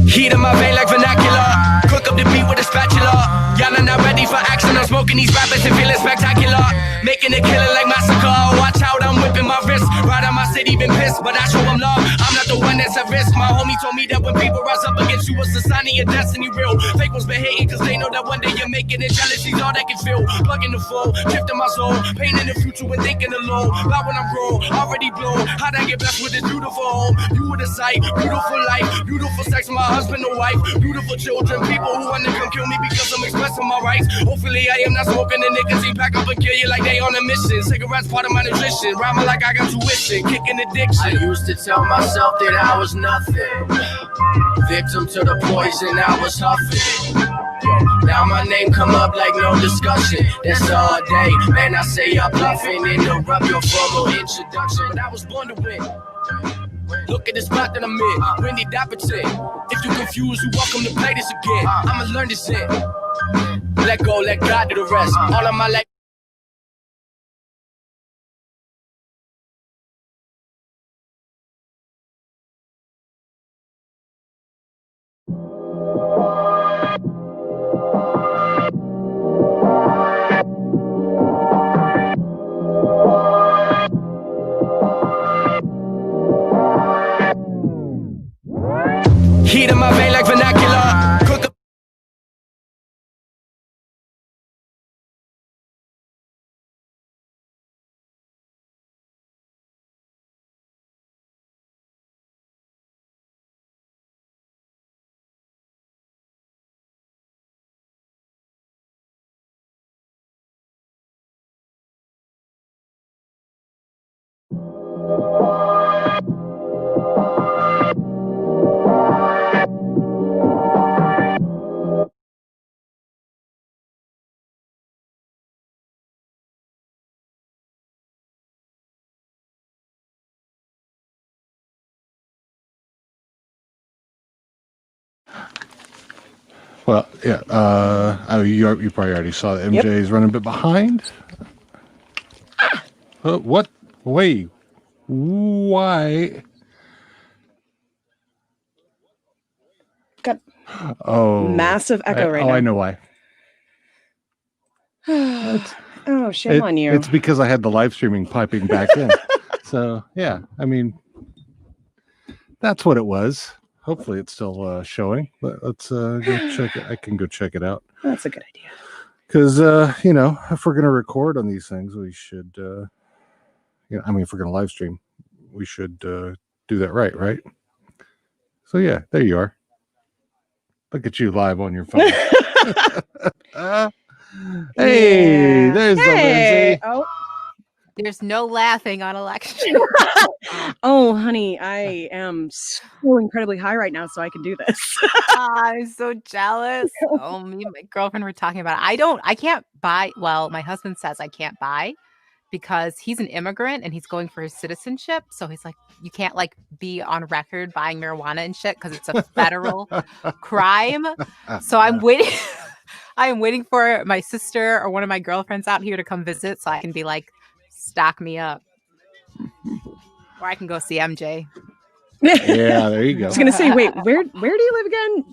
Heat in my vein like vernacular. Cook up the beat with a spatula. Y'all are not ready for action. I'm smoking these rappers and feeling spectacular. Making it killing like massacre. Watch out, I'm whipping my wrist. Right on my city, been pissed, but I show them love. I'm not the one that's at risk. My homie told me that when people rise up against you, it's a sign of your destiny real. Fake ones been hating cause they know that one day you're making it. Jealousy's all they can feel. Plugging the flow, drifting my soul. Pain in the future when thinking alone. About when I'm grown, already blown. How'd I get blessed with this beautiful home? You were the sight, beautiful life, beautiful sex, my husband and wife, beautiful children, people who want to come kill me because I'm expressing my rights. Hopefully I am not smoking the nicotine, pack up and kill you like they on a mission. Cigarettes part of my nutrition, rhyming like I got tuition, kicking addiction. I used to tell myself that I was nothing, victim to the poison I was huffing. Now my name come up like no discussion. That's all day, man. I say I'm bluffing, interrupt your formal introduction. I was born to win. Look at the spot that I'm in, Wendy Dapperton. If you confused, you're welcome to play this again. I'ma learn this in. Let go, let God do the rest. All of my life. Heat in my vein like vernacular. Cook up. Well, yeah. You probably already saw that MJ is running a bit behind. What? Wait. Why? Got massive echo right now. Oh, I know why. Oh, shame on you. It's because I had the live streaming piping back in. So, yeah. I mean, that's what it was. Hopefully it's still showing. But let's go check it. I can go check it out. That's a good idea. Because, if we're going to record on these things, we should, if we're going to live stream, we should do that right? So, yeah, there you are. Look at you live on your phone. Hey, there's the Lindsay. Oh. There's no laughing on election. Oh, honey, I am so incredibly high right now, so I can do this. I'm so jealous. Oh, me and my girlfriend were talking about it. I can't buy. Well, my husband says I can't buy because he's an immigrant and he's going for his citizenship. So he's like, you can't be on record buying marijuana and shit because it's a federal crime. So I'm waiting. I am waiting for my sister or one of my girlfriends out here to come visit so I can be like, stock me up. Or I can go see MJ. Yeah, there you go. I was gonna say, wait, where do you live again?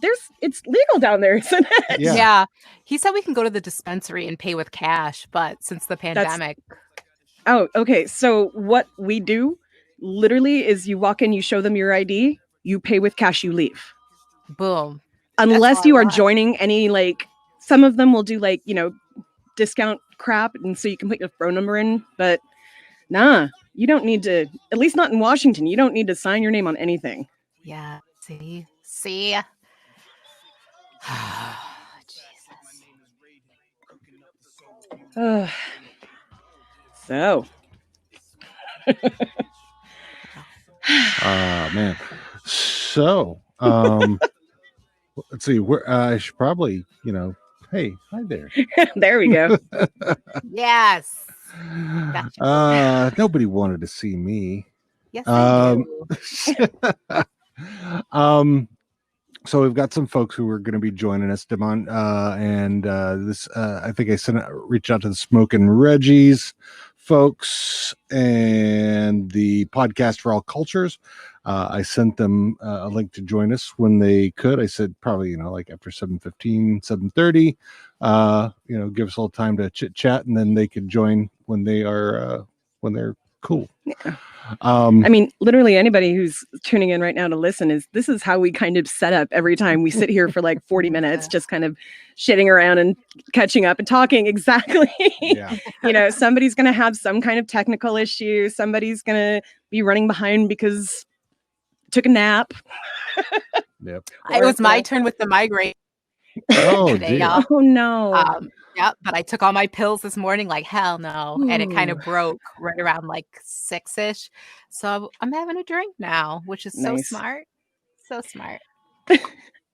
It's legal down there, isn't it? Yeah. He said we can go to the dispensary and pay with cash, but since the pandemic. Oh, okay. So what we do literally is you walk in, you show them your ID, you pay with cash, you leave. Boom. Unless all you I are want. joining any, like, some of them will do, like, discount crap, and so you can put your phone number in, but nah, you don't need to, at least not in Washington, you don't need to sign your name on anything. Yeah. See. Jesus. So. Man. So, let's see. I should probably, hey, hi there. There we go. Yes. Nobody wanted to see me. Yes, I do. So we've got some folks who are going to be joining us, Demon, and this. I think I reached out to the Smoking Reggies folks and the Podcast for All Cultures. I sent them a link to join us when they could. I said probably like after 7:15, 7:30. Give us a little time to chit chat, and then they could join when they're cool. Yeah. I mean, literally anybody who's tuning in right now to listen this is how we kind of set up every time we sit here for like 40 minutes, just kind of shitting around and catching up and talking. Exactly. Yeah. Somebody's going to have some kind of technical issue. Somebody's going to be running behind because took a nap. Yep. It was my turn with the migraine. Oh, today, dear. Oh no. Yep, but I took all my pills this morning like hell no. And it kind of broke right around like 6-ish. So I'm having a drink now, which is so Nice. smart. So smart.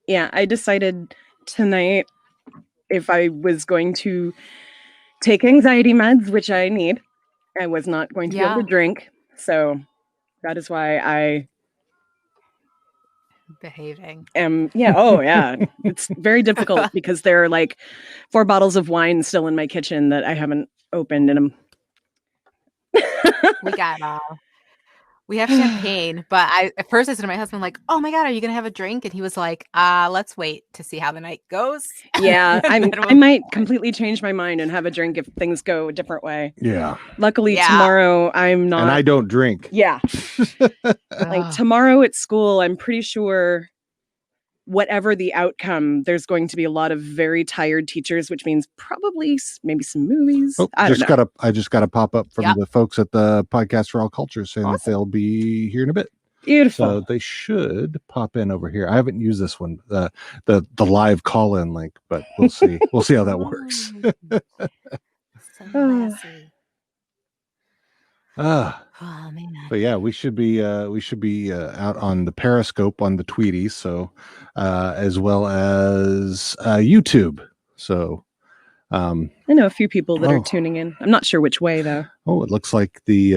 Yeah, I decided tonight if I was going to take anxiety meds, which I need, I was not going to be able to drink. So that is why I behaving. Yeah. Oh, yeah. It's very difficult because there are like 4 bottles of wine still in my kitchen that I haven't opened in them. We have champagne, but at first I said to my husband, like, "Oh my God, are you gonna have a drink?" And he was like, "Let's wait to see how the night goes." Yeah, I might completely change my mind and have a drink if things go a different way. Yeah. Luckily, tomorrow I'm not. And I don't drink. Yeah. Like tomorrow at school, I'm pretty sure whatever the outcome, there's going to be a lot of very tired teachers, which means probably maybe some movies. I just got a pop up from the folks at the Podcast for All Cultures saying that they'll be here in a bit. Beautiful. So they should pop in over here. I haven't used this one, the live call-in link, but we'll see. We'll see how that works. So classy. Oh man. But yeah, we should be out on the Periscope on the Tweeties, so as well as YouTube. So I know a few people that are tuning in. I'm not sure which way though. Oh, it looks like the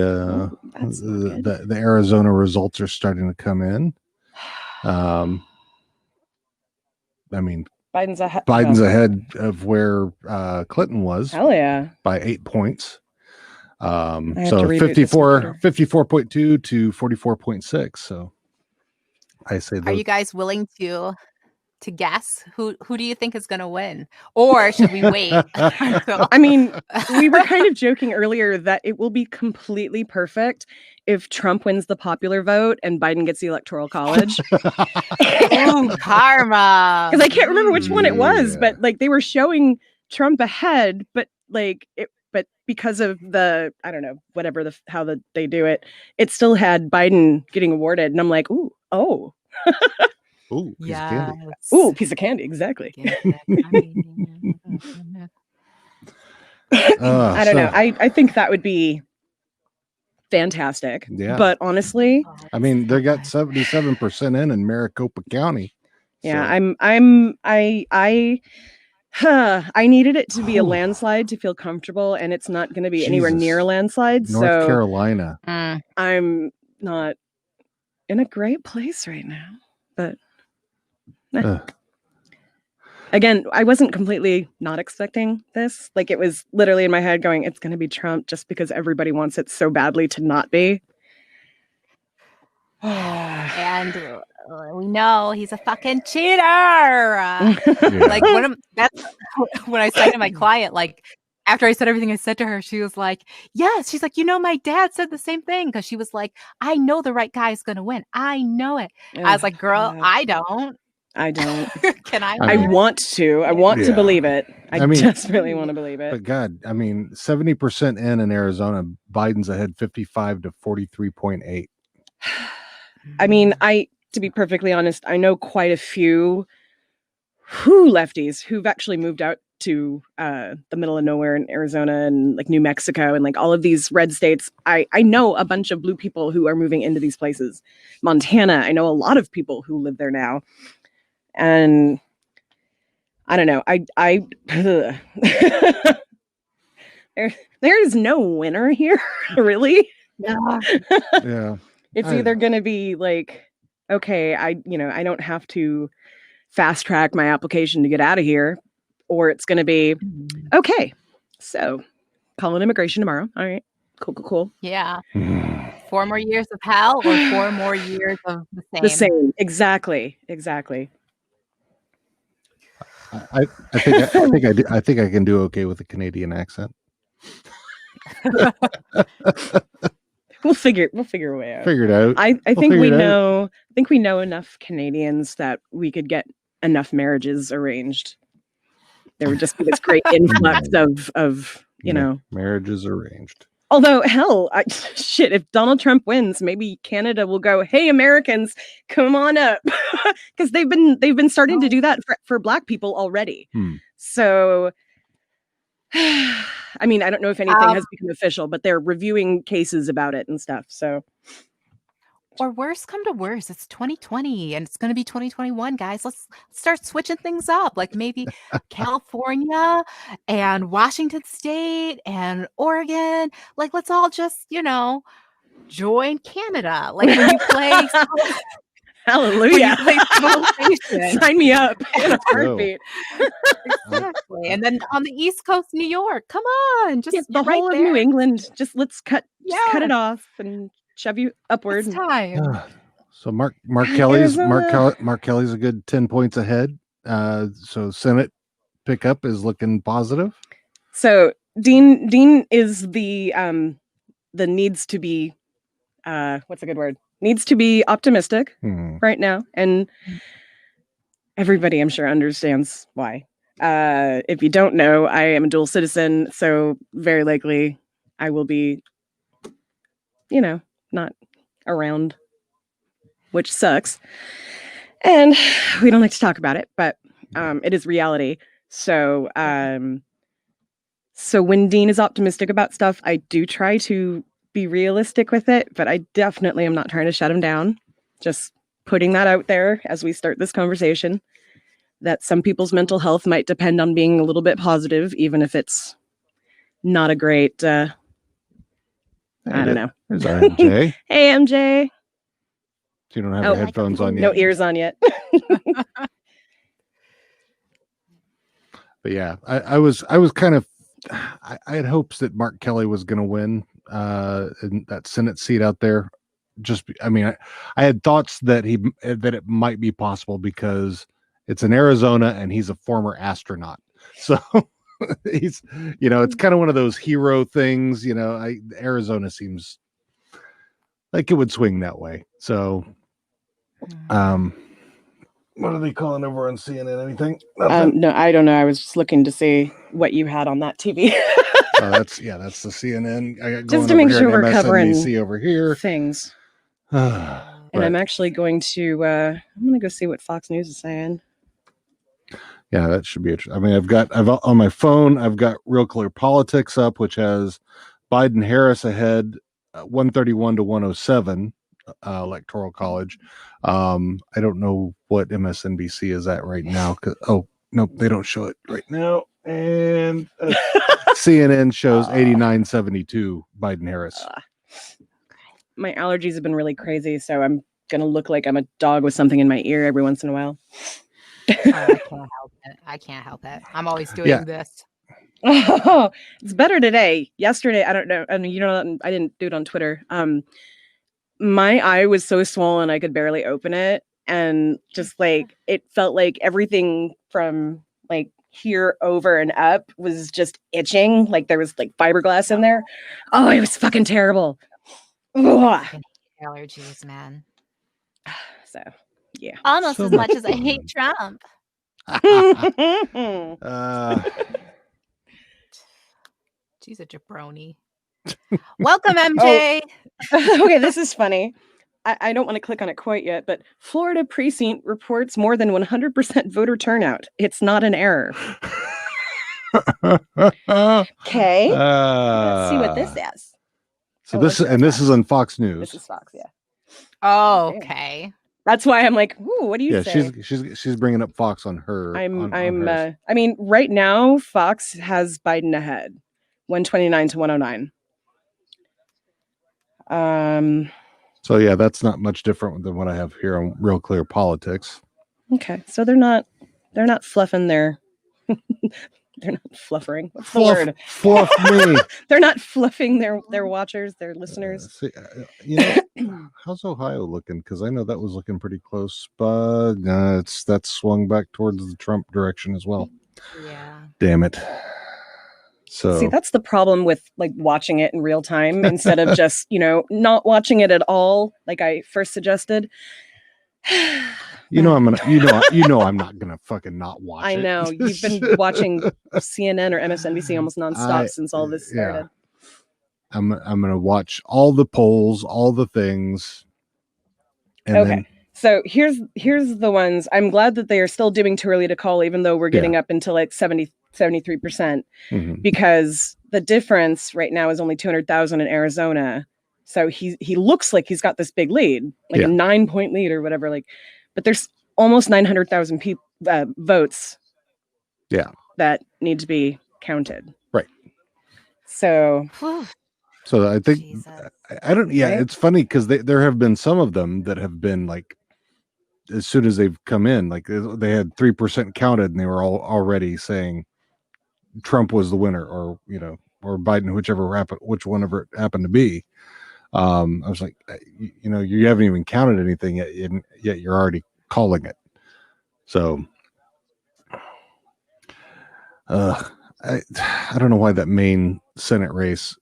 Arizona results are starting to come in. I mean, Biden's ahead of where Clinton was. Hell yeah. By 8 points. So 54.2 to 44.6. So I say Are you guys willing to guess who do you think is going to win, or should we wait? I mean, we were kind of joking earlier that it will be completely perfect if Trump wins the popular vote and Biden gets the Electoral College. Ooh, karma. Because I can't remember which one it was, but like they were showing Trump ahead, but like but because of the, I don't know, whatever how they do it, it still had Biden getting awarded, and I'm like, ooh, Ooh, piece of candy. Ooh, piece of candy, exactly. I don't know. I think that would be fantastic. Yeah. But honestly, I mean, they got 77% in Maricopa County. Yeah, so. I needed it to be a landslide to feel comfortable, and it's not going to be anywhere near a landslide. North Carolina. I'm not in a great place right now, but again, I wasn't completely not expecting this. Like it was literally in my head going, it's going to be Trump just because everybody wants it so badly to not be. And we know he's a fucking cheater. Like that's when I say to my client, like, after I said everything I said to her, she was like, yes. She's like, my dad said the same thing. Cause she was like, I know the right guy is going to win. I know it. I was like, girl, God. I don't. I don't. Can I? I want to. I want to Yeah. believe it. I mean, desperately want to believe it. But God, I mean, 70% in Arizona, Biden's ahead 55 to 43.8. I mean, to be perfectly honest, I know quite a few lefties who've actually moved out to the middle of nowhere in Arizona and like New Mexico and like all of these red states. I know a bunch of blue people who are moving into these places. Montana, I know a lot of people who live there now. And I don't know. There is no winner here, really. Yeah. It's either going to be like, okay, I don't have to fast track my application to get out of here, or it's going to be, okay, so call an immigration tomorrow. All right, cool. Yeah. 4 more years of hell or 4 more years of the same. The same, exactly. I think I can do okay with a Canadian accent. We'll figure a way out. Figure it out. I think we know. I think we know enough Canadians that we could get enough marriages arranged. There would just be this great influx of marriages arranged. Although hell, shit, if Donald Trump wins, maybe Canada will go, "Hey, Americans, come on up," because they've been starting to do that for Black people already. So. I mean, I don't know if anything has become official, but they're reviewing cases about it and stuff. So, or worse come to worse, it's 2020 and it's going to be 2021, guys. Let's start switching things up. Like maybe California and Washington State and Oregon. Like, let's all just, join Canada. Like when you play. Hallelujah. Sign me up in a heartbeat. Exactly. And then on the East Coast, New York, come on. Just the whole of New England. Just let's cut it off and shove you upward. It's time. So Mark Kelly's a good 10 points ahead. So Senate pickup is looking positive. So Dean is the needs to be what's a good word? Needs to be optimistic right now, and everybody I'm sure understands why. If you don't know, I am a dual citizen, so very likely I will be, not around, which sucks. And we don't like to talk about it, but it is reality. So when Dean is optimistic about stuff, I do try to be realistic with it, but I definitely am not trying to shut him down. Just putting that out there as we start this conversation, that some people's mental health might depend on being a little bit positive, even if it's not a great, I don't know. There's MJ. Hey, MJ. You don't have your headphones on yet. No ears on yet. But yeah, I was kind of, I had hopes that Mark Kelly was going to win in that Senate seat out there. I had thoughts that it might be possible because it's in Arizona and he's a former astronaut. So he's, it's kind of one of those hero things, Arizona seems like it would swing that way. So, what are they calling over on CNN? Anything? No, I don't know. I was just looking to see what you had on that TV. That's the CNN. I got just to make sure we're covering over here things. And I'm actually going to. I'm going to go see what Fox News is saying. Yeah, that should be interesting. I mean, I've on my phone. I've got Real Clear Politics up, which has Biden Harris ahead, 131 to 107. Electoral College. I don't know what MSNBC is at right now. Nope, they don't show it right now. And CNN shows 89-72 Biden Harris. My allergies have been really crazy, so I'm gonna look like I'm a dog with something in my ear every once in a while. I can't help it. I'm always doing this. Oh, it's better today. Yesterday, I don't know. I mean, I didn't do it on Twitter. My eye was so swollen I could barely open it, and just like it felt like everything from like here over and up was just itching. Like there was like fiberglass in there. Oh, it was fucking terrible. Ugh. Allergies, man. So, yeah. Almost So as much much as I hate Trump. She's a jabroni. Welcome, MJ. Okay, this is funny. I don't want to click on it quite yet, but Florida precinct reports more than 100% voter turnout. It's not an error. Okay. Let's see what this is. So this is on Fox News. This is Fox, yeah. Oh, okay. That's why I'm like, ooh, what do you say? She's bringing up Fox on her. I mean, right now Fox has Biden ahead, 129 to 109. So yeah, that's not much different than what I have here on Real Clear Politics. Okay, so they're not fluffing their they're not fluffering. What's the word? Fluff me. They're not fluffing their watchers, their listeners. How's Ohio looking? Because I know that was looking pretty close, but that's swung back towards the Trump direction as well. Yeah. Damn it. So see, that's the problem with like watching it in real time instead of just, not watching it at all, like I first suggested. I'm not gonna fucking not watch it. I know. You've been watching CNN or MSNBC almost nonstop since all this started. Yeah. I'm gonna watch all the polls, all the things. And okay. So here's the ones. I'm glad that they are still doing too early to call, even though we're getting up into like 73%, because the difference right now is only 200,000 in Arizona. So he looks like he's got this big lead, like a 9-point lead or whatever. Like, but there's almost 900,000 people votes. Yeah, that need to be counted. Right. So I think I don't. Yeah, right? It's funny because there have been some of them that have been like, as soon as they've come in, like they had 3% counted, and they were all already saying Trump was the winner, or or Biden, which one ever it happened to be. I was like, you haven't even counted anything yet you're already calling it. So, I don't know why that main Senate race,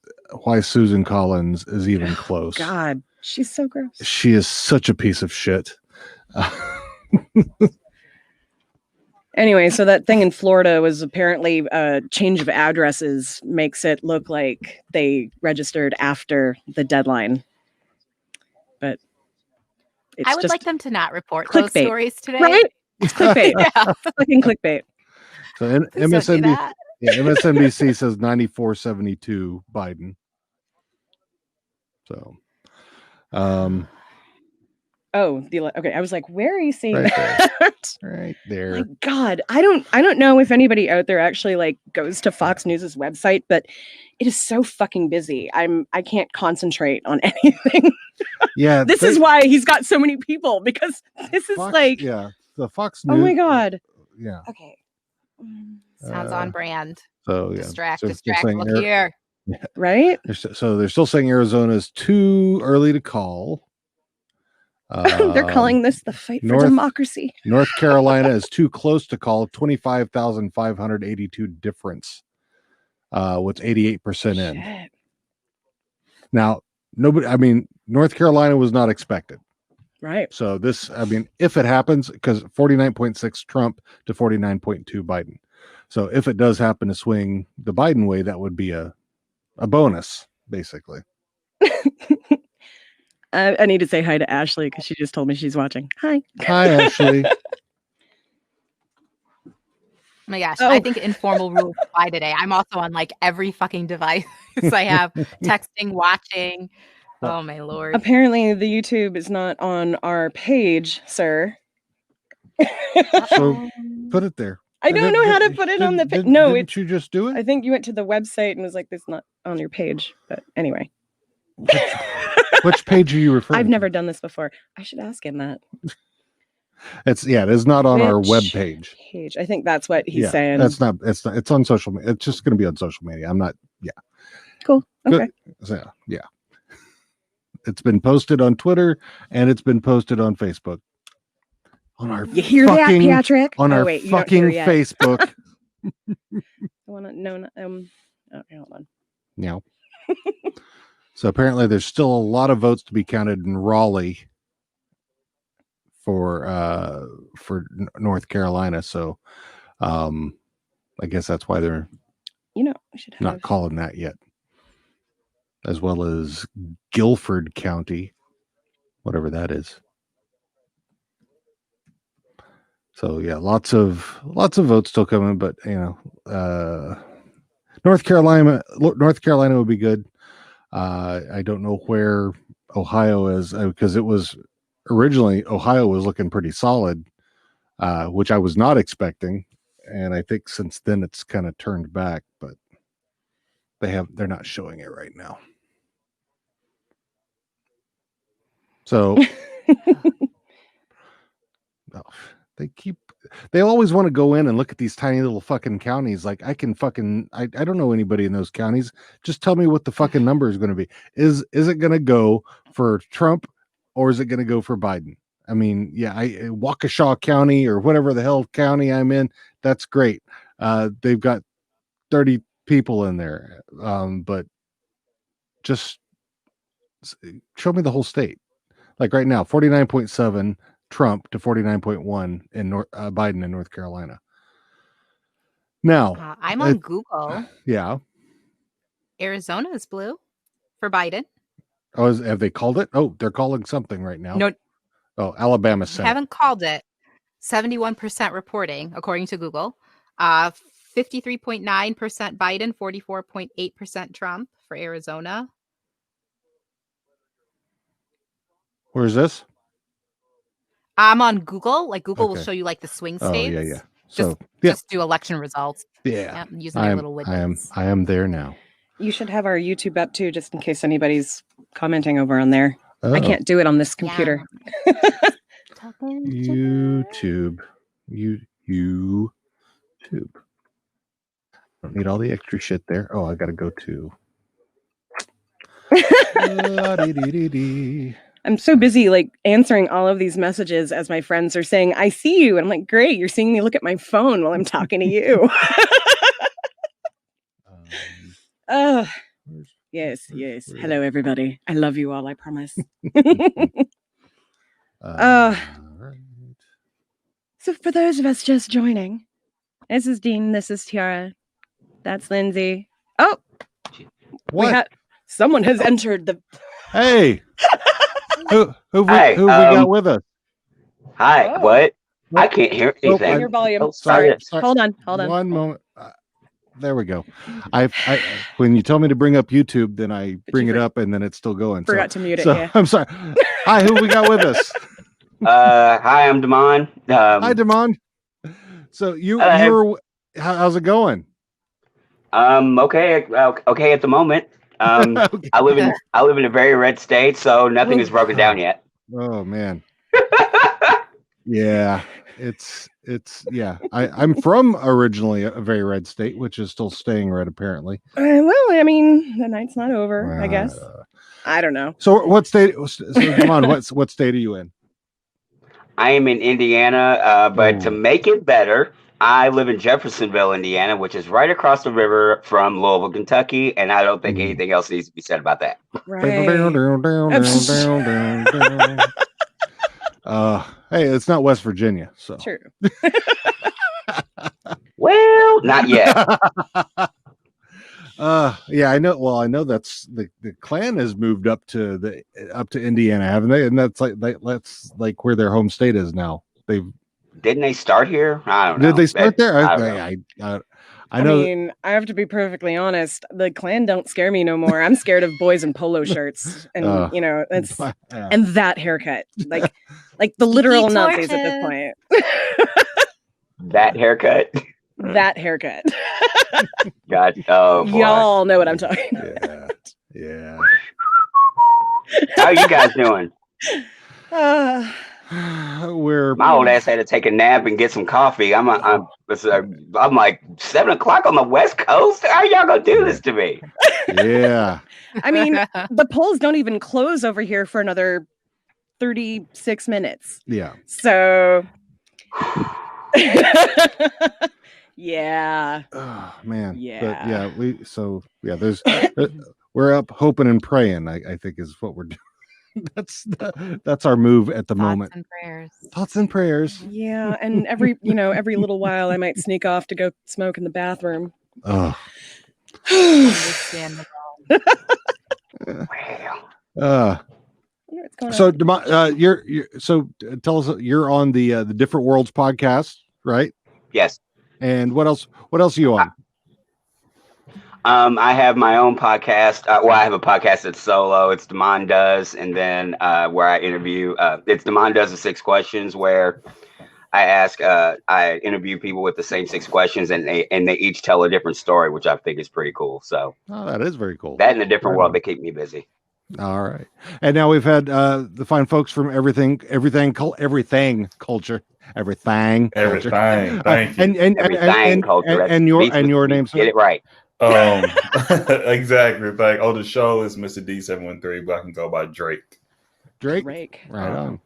why Susan Collins is even close. God, she's so gross. She is such a piece of shit. Anyway, so that thing in Florida was apparently a change of addresses makes it look like they registered after the deadline. But I would like them to not report those stories today. Right? It's clickbait. Yeah. Fucking clickbait. So MSNBC says 94-72 Biden. So, okay. I was like, where are you seeing right that? Right there. My God, I don't know if anybody out there actually like goes to Fox News's website, but it is so fucking busy. I can't concentrate on anything. Yeah, this is why he's got so many people, because this is the Fox News. Oh my God. Yeah. Okay. Sounds on brand. So yeah, distract. Look here. Yeah. Right. So they're still saying Arizona is too early to call. They're calling this the fight for democracy. North Carolina is too close to call. 25,582 difference. With 88% in. Now, North Carolina was not expected. Right. So if it happens, because 49.6 Trump to 49.2 Biden. So if it does happen to swing the Biden way, that would be a bonus, basically. I need to say hi to Ashley because she just told me she's watching. Hi. Hi, Ashley. Oh my gosh, I think informal rules apply today. I'm also on like every fucking device. I have texting, watching. Oh my Lord. Apparently the YouTube is not on our page, sir. So put it there. I don't know how to put it on the page. No, didn't you just do it? I think you went to the website and was like, this is not on your page. But anyway. Which page are you referring to? I've never done this before. I should ask him that. It is not on our web page. I think that's what he's saying. It's on social media. It's just going to be on social media. I'm not. Yeah. Cool. Okay. So, yeah. It's been posted on Twitter and it's been posted on Facebook. On our you hear that, Patrick? On our fucking Facebook. I want to know. Okay, hold on. Yeah. So apparently, there's still a lot of votes to be counted in Raleigh for North Carolina. So, I guess that's why they're We should not have. calling that yet, as well as Guilford County, whatever that is. So yeah, lots of votes still coming, but North Carolina would be good. I don't know where Ohio is because it was originally Ohio was looking pretty solid, which I was not expecting, and I think since then it's kind of turned back, but they're not showing it right now. So they always want to go in and look at these tiny little fucking counties. Like I don't know anybody in those counties. Just tell me what the fucking number is going to be. Is it going to go for Trump or is it going to go for Biden? I mean, yeah, Waukesha County or whatever the hell county I'm in, that's great. They've got 30 people in there. But just show me the whole state. Like right now, 49.7 Trump to 49.1 in Biden in North Carolina. Now, I'm on Google. Yeah. Arizona is blue for Biden. Oh, have they called it? Oh, they're calling something right now. No. Oh, Alabama Senate. Haven't called it. 71% reporting, according to Google. 53.9% Biden, 44.8% Trump for Arizona. Where's this? I'm on Google. Like Google will show you like the swing states. Oh, yeah. So just do election results. Yeah. Using their little widgets. I am there now. You should have our YouTube up too, just in case anybody's commenting over on there. I can't do it on this computer. YouTube. Don't need all the extra shit there. Oh, I got to go to. I'm so busy like answering all of these messages as my friends are saying, I see you. And I'm like, great, you're seeing me look at my phone while I'm talking to you. Yes. Hello, everybody. I love you all, I promise. Right. So for those of us just joining, this is Dean, this is Tiara, that's Lindsay. Oh, what? Someone has entered the... Hey! Who we got with us? Hi, what? I can't hear anything. Your volume. Oh, sorry. Hold on. One moment. There we go. I when you tell me to bring up YouTube, then I bring it up and then it's still going. Forgot to mute it. Yeah. I'm sorry. Hi, who we got with us? Hi, I'm Damon. Hi, Damon. So you're how's it going? Okay at the moment. Okay. I live in a very red state, so nothing is broken down yet. Oh man. Yeah, it's I'm from originally a very red state, which is still staying red apparently. Well, I mean, the night's not over, I guess. I don't know. So what state? So come on, what state are you in? I am in Indiana, but to make it better, I live in Jeffersonville, Indiana, which is right across the river from Louisville, Kentucky, and I don't think anything else needs to be said about that. Right. Hey, it's not West Virginia, so True. Well, not yet. Yeah, I know. Well, I know that's the Klan has moved up to Indiana, haven't they? And that's like where their home state is now. Didn't they start here? I don't know. Did they start there? I know. I mean, I have to be perfectly honest. The Klan don't scare me no more. I'm scared of boys in polo shirts, and it's and that haircut, like the literal Nazis at this point. That haircut. That haircut. God, oh boy. Y'all know what I'm talking about. Yeah. How are you guys doing? My old ass had to take a nap and get some coffee. I'm like 7 o'clock on the West Coast. How are y'all gonna do this to me? Yeah. I mean, the polls don't even close over here for another 36 minutes. Yeah. So Yeah. Oh man. Yeah. But there's we're up hoping and praying, I think is what we're doing. That's our move at the moment. And prayers. Thoughts and prayers. Yeah, and every little while I might sneak off to go smoke in the bathroom. Oh. Understandable. So tell us, you're on the Different Worlds podcast, right? Yes. And what else are you on? I have my own podcast. I have a podcast that's solo. It's Damon Does, and then where I interview. It's Damon Does the 6 questions, where I interview people with the same 6 questions, and they each tell a different story, which I think is pretty cool. So that is very cool. That in a different world, they keep me busy. All right, and now we've had the fine folks from everything culture, everything. Thank you. And your name, sir? Get it right. Exactly. Like, the show is Mr. D713, but I can go by Drake. Drake. Right on.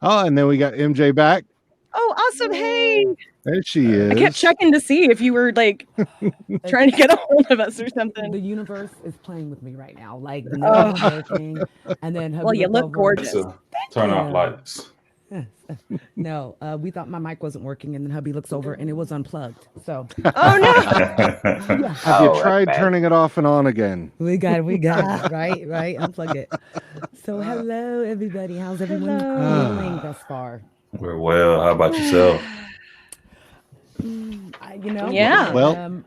Oh, and then we got MJ back. Oh, awesome. Hey. There she is. I kept checking to see if you were like trying to get a hold of us or something. The universe is playing with me right now. Like the network's working, and then you look gorgeous. Turn off lights. No, we thought my mic wasn't working, and then hubby looks over and it was unplugged. So oh no. Have you tried turning it off and on again? We got it. Right. Unplug it. So hello everybody. How's everyone feeling thus far? We're well. How about yourself? Yeah. Well,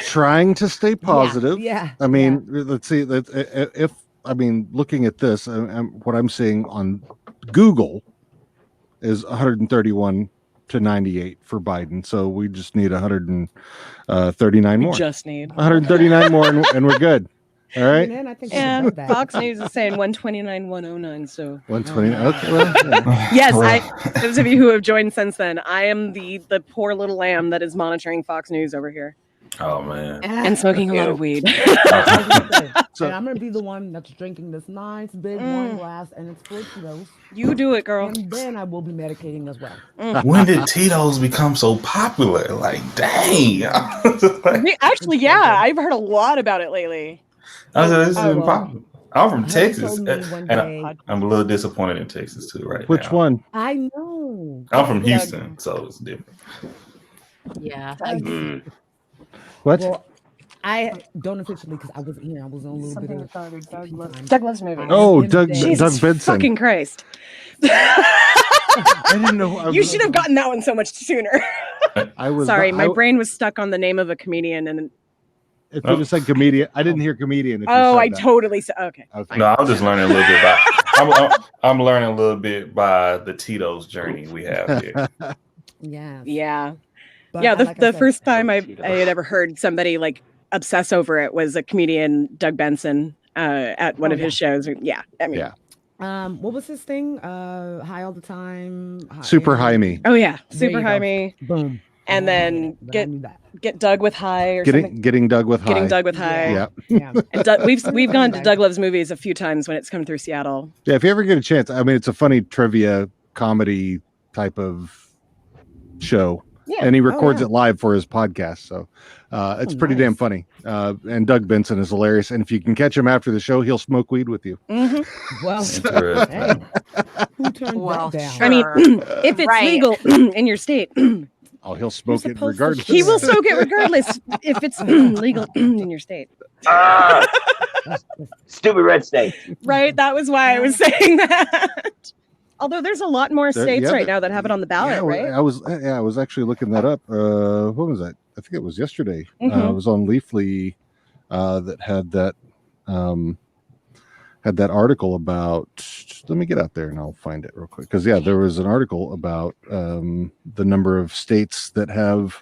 trying to stay positive. Yeah. I mean, let's see. Looking at this, what I'm seeing on Google is 131 to 98 for Biden. So we just need 139 more. Just need 139 more, and we're good. All right. And Fox News is saying 129, 109. So 129. Okay. Well, yeah. Yes, those of you who have joined since then, I am the poor little lamb that is monitoring Fox News over here. Oh man. And smoking a lot of weed. So I'm gonna be the one that's drinking this nice big wine glass, and it's full of Tito's. You do it, girl. And then I will be medicating as well. When did Tito's become so popular? Like, dang. Actually, yeah, I've heard a lot about it lately. This is popular. I'm from Texas, and I'm a little disappointed in Texas too, right? Which one? I know. I'm from Houston, so it's different. Yeah. What? Well, I don't officially because I wasn't here. I was on a little bit of Doug loves movies. Oh, Doug Jesus Benson. Fucking Christ. I didn't know. You should have gotten that one so much sooner. I was sorry. My brain was stuck on the name of a comedian, and if you just said comedian, I didn't hear comedian. If I totally said okay. No, I'm just learning a little bit I'm learning a little bit by the Tito's journey we have here. Yeah. The first time I had ever heard somebody like obsess over it was a comedian, Doug Benson, at one of his shows. Yeah, I mean, what was his thing? High all the time. Super high me. Oh yeah, super high me. Boom. And then get Doug with high or something. Getting Doug with high. Getting Doug with high. Yeah. And we've gone to Doug Loves Movies a few times when it's come through Seattle. Yeah, if you ever get a chance, I mean, it's a funny trivia comedy type of show. Yeah. And he records it live for his podcast. So it's pretty damn funny. And Doug Benson is hilarious. And if you can catch him after the show, he'll smoke weed with you. Mm-hmm. Well, who turned that down? Sure. I mean, if it's legal in your state. He'll smoke it regardless. He will smoke it regardless if it's legal in your state. Stupid red state. Right? That was why I was saying that. Although there's a lot more states right now that have it on the ballot, right? I was actually looking that up. What was that? I think it was yesterday. It was on Leafly that had that article about. Let me get out there and I'll find it real quick. Because there was an article about the number of states that have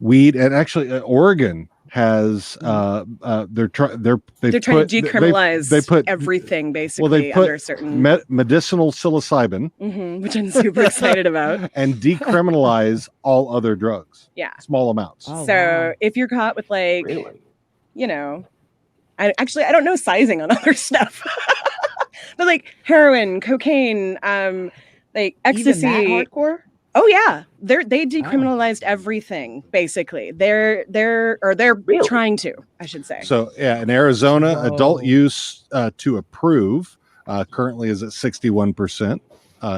weed, and actually Oregon has they're trying to decriminalize they put everything basically under a certain medicinal psilocybin, which I'm super excited about, and decriminalize all other drugs. Yeah, small amounts. If you're caught with I don't know sizing on other stuff, but like heroin, cocaine, like ecstasy. Even that hardcore? Oh yeah, they decriminalized everything basically. They're Really? trying to, I should say. So yeah, in Arizona, Whoa. adult use to approve currently is at 61%.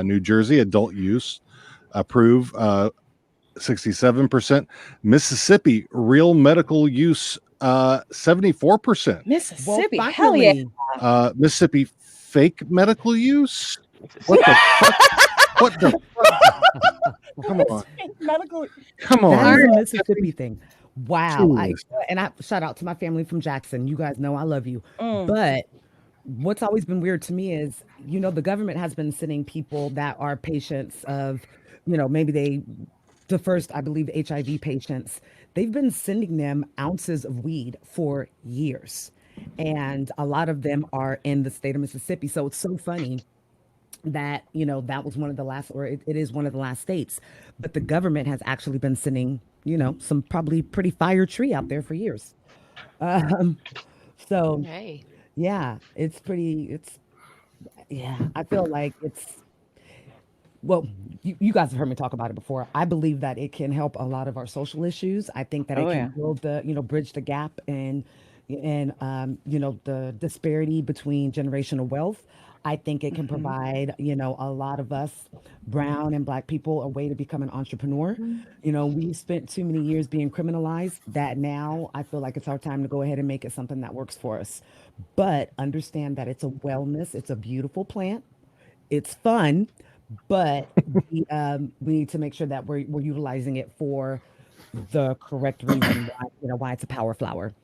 New Jersey, adult use approve 67%. Mississippi, real medical use 74%. Mississippi, Well, hell yeah. finally. Mississippi, fake medical use. What the fuck? What the fuck? Come on. Medical. Come That on. is a Mississippi thing. Wow. Jesus. I shout out to my family from Jackson. You guys know I love you. Mm. But what's always been weird to me is, the government has been sending people that are patients of, maybe the first, I believe, HIV patients, they've been sending them ounces of weed for years. And a lot of them are in the state of Mississippi. So it's so funny that that was one of the last, or it is one of the last states, but the government has actually been sending some probably pretty fire tree out there for years. So Hey. yeah, I feel like well, you guys have heard me talk about it before. I believe that it can help a lot of our social issues. I think that it Oh, can yeah. build bridge the gap and the disparity between generational wealth. I think it can provide, a lot of us brown and black people a way to become an entrepreneur. We've spent too many years being criminalized that now I feel like it's our time to go ahead and make it something that works for us. But understand that it's a wellness, it's a beautiful plant, it's fun, but we need to make sure that we're utilizing it for the correct reason why it's a power flower.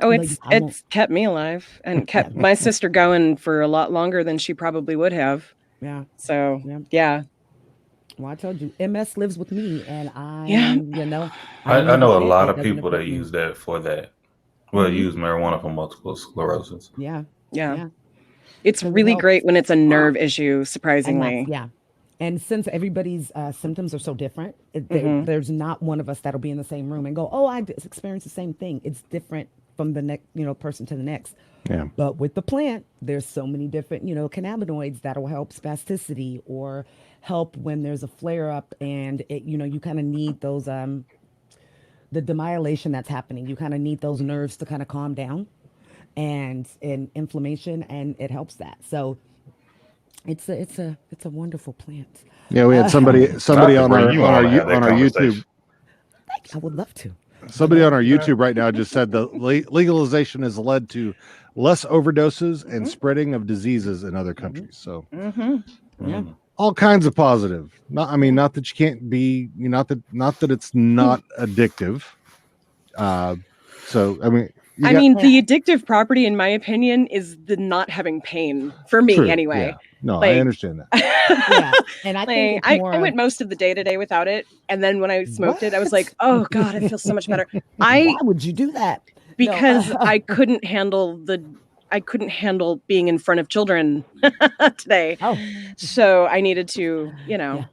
Oh, Ladies, I won't. it's kept me alive and kept Yeah. my sister going for a lot longer than she probably would have. Yeah. So Yeah. yeah. Well, I told you, MS lives with me, and Yeah. I know a lot it of doesn't people that affect me. use that for that. Well, Mhm. use marijuana for multiple sclerosis. Yeah. Yeah. Yeah. It's 'Cause it really helps. great when it's a nerve issue, And surprisingly. and since everybody's symptoms are so different, Mhm. there's not one of us that'll be in the same room and go, "Oh, I experienced the same thing." It's different from the next, person to the next. Yeah. But with the plant, there's so many different, cannabinoids that'll help spasticity or help when there's a flare up, and you kind of need those the demyelation that's happening. You kind of need those nerves to kind of calm down, and inflammation, and it helps that. So it's a wonderful plant. Yeah, we had somebody on bring our you on to have that on our YouTube. conversation. I would love to. Somebody on our YouTube right now just said the legalization has led to less overdoses and spreading of diseases in other countries. So Yeah. all kinds of positive. Not that you can't be, not that it's not addictive. So the addictive property, in my opinion, is the not having pain for me, true, anyway. yeah. No, Like- I understand that. Yeah. And I think it's more I went most of the day without it, and then when I smoked it, I was like, "Oh God, it feels so much better." why would you do that? Because I couldn't handle being in front of children today, Oh, so I needed to, Yeah.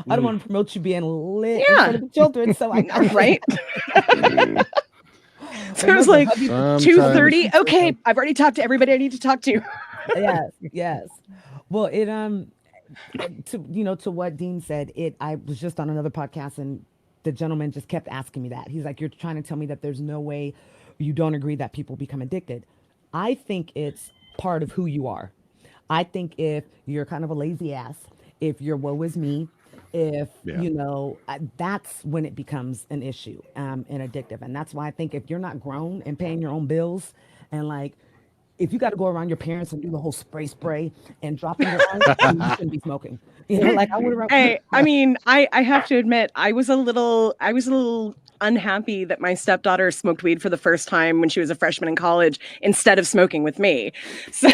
I don't want to promote you being lit in Yeah. front of the children, so I right? So I was like, Sometimes- 2:30. Okay, I've already talked to everybody I need to talk to. yes. Well, it to what Dean said, I was just on another podcast, and the gentleman just kept asking me that. He's like, "You're trying to tell me that there's no way you don't agree that people become addicted." I think it's part of who you are. I think if you're kind of a lazy ass, if you're woe is me, if that's when it becomes an issue and addictive. And that's why I think if you're not grown and paying your own bills, and like if you got to go around your parents and do the whole spray and drop in your eyes, then you shouldn't be smoking. Like I would. I have to admit, I was a little unhappy that my stepdaughter smoked weed for the first time when she was a freshman in college instead of smoking with me. So,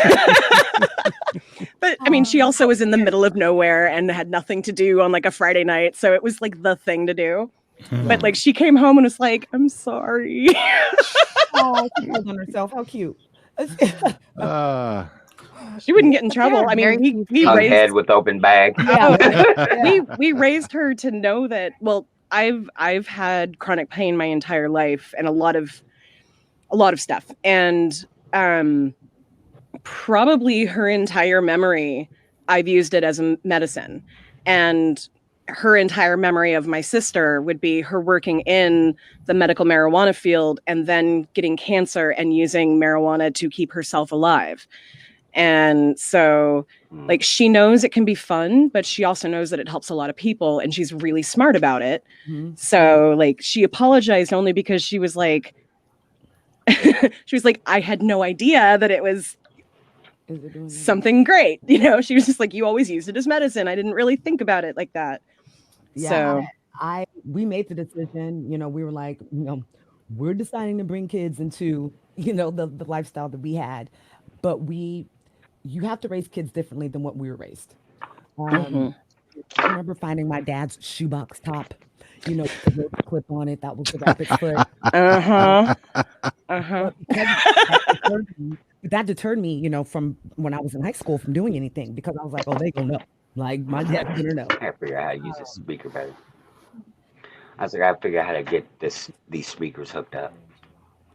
but she also was in the middle of nowhere and had nothing to do on like a Friday night, so it was like the thing to do. But like she came home and was like, "I'm sorry." Oh, she told on herself. How cute. She wouldn't get in trouble. We Hung raised head with open bag. we raised her to know that. Well, I've had chronic pain my entire life and a lot of stuff, and probably her entire memory I've used it as a medicine. And her entire memory of my sister would be her working in the medical marijuana field and then getting cancer and using marijuana to keep herself alive. And so, like, she knows it can be fun, but she also knows that it helps a lot of people, and she's really smart about it. Mhm. So, like, she apologized only because she was like, I had no idea that it was Is it doing something great. You know, she was just like, you always used it as medicine. I didn't really think about it like that. Yeah, So we made the decision, we were like, we're deciding to bring kids into, the lifestyle that we had, but you have to raise kids differently than what we were raised. Mhm. I remember finding my dad's shoebox top, with the rope clip on it. That was the rabbit's foot. Uh-huh. But that deterred me, from when I was in high school from doing anything, because I was like, oh, they gonna know. Like, my dad's gonna know. I figure out how to use this speaker better. I was like, I figure out how to get these speakers hooked up.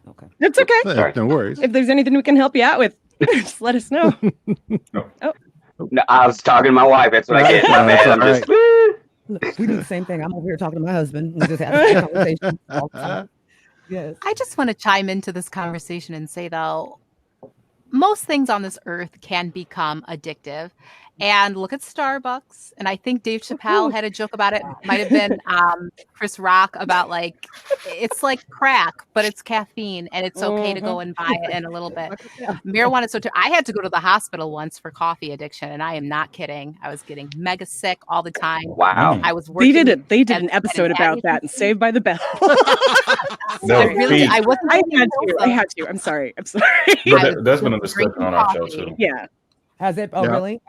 Okay. It's okay. Sorry. No worries. If there's anything we can help you out with, just let us know. No, I was talking to my wife. That's what I get. My That's bad. I'm all just. Look, we do the same thing. I'm over here talking to my husband. We just have the same conversation all the time. Yes. I just want to chime into this conversation and say, though, most things on this earth can become addictive. And look at Starbucks. And I think Dave Chappelle had a joke about it. Might have been Chris Rock about, like, it's like crack, but it's caffeine, and it's okay to go and buy it in a little bit. Marijuana. So I had to go to the hospital once for coffee addiction, and I am not kidding. I was getting mega sick all the time. Wow. I was working. They did an episode about that in Saved by the Bell. No, I wasn't. I had to. I'm sorry. But that's been a discussion on our show too. Yeah. Has it? Oh, Yeah. really?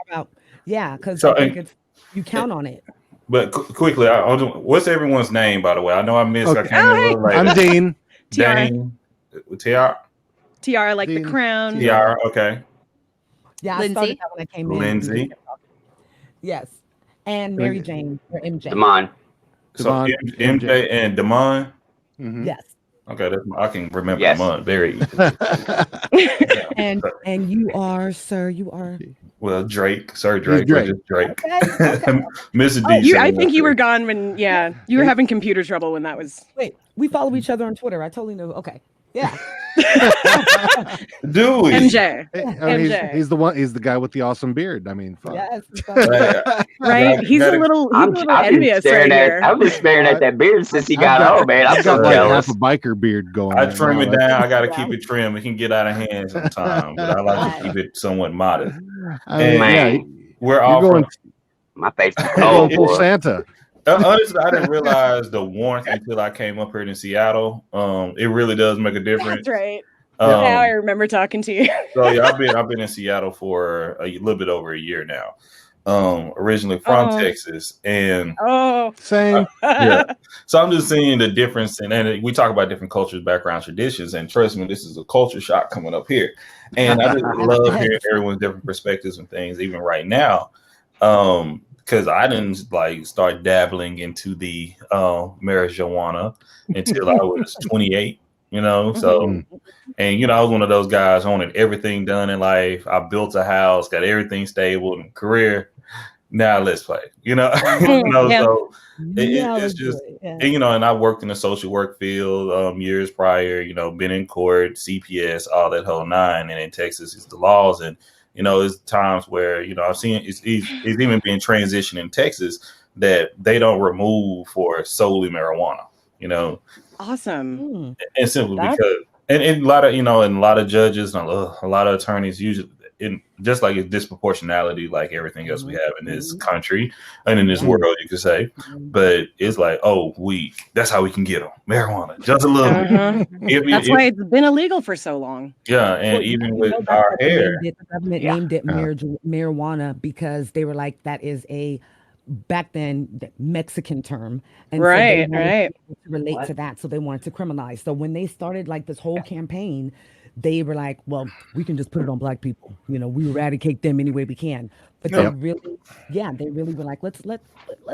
Because So, I think you count on it. But quickly, what's everyone's name, by the way? I know I missed. Okay. I came in a little later. I'm Dean. Dane. Tiara. Tiara, like Dean. the crown. Tiara. Okay. Yeah, I Lindsay? started that when I came in. Lindsay. Yes. And Mary Jane or MJ. Damon. So Damon, MJ and Damon. Mhm. Yes. Okay, I can remember Yes. Damon very easily. And you are, sir, you are. Well, Drake, Sir Drake, Drake. Just Drake. Okay. Mr. D. I think you were gone when, you were having computer trouble when that was. Wait, we follow each other on Twitter. I totally know. Okay. Yeah. Do we? MJ. MJ. He's the one. He's the guy with the awesome beard. I mean, fuck. Yes. Right? He's a little envious right here. I've been staring at that beard since he got home, man. I'm I've so got like jealous. half a biker beard going. I right trim now. it down. I got to keep it trim. It can get out of hand sometimes, but I like to keep it somewhat modest. I mean, Man. yeah, We're all you're going, from. My face is you're cold, going full boy. Santa. Honestly, I didn't realize the warmth until I came up here in Seattle. It really does make a difference. That's right. Now I Um, remember talking to you. so yeah, I've been in Seattle for a little bit over a year now. Originally from Texas, and Same. yeah. So I'm just seeing the difference, and we talk about different cultures, backgrounds, traditions, and trust me, this is a culture shock coming up here. And I just love hearing everyone's different perspectives and things, even right now. Because I didn't like start dabbling into the marijuana until I was 28. So and I was one of those guys who wanted everything done in life. I built a house, got everything stable in career. Now let's play. So it's just and I worked in the social work field years prior. Been in court, CPS, all that whole nine. And in Texas, it's the laws, and it's times where I've seen it's even being transitioned in Texas that they don't remove for solely marijuana. Awesome. And simply because and a lot of and a lot of judges and a lot of attorneys usually just like it's disproportionality like everything else we have in this country and in this world, you could say, but it's like, weed, that's how we can get them, marijuana just a little bit. That's why it's been illegal for so long. And even with our hair, the government named it marijuana because they were like, that is a back then the Mexican term, and right to relate to that, so they wanted to criminalize. So when they started like this whole campaign, they were like, well, we can just put it on black people. You know, we eradicate them any way we can. But Yep. they really were like, let's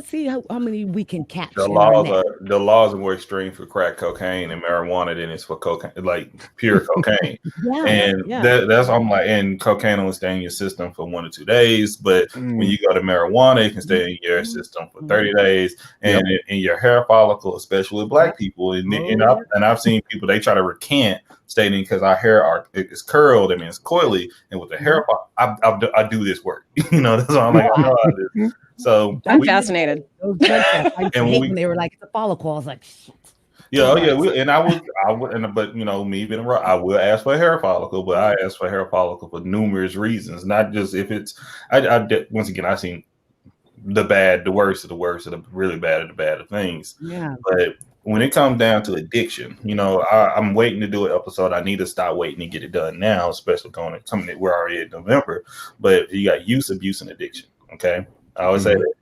see how many we can catch. The in our net. laws are more extreme for crack cocaine and marijuana than it's for cocaine, like pure cocaine. That's I'm like, and cocaine only stay in your system for 1 or 2 days, but when you go to marijuana, it can stay in your system for 30 days, and in your hair follicle, especially with black people, and I've seen people, they try to recant, stating because our hair is curled and it's coily, and with the hair I do this work. You know, that's all I'm like. I know I do. So I'm fascinated. And they were like, it's a follicle. I was like, shit. But you know, me being I will ask for a hair follicle, but I ask for a hair follicle for numerous reasons, not just if it's. Once again, I've seen the bad, the worst of the worst, of the really bad of the bad of things. Yeah. But when it comes down to addiction, you know, I'm waiting to do an episode. I need to stop waiting and get it done now, especially coming. We're already in November, but you got use, abuse, and addiction. Okay, I always say that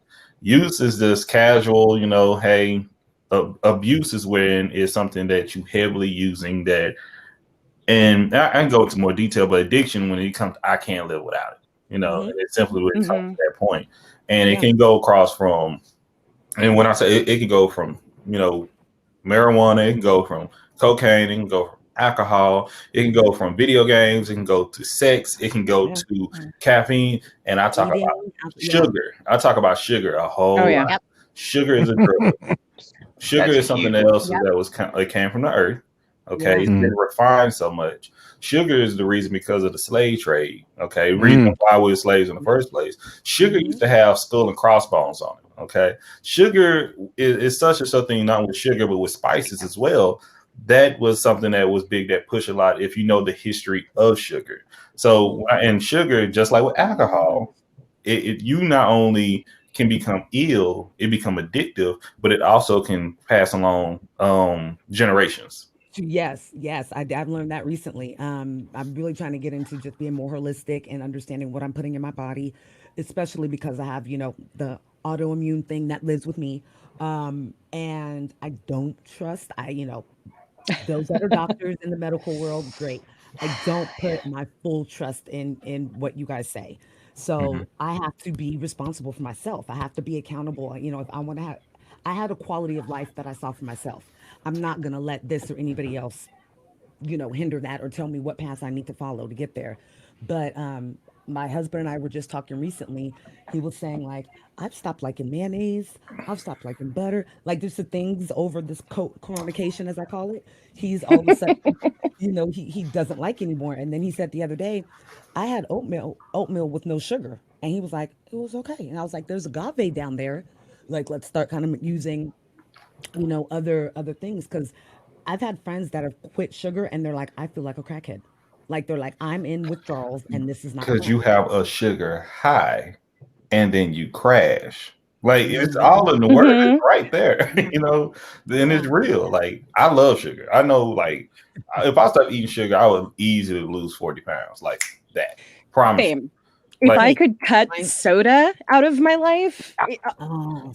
use is just casual. You know, hey. Abuse is when it's something that you heavily using that, and I can go into more detail, but addiction, when it comes, I can't live without it. You know, it's simply when it comes to that point. And it can go across from, and when I say it can go from, you know, marijuana, it can go from cocaine, it can go from alcohol, it can go from video games, it can go to sex, it can go to caffeine, and I talk about sugar. I talk about sugar a whole lot. Yep. Sugar is a drug. Sugar is something else that came from the earth. Okay, it's been refined so much. Sugar is the reason because of the slave trade. Okay, reason why we were slaves in the first place. Sugar used to have skull and crossbones on it. Okay, sugar is such a something, not with sugar but with spices as well. That was something that was big, that pushed a lot. If you know the history of sugar, so and sugar, just like with alcohol, you not only can become ill, it become addictive, but it also can pass along generations. Yes, I've learned that recently. I'm really trying to get into just being more holistic and understanding what I'm putting in my body, especially because I have, you know, the autoimmune thing that lives with me. And I don't trust, those that are doctors in the medical world, great. I don't put my full trust in what you guys say. So I have to be responsible for myself. I have to be accountable. You know, if I want to I had a quality of life that I saw for myself. I'm not going to let this or anybody else, you know, hinder that or tell me what path I need to follow to get there. But my husband and I were just talking recently. He was saying, like, I've stopped liking mayonnaise. I've stopped liking butter. Like, there's the things over this coronication, as I call it. He's all of a sudden, you know, he doesn't like anymore. And then he said the other day, I had oatmeal with no sugar. And he was like, it was okay. And I was like, there's agave down there. Like, let's start kind of using, you know, other things. Because I've had friends that have quit sugar and they're like, I feel like a crackhead. Like, they're like, I'm in withdrawals and this is not. Because you have a sugar high and then you crash. Like, it's all in the word right there, you know, then it's real. Like, I love sugar. I know, like, if I start eating sugar, I would easily lose 40 pounds. Like that. Promise. Same. If I could cut soda out of my life,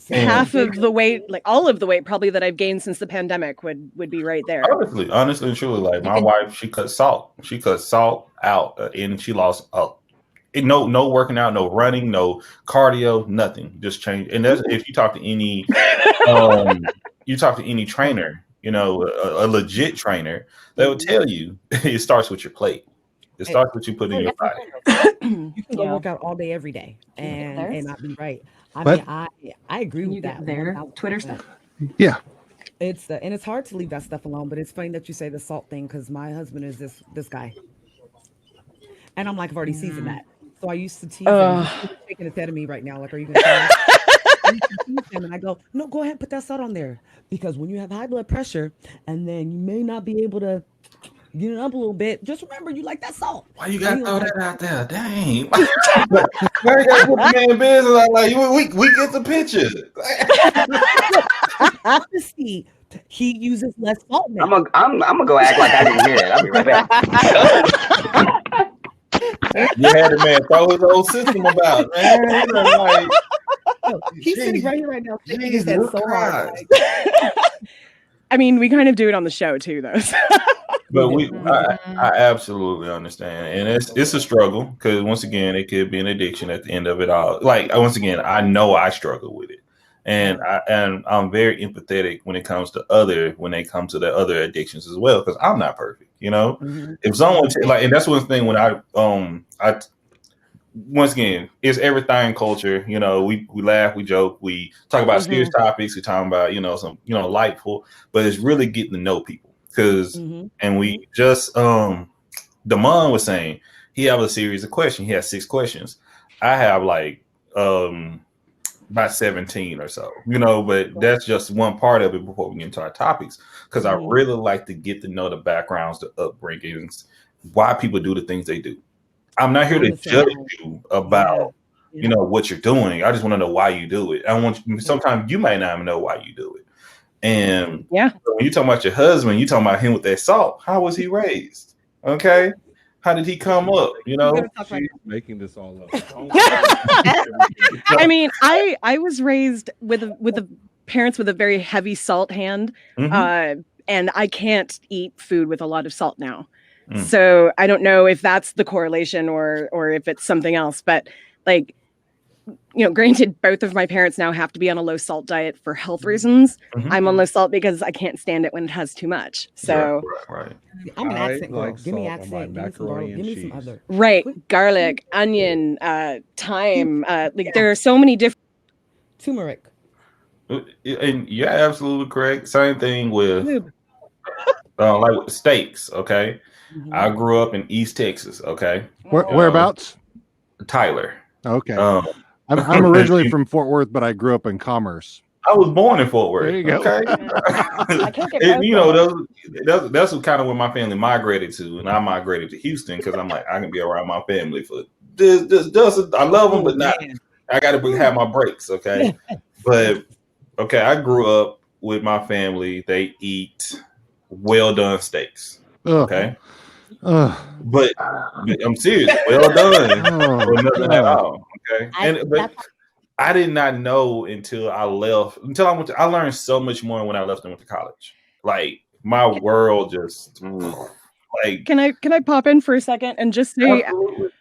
half of the weight, like all of the weight probably that I've gained since the pandemic would be right there. Honestly and truly, like my wife, she cut salt. She cut salt out and she lost no working out, no running, no cardio, nothing. Just change. And that's if you talk to any trainer, you know, a legit trainer, they will tell you it starts with your plate. It starts with you putting in your body. You can go work out all day, every day, and not be right. I mean, I agree with that. Their Twitter stuff. Yeah, it's and it's hard to leave that stuff alone. But it's funny that you say the salt thing because my husband is this guy, and I'm like, I've already seasoned that. So I used to tease him. He's shaking his head at me right now. Like, are you going to? And I go, no, go ahead and put that salt on there because when you have high blood pressure, and then you may not be able to. Get it up a little bit. Just remember, you like that salt. Why you gotta throw that out there? Dang. Why you gotta put the man business out like we get the picture. Obviously, he uses less salt now. I'm gonna go act like I didn't hear that. I'll be right back. You had the man throw his whole system about, man. He's sitting right here right now, shaking his head so hard. I mean, we kind of do it on the show too, though. So. But I absolutely understand, and it's a struggle because once again, it could be an addiction at the end of it all. Like once again, I know I struggle with it, and I'm very empathetic when it comes to the other addictions as well because I'm not perfect. You know, if someone and that's one thing when I once again, it's everything culture. You know, we laugh, we joke, we talk about serious topics, we talk about some lightful, but it's really getting to know people. Because and we just Damon was saying he have a series of questions. He has 6 questions. I have like about 17 or so, but that's just one part of it before we get into our topics. Because I really like to get to know the backgrounds, the upbringings, why people do the things they do. I'm not here to judge you about what you're doing. I just want to know why you do it. Sometimes you might not even know why you do it. And when you talk about your husband, you talking about him with that salt. How was he raised? Okay, how did he come up? She's making this all up. I mean, I was raised with a parents with a very heavy salt hand, and I can't eat food with a lot of salt now. So I don't know if that's the correlation or if it's something else. But like, granted, both of my parents now have to be on a low salt diet for health reasons. I'm on low salt because I can't stand it when it has too much. So right. I'm an accent girl. Like Give me salt on my accent. macaroni and Give me cheese. some other. right, garlic, onion, thyme. There are so many different. Turmeric. And you're absolutely correct. Same thing with like with steaks. Okay, I grew up in East Texas. Okay, Whereabouts? Tyler. Okay. I'm originally from Fort Worth, but I grew up in Commerce. I was born in Fort Worth. There you go. Okay. I can't get that's kind of where my family migrated to, and I migrated to Houston because I'm like I can be around my family for this. I love them, but not. I got to have my breaks. Okay. But okay, I grew up with my family. They eat well done steaks. Okay. But I'm serious. Well done. Or nothing at all. Okay. But I did not know until I left. Until I learned so much more when I left and went to college. Like my world just like. Can I pop in for a second and just say,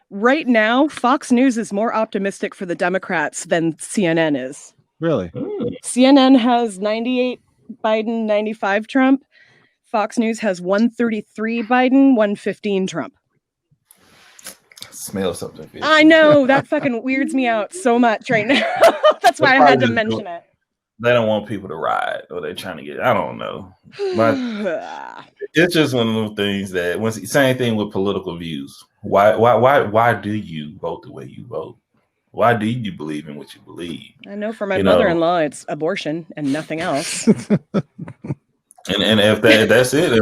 right now, Fox News is more optimistic for the Democrats than CNN is. Really? CNN has 98 Biden, 95 Trump. Fox News has 133 Biden, 115 Trump. Smell something. I know that fucking weirds me out so much right now. That's why I had to mention it. They don't want people to ride, or they're trying to get. I don't know, but it's just one of those things that same thing with political views. Why do you vote the way you vote? Why do you believe in what you believe? I know for my mother-in-law, it's abortion and nothing else. And if that's it,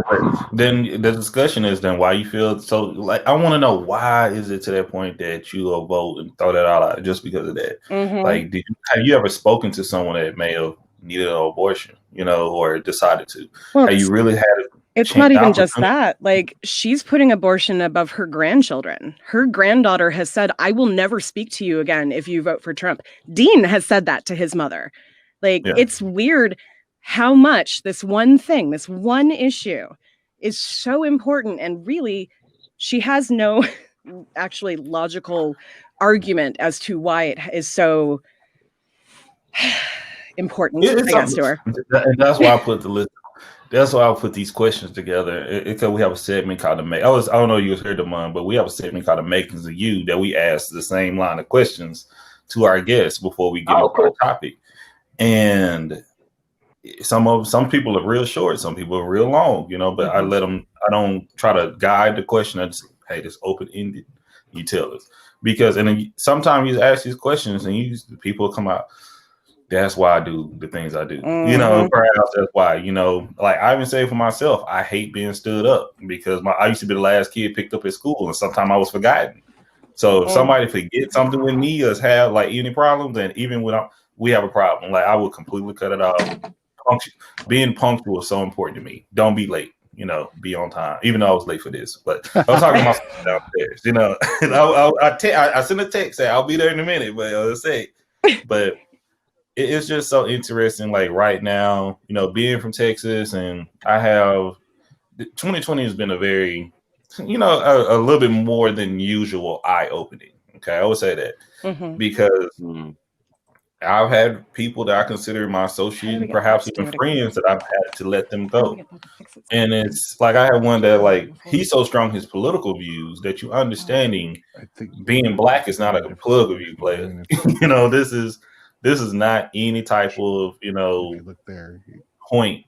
then the discussion is then why you feel so like I want to know why is it to that point that you will vote and throw that all out just because of that? Like, have you ever spoken to someone that may have needed an abortion, or decided to? Well, have you really had it? It's not even just that. Like, she's putting abortion above her grandchildren. Her granddaughter has said, "I will never speak to you again if you vote for Trump." Dean has said that to his mother. Like, it's weird how much this one thing, this one issue is so important. And really, she has no actually logical argument as to why it is so important, I guess, to her. And that's why I put the list. That's why I put these questions together. Because we have a segment called I don't know if you heard them on, but we have a segment called The Makings of You that we ask the same line of questions to our guests before we get into the topic. And some people are real short, some people are real long, but I don't try to guide the question. I just, hey, it's open-ended. You tell us. Because, and then sometimes you ask these questions and people come out, that's why I do the things I do. Perhaps that's why, like I even say for myself, I hate being stood up because I used to be the last kid picked up at school and sometimes I was forgotten. So if somebody forget something with me or have like any problems, and even when we have a problem, like I would completely cut it off. Being punctual is so important to me. Don't be late, be on time, even though I was late for this, but I'm talking about downstairs, I sent a text, say I'll be there in a minute, but let's say, but it's just so interesting. Like right now, you know, being from Texas, and 2020 has been a very, you know, a little bit more than usual eye opening. Okay, I would say that because I've had people that I consider my associates and perhaps even friends that I've had to let them go. And it's like I had one that like he's so strong in his political views that you understanding being black is not a political view player. You know, this is not any type of, you know, point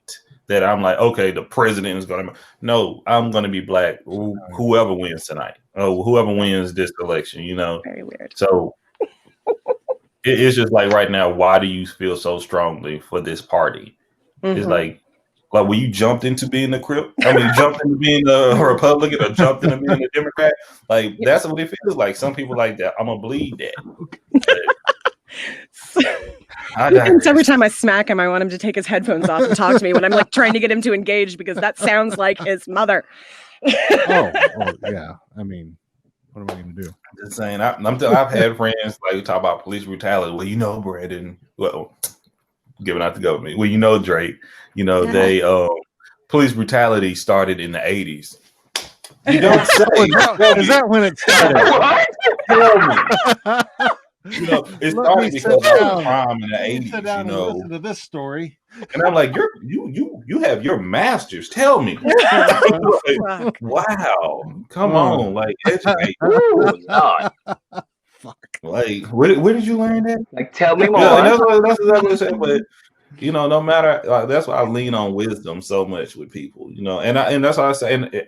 that I'm like, okay, the president is gonna no, I'm gonna be black. Whoever wins tonight. Oh, whoever wins this election, you know. Very weird. So it's just like right now, why do you feel so strongly for this party? It's like when you jumped into being a Crip, I mean, jumped into being a Republican or jumped into being a Democrat. Like that's what it feels like. Some people like that. I'm gonna bleed that. Every time I smack him, I want him to take his headphones off and talk to me when I'm like trying to get him to engage because that sounds like his mother. Well, yeah. I mean, what am I going to do? I'm just saying. I've had friends like talk about police brutality. Well, you know, Brandon. Well, giving out the government. Well, you know, Drake. You know, they police brutality started in the 80s. You don't say. Is that when it started? What? Tell me. You know, it started because of the crime in the 80s. Sit down you know, and listen to this story. And I'm like, you have your masters. Tell me. Like, wow, come on, like educate. Oh, God. Fuck. Like, where did you learn that? Like, tell me more. Yeah, that's what I'm saying. But you know, no matter that's why I lean on wisdom so much with people. You know, and that's why I say, and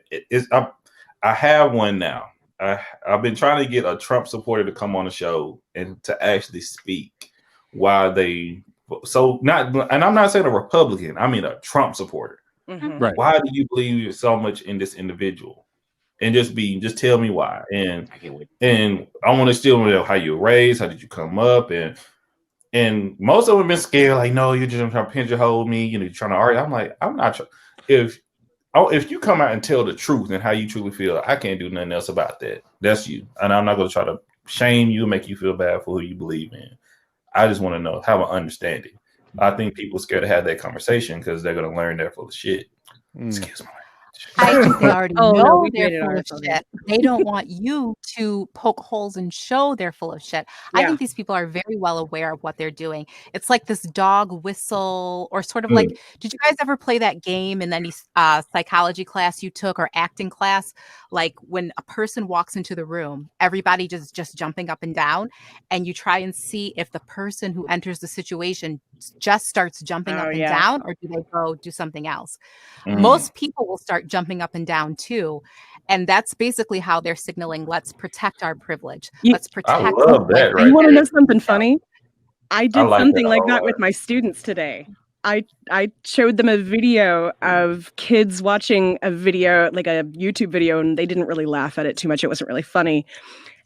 I have one now. I've been trying to get a Trump supporter to come on the show and to actually speak why they and I'm not saying a Republican, I mean a Trump supporter. Right. Why do you believe so much in this individual? And just tell me why. And I want to still know how you were raised, how did you come up, and most of them have been scared, like, no, you're just trying to pigeonhole me, you know, you're trying to argue. I'm like, I'm not if you come out and tell the truth and how you truly feel, I can't do nothing else about that. That's you. And I'm not going to try to shame you, make you feel bad for who you believe in. I just want to know, have an understanding. I think people are scared to have that conversation because they're going to learn they're full of shit. Excuse me. I think they already know no, they're full of shit. They don't want you to poke holes and show they're full of shit. I think these people are very well aware of what they're doing. It's like this dog whistle, or sort of like, did you guys ever play that game in any psychology class you took or acting class? Like when a person walks into the room, everybody just jumping up and down, and you try and see if the person who enters the situation just starts jumping up and down, or do they go do something else? Most people will start jumping up and down too, and that's basically how they're signaling, let's protect our privilege. Let's protect. I love that. Right. You want to know something funny? I did like something that like a that lot. with my students today. I showed them a video of kids watching a video, like a YouTube video, and they didn't really laugh at it too much. It wasn't really funny.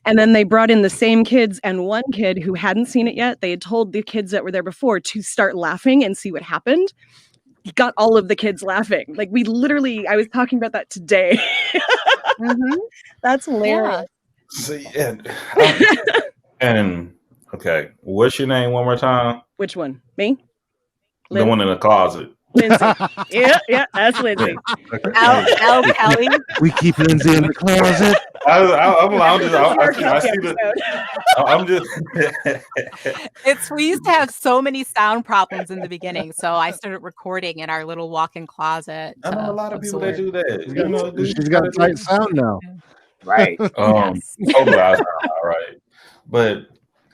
And then they brought in the same kids, and one kid who hadn't seen it yet, they had told the kids that were there before to start laughing and see what happened. He got all of the kids laughing. Like I was talking about that today. That's hilarious. See, and okay, what's your name one more time? Which one? Me? The one in the closet. Lindsay. yeah, that's Lindsay. Okay. Al Kelly. We keep Lindsay in the closet. We used to have so many sound problems in the beginning, so I started recording in our little walk-in closet. I know a lot of people that do that. You know, she's got a tight sound now. Right. Yes. Hopefully I sound all right. But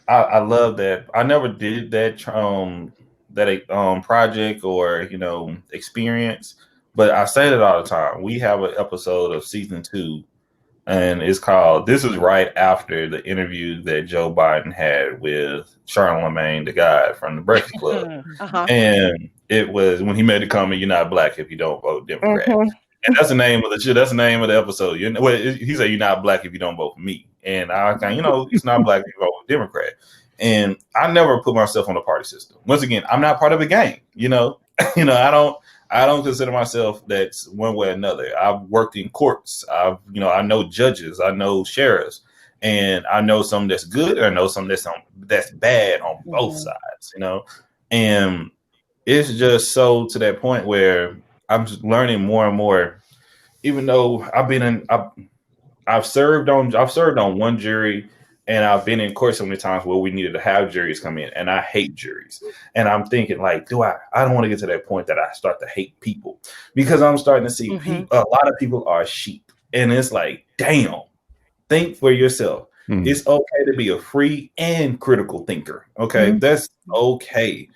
I love that. I never did that project or experience, but I say it all the time. We have an episode of season 2, and it's called, this is right after the interview that Joe Biden had with Charlamagne, the guy from the Breakfast Club. And it was when he made the comment, "You're not black if you don't vote Democrat." And that's the name of the shit. That's the name of the episode. He said, "You're not black if you don't vote for me." And I kind he's not black if you vote for Democrat. And I never put myself on the party system. Once again, I'm not part of a gang. I don't consider myself that's one way or another. I've worked in courts. I know judges. I know sheriffs, and I know some that's good. And I know some that's bad on both sides. And it's just so to that point where I'm just learning more and more. Even though I've served on one jury, and I've been in court so many times where we needed to have juries come in, and I hate juries. And I'm thinking, like, I don't want to get to that point that I start to hate people, because I'm starting to see a lot of people are sheep, and it's like, damn, think for yourself. It's okay to be a free and critical thinker. Okay, that's okay.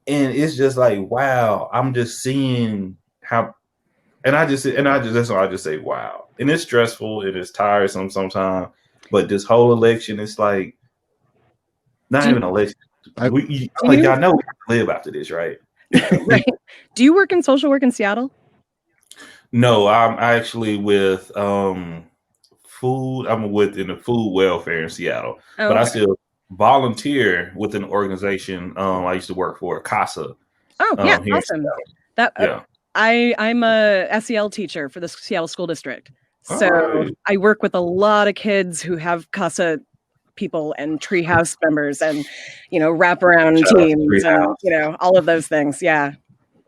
And it's just like, wow, I'm just seeing how, that's why I just say, wow. And it's stressful, it is tiresome sometimes, but this whole election is like, not even an election. Y'all know we have to live after this, right? Right. Do you work in social work in Seattle? No, I'm actually with food. I'm in the food welfare in Seattle, but I still volunteer with an organization. I used to work for CASA. Oh, yeah, awesome. I'm a SEL teacher for the Seattle School District. So I work with a lot of kids who have CASA people and treehouse members and, wraparound teams and, all of those things. Yeah.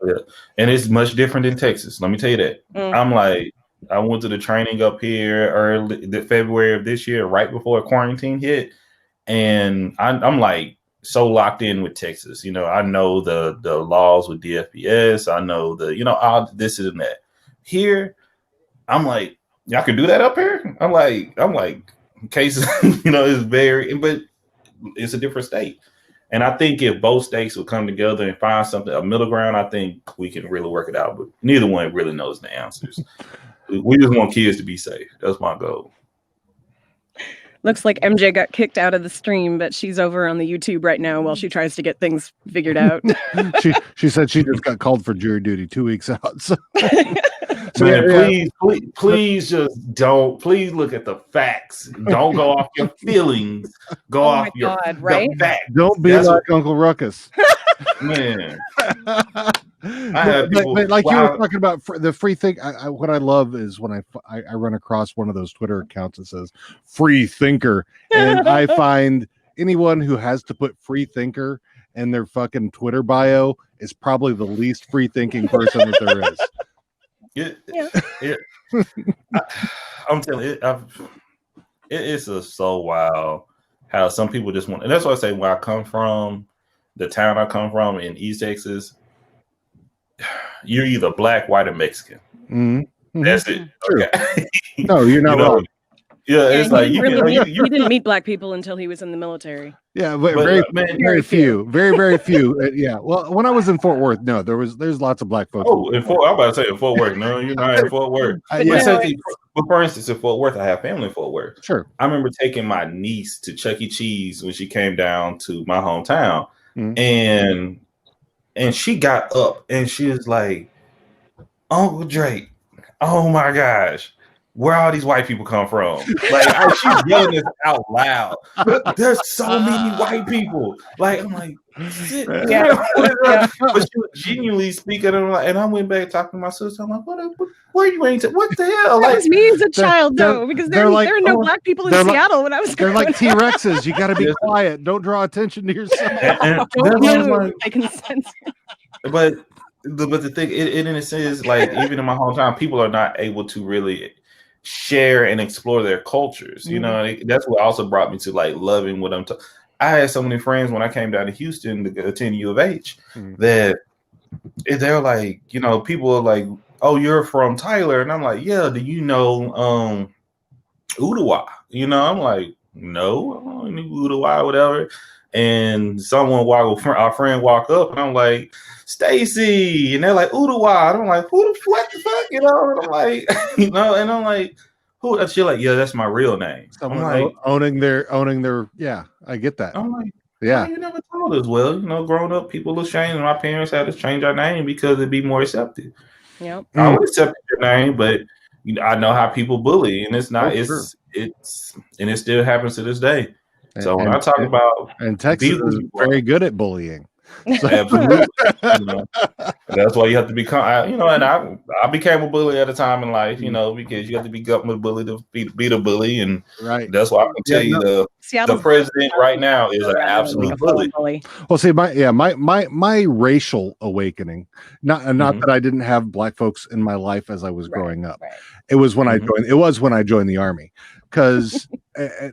Yeah. And it's much different in Texas. Let me tell you that. I'm like, I went to the training up here early February of this year, right before quarantine hit. And I'm like so locked in with Texas. I know the laws with DFPS. I know all this and that. Here, I'm like, y'all can do that up here? I'm like, cases, but it's a different state. And I think if both states would come together and find a middle ground, I think we can really work it out. But neither one really knows the answers. We just want kids to be safe. That's my goal. Looks like MJ got kicked out of the stream, but she's over on the YouTube right now while she tries to get things figured out. she said she just got called for jury duty 2 weeks out. So. Man, please just don't. Please look at the facts. Don't go off your feelings. Go off your facts. Don't be like Uncle Ruckus. Man. But like you were talking about the free thing. What I love is when I run across one of those Twitter accounts that says free thinker, and I find anyone who has to put free thinker in their fucking Twitter bio is probably the least free thinking person that there is. I'm telling you, it's just so wild how some people just want, and that's why I say where I come from, the town I come from in East Texas, you're either black, white, or Mexican. That's it. Okay. No, you're not wrong. Yeah, it's like he didn't meet black people until he was in the military. Yeah, but very few. Very few. Yeah. Well, when I was in Fort Worth, no, there's lots of black folks. Oh, I'm about to say in Fort Worth. No, you're not in Fort Worth. But for instance, in Fort Worth, I have family in Fort Worth. Sure. I remember taking my niece to Chuck E. Cheese when she came down to my hometown, and she got up and she was like, "Uncle Drake, oh my gosh, where all these white people come from?" Like, she's yelling this out loud. There's so many white people. Like, I'm like, shit. Yeah. But she was genuinely speaking, and I went back talking to my sister. I'm like, where you ain't? What the hell? That was me as a child, though, because there are no black people in Seattle when I was. They're like T-Rexes. You got to be quiet. Don't draw attention to yourself. I can sense it. But the thing, in a sense, like even in my hometown, people are not able to really share and explore their cultures. That's what also brought me to like loving what I'm talking. I had so many friends when I came down to Houston to attend U of H that they're like, people are like, "Oh, you're from Tyler," and I'm like, "Yeah, do you know Ottawa?" I'm like, "No, I don't know Ottawa, whatever." And our friend walk up, and I'm like, "Stacy," and they're like, "Ottawa," and I'm like, what the fuck, and I'm like, and I'm like, who? And she's like, "Yeah, that's my real name." Someone I'm like, owning their, yeah, I get that. I'm like, yeah, you never told us. Well, growing up, people ashamed, and my parents had to change our name because it'd be more accepted. Yep. I would accept your name, but I know how people bully, and it's not, and it still happens to this day. So when I talk about, and Texas is very good at bullying. So, Absolutely. You know, that's why you have to become, and I became a bully at a time in life, because you have to become a bully to be the bully. And right. that's why I can tell you the Seattle's president right now is an around like absolute a bully. bully. Well, see, my racial awakening, not that I didn't have black folks in my life as I was growing up. Right. It was when I joined. It was when I joined the army, because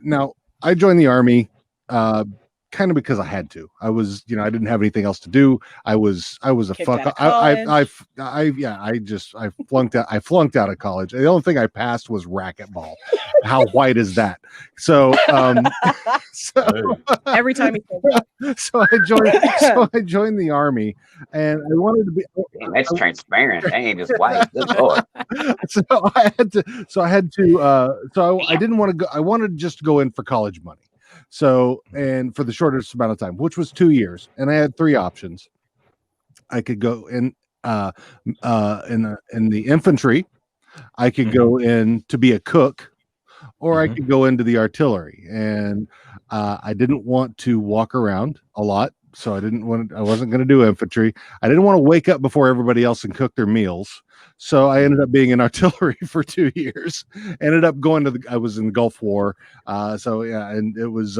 now I joined the army, kind of because I had to. I was, I didn't have anything else to do. I was a Kicked fuck. out of I flunked out. I flunked out of college. The only thing I passed was racquetball. How white is that? So, Every time he says that. so I joined the army, and I wanted to be. Damn, that's transparent. That ain't just white. Good Lord. I didn't want to go. I wanted to just go in for college money. So, and for the shortest amount of time, which was 2 years, and I had 3 options. I could go in the infantry. I could go in to be a cook, or I could go into the artillery. And I didn't want to walk around a lot, so I wasn't going to do infantry. I didn't want to wake up before everybody else and cook their meals. So I ended up being in artillery for 2 years. Ended up going I was in the Gulf War. So yeah, and it was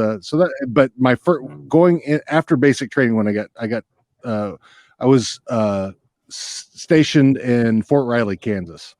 but my first going in after basic training when I was stationed in Fort Riley, Kansas,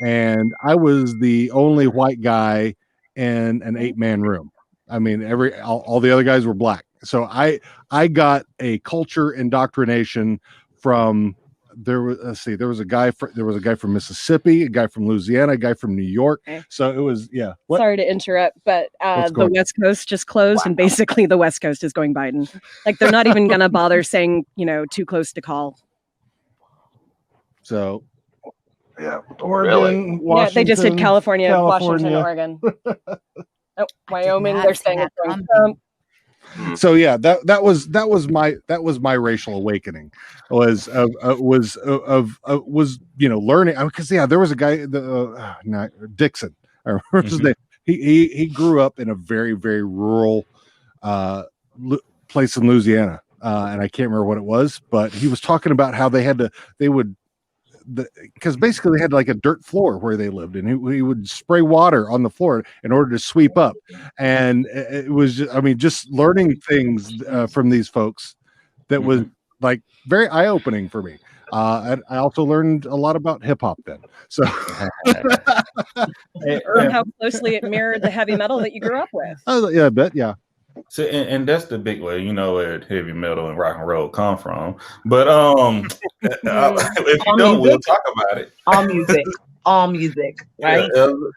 and I was the only white guy in an 8-man room. I mean, all the other guys were black. So I got a culture indoctrination from there was a guy from Mississippi, a guy from Louisiana, a guy from New York. Okay. So it was Sorry to interrupt, but the West Coast just closed, and basically the West Coast is going Biden. Like they're not even gonna bother saying too close to call. So yeah, Oregon, Really? Washington, Yeah, they just did California, Washington, Oregon. Oh, Wyoming, they're saying it's going Trump. So yeah, that was my racial awakening was learning, because there was a guy Dixon, I remember his name. He grew up in a very, very rural place in Louisiana, and I can't remember what it was, but he was talking about how because basically they had like a dirt floor where they lived, and he would spray water on the floor in order to sweep up. And it was just learning things from these folks that was like very eye-opening for me. And I also learned a lot about hip-hop then. So or how closely it mirrored the heavy metal that you grew up with. Yeah, I bet. Yeah. So, and that's the big way, where heavy metal and rock and roll come from. But if you don't, we'll talk about it. All music, right?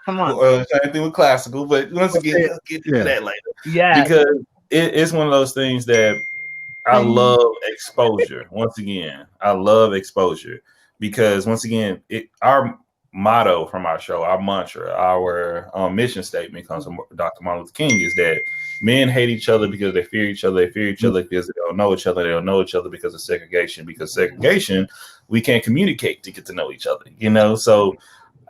Come on. Same thing with classical, but once again, we'll get to that later. Yeah, because it's one of those things that I love exposure. Once again, I love exposure because once again, our motto from our show, our mantra, our mission statement comes from Dr. Martin Luther King is that men hate each other because they fear each other. They fear each other because they don't know each other. They don't know each other because of segregation. Because segregation, we can't communicate to get to know each other, So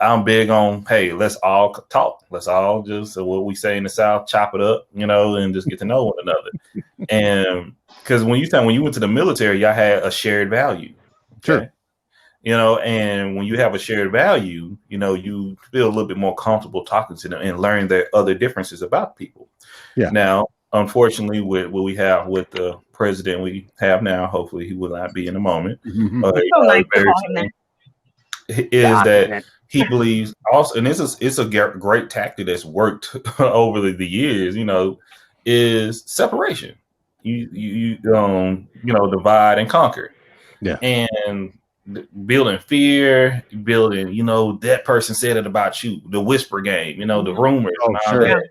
I'm big on, hey, let's all talk. Let's all just, what we say in the South, chop it up, and just get to know one another. And because when you went to the military, y'all had a shared value. Okay? Sure. And when you have a shared value, you feel a little bit more comfortable talking to them and learning their other differences about people. Yeah. Now, unfortunately, with what we have with the president we have now, hopefully he will not be in a moment. Is that he believes also, and it's a great tactic that's worked over the years, is separation. You divide and conquer. Yeah. And building fear, building, that person said it about you, the whisper game, the rumors, that,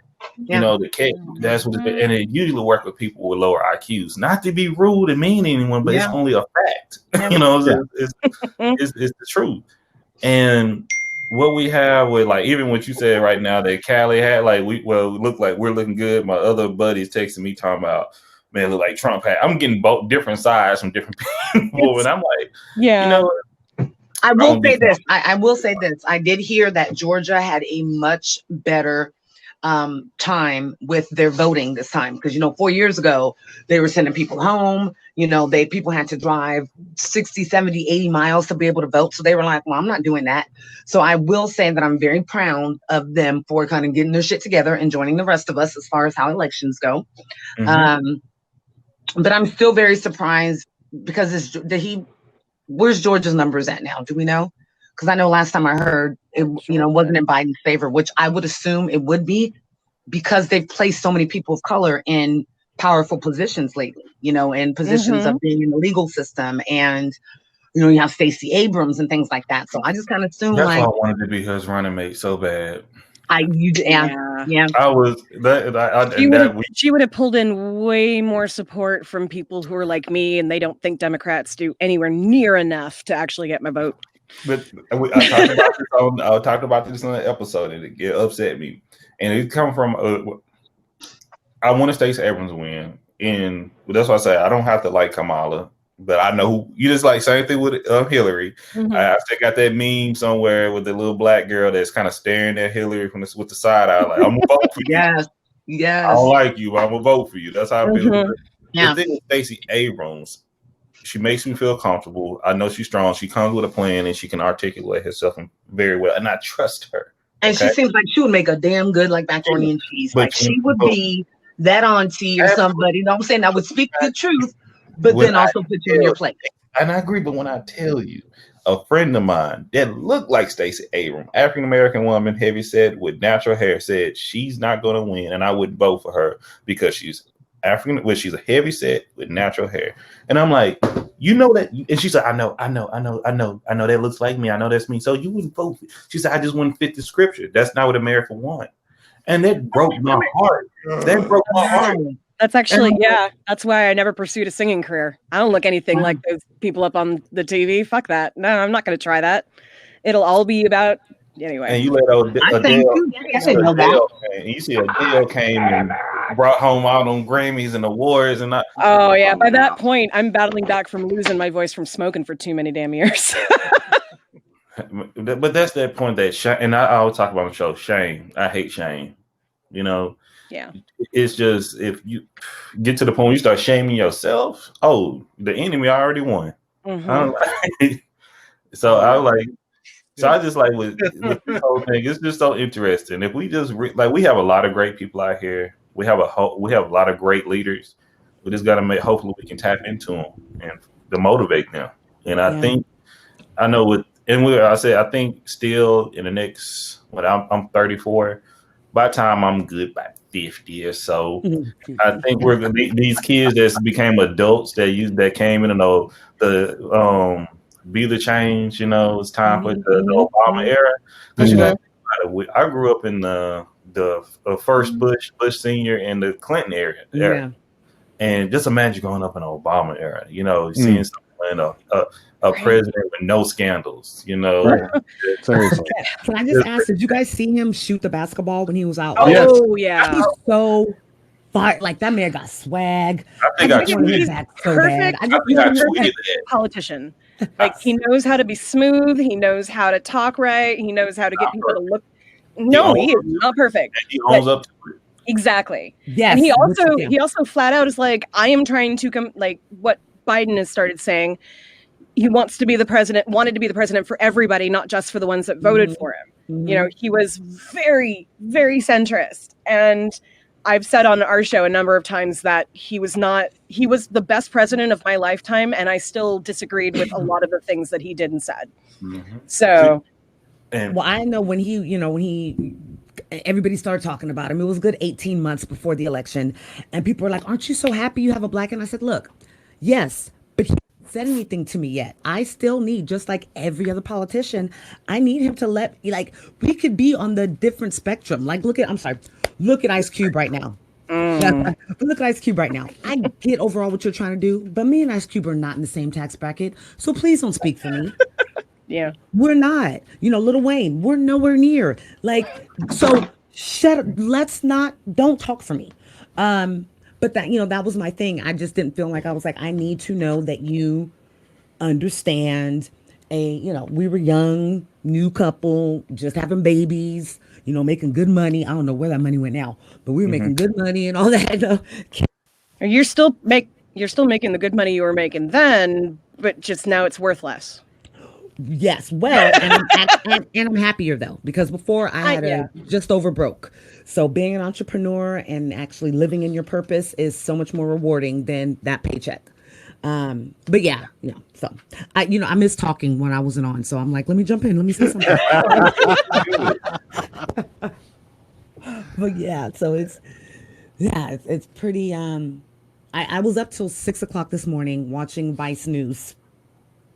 the case. That's what and it usually work with people with lower IQs. Not to be rude and mean to anyone, but it's only a fact. It's the truth. And what we have with even what you said right now that Cali had, look like we're looking good. My other buddies texting me talking about, man, look like Trump had. I'm getting both different sides from different people, and I'm like, I will say this. I will say this. I did hear that Georgia had a much better time with their voting this time, because 4 years ago they were sending people home. People had to drive 60, 70, 80 miles to be able to vote. So they were like, well, I'm not doing that. So I will say that I'm very proud of them for kind of getting their shit together and joining the rest of us as far as how elections go. But I'm still very surprised because where's Georgia's numbers at now? Do we know? Because I know last time I heard it, wasn't in Biden's favor, which I would assume it would be, because they've placed so many people of color in powerful positions lately, in positions of being in the legal system. And, you have Stacey Abrams and things like that. So I just kind of assume that's why I wanted to be his running mate so bad. I was she would have pulled in way more support from people who are like me, and they don't think Democrats do anywhere near enough to actually get my vote. But I talked about this on an episode, and it upset me. And it come from I want to Stacey Abrams win, and that's why I say I don't have to like Kamala, but I know you just like same thing with Hillary. I still got that meme somewhere with the little black girl that's kind of staring at Hillary with the side eye, like, I'm gonna vote for you. Yes. I don't like you, but I'm gonna vote for you. That's how I feel. The thing with Stacey Abrams, she makes me feel comfortable. I know she's strong. She comes with a plan and she can articulate herself very well, and I trust her. And she seems like she would make a damn good macaroni and cheese. Like she would be that auntie or somebody. You know what I'm saying? I would speak the truth, but then also put you in your place. And I agree, but when I tell you, a friend of mine that looked like Stacey Abrams, African-American woman, heavyset with natural hair, said she's not going to win, and I wouldn't vote for her because she's African, she's a heavyset with natural hair. And I'm like, that, and she said, I know, that looks like me. I know that's me. So you wouldn't vote. She said, I just wouldn't fit the scripture. That's not what America wants. And that broke my heart. That's actually, that's why I never pursued a singing career. I don't look anything like those people up on the TV. Fuck that. No, I'm not going to try that. It'll all be about, anyway. And you let Adele, and you see Adele came and brought home all them Grammys and awards. And by that point, I'm battling back from losing my voice from smoking for too many damn years. But that's that point that shame, and I always talk about on the show, shame. I hate shame. Yeah. It's just, if you get to the point where you start shaming yourself, the enemy already won. So I just like with this whole thing. It's just so interesting. If we just we have a lot of great people out here. We have a lot of great leaders. We just got to hopefully we can tap into them and to motivate them. And I think I think still in the next, I'm 34. By the time I'm good, by 50 or so, I think we're gonna be these kids that became adults that came in the be the change. It's time for the Obama era. Because I grew up in the first Bush Senior and the Clinton era. And just imagine growing up in the Obama era. Seeing someone a president with no scandals. Seriously. Can I just ask? Did you guys see him shoot the basketball when he was out? Oh yeah, he's so fire. Like that man got swag. I think he's perfect. I tweeted politician. Like he knows how to be smooth. He knows how to talk right. He knows how to get people to look. No, he is not perfect. And he owns up to it. Exactly. Yes. And he also flat out is like, I am trying to come, like what Biden has started saying. He wanted to be the president for everybody, not just for the ones that voted for him. He was very, very centrist. And I've said on our show a number of times that he was the best president of my lifetime. And I still disagreed with a lot of the things that he did and said. So. Well, I know when everybody started talking about him, it was a good 18 months before the election. And people were like, aren't you so happy you have a black? And I said, look, yes, but he hasn't said anything to me yet. I still need, just like every other politician, I need him to we could be on the different spectrum. Like, look at Ice Cube right now. Look at Ice Cube right now. I get overall what you're trying to do, but me and Ice Cube are not in the same tax bracket. So please don't speak for me. Yeah, we're not. Lil Wayne, we're nowhere near. So shut up. Don't talk for me. But that was my thing. I just didn't feel like I was like, I need to know that you understand we were young, new couple, just having babies. making good money. I don't know where that money went now, but we were making good money and all that. You're still making the good money you were making then, but just now it's worth less. Yes, well, and I'm happier though, because before I had just over broke. So being an entrepreneur and actually living in your purpose is so much more rewarding than that paycheck. But yeah, so I miss talking when I wasn't on. So I'm like, let me jump in. Let me say something. But yeah, so it's pretty, I was up till 6 o'clock this morning watching Vice News.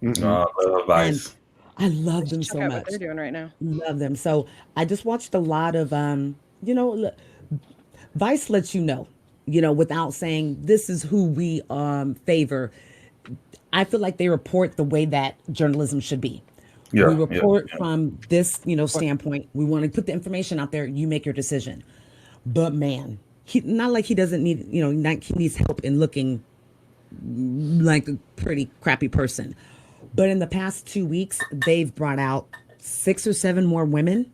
I love Vice. I love them Check so out much. what they're doing right now. Love them. So I just watched a lot of, Vice lets without saying this is who we favor. I feel like they report the way that journalism should be. We report from this, standpoint. We want to put the information out there. You make your decision. But man, not like he doesn't need, he needs help in looking like a pretty crappy person. But in the past 2 weeks, they've brought out 6 or 7 more women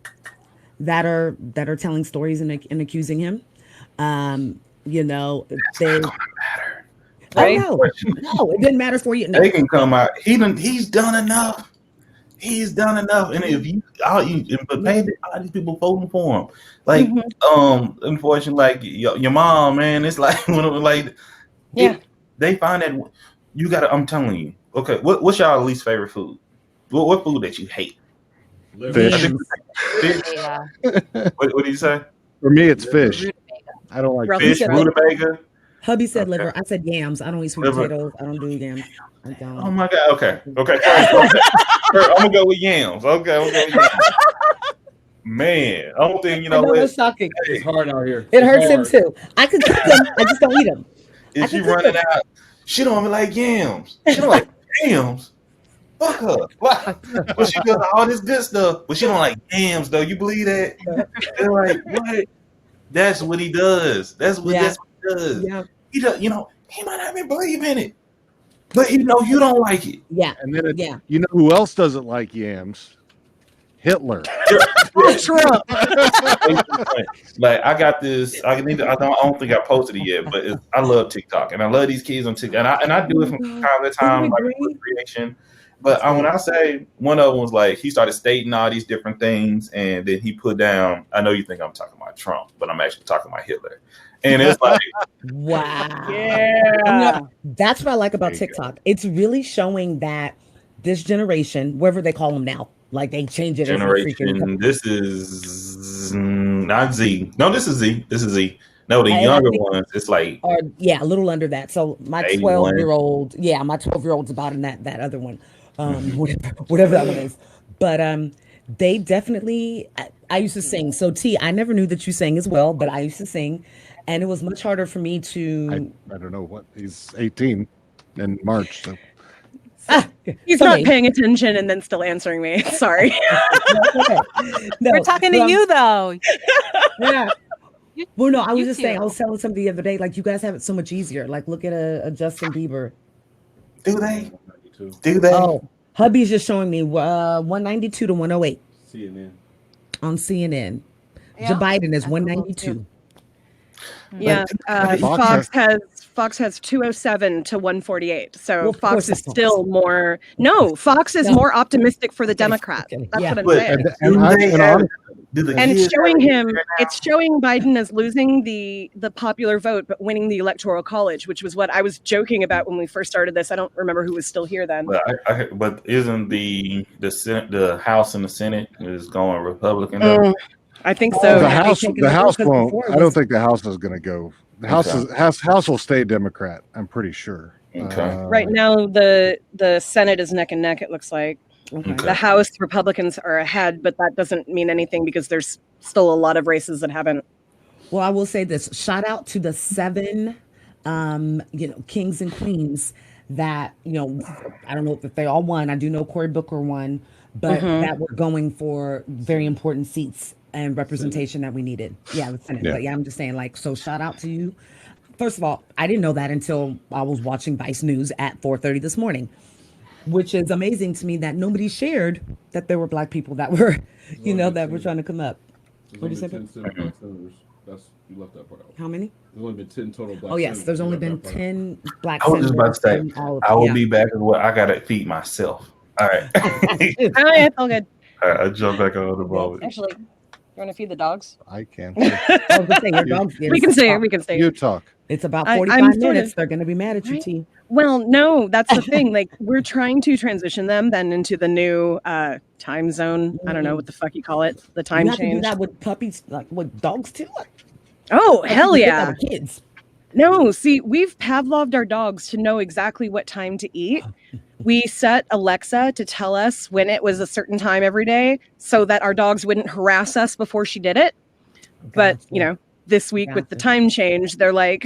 that are telling stories and accusing him. They not gonna matter. Right? No, it didn't matter for you. No. They can come out. He's done enough. He's done enough. And if but maybe all these people voting for him. Like, unfortunately, like your mom, man, it's like they find that you gotta. I'm telling you. Okay, what's y'all least favorite food? What food that you hate? Fish. Fish. What do you say? For me, it's fish. I don't like fish. Rutabaga. Hubby said liver. I said yams. I don't eat sweet potatoes. I don't do yams. I don't. Oh my God. Okay. I'm gonna go with yams. Okay. Man, I don't think It's shocking. It's hard out here. It hurts him too. I could cook them. I just don't eat them. If she running out, she don't like yams. She don't like yams. Fuck her. But she does all this good stuff, but she don't like yams though. You believe that? They're like, what? That's what he does. That's what he does. Yeah. He does. He might not even believe in it, but you don't like it. Yeah. And then you know who else doesn't like yams? Hitler. Trump. Like I got this. I don't think I posted it yet, but I love TikTok and I love these kids on TikTok, and I do it from time to time, like creation. But when I say one of them was like he started stating all these different things, and then he put down. I know you think I'm talking about Trump, but I'm actually talking about Hitler. And it's like, wow, yeah. That's what I like about TikTok. It's really showing that this generation, whatever they call them now, like they change it. Generation. This is not Z. No, this is Z. This is Z. No, the younger ones, it's like, a little under that. So my 12-year-old, my 12-year-old's about in that other one, whatever that one is. But they definitely. I used to sing. So T, I never knew that you sang as well, but I used to sing, and it was much harder for me to. I don't know what he's 18 in March. So. He's not paying attention and then still answering me. Sorry. No, we're talking to you though. Yeah. Well, no, I was just saying. I was telling somebody the other day, like you guys have it so much easier. Like, look at a Justin Bieber. Do they? Do they? Oh, hubby's just showing me 192 to 108. CNN. On CNN. Yeah. Joe Biden is 192. Yeah, Fox has 207 to 148. So Fox is still more. No, Fox is more optimistic for the Democrat. That's what I'm saying. And it's showing it's showing Biden as losing the popular vote, but winning the Electoral College, which was what I was joking about when we first started this. I don't remember who was still here then. But isn't the Senate, the House and the Senate is going Republican though? I think so. The House won't. I don't think the House is going to go. The House will stay Democrat. I'm pretty sure. Okay. Right now, the Senate is neck and neck. It looks like the House Republicans are ahead, but that doesn't mean anything because there's still a lot of races that haven't. Well, I will say this: shout out to the 7, kings and queens that I don't know if they all won. I do know Cory Booker won, but that were going for very important seats and representation that we needed. Yeah, the Senate. But I'm just saying, so shout out to you. First of all, I didn't know that until I was watching Vice News at 4:30 this morning, which is amazing to me that nobody shared that there were Black people that were, that were trying to come up. What did you say? 10 Black senators. That's you left that part out. How many? There's only been 10 total black. Oh yes, senators. there's You only left been that part out. 10 black I was just about to say, senators in all of, I will yeah. be back as well. I gotta feed myself. All right. Oh, yeah, it's all good. All right, I jump back on the moment. Actually, you want to feed the dogs? I can. I was gonna say, your dogs. We can say it. We can say You it. talk. It's about I'm 45 sort minutes. of- They're gonna be mad at you, Right? T. Well, no, that's the thing. Like, we're trying to transition them then into the new time zone. I don't know what the fuck you call it. The time You have to do change. that with puppies, like with dogs too. Oh, Like, hell you can do that yeah. with kids. No, see, we've Pavloved our dogs to know exactly what time to eat. We set Alexa to tell us when it was a certain time every day so that our dogs wouldn't harass us before she did it. But, you know, this week with the Gotcha. time change, they're like,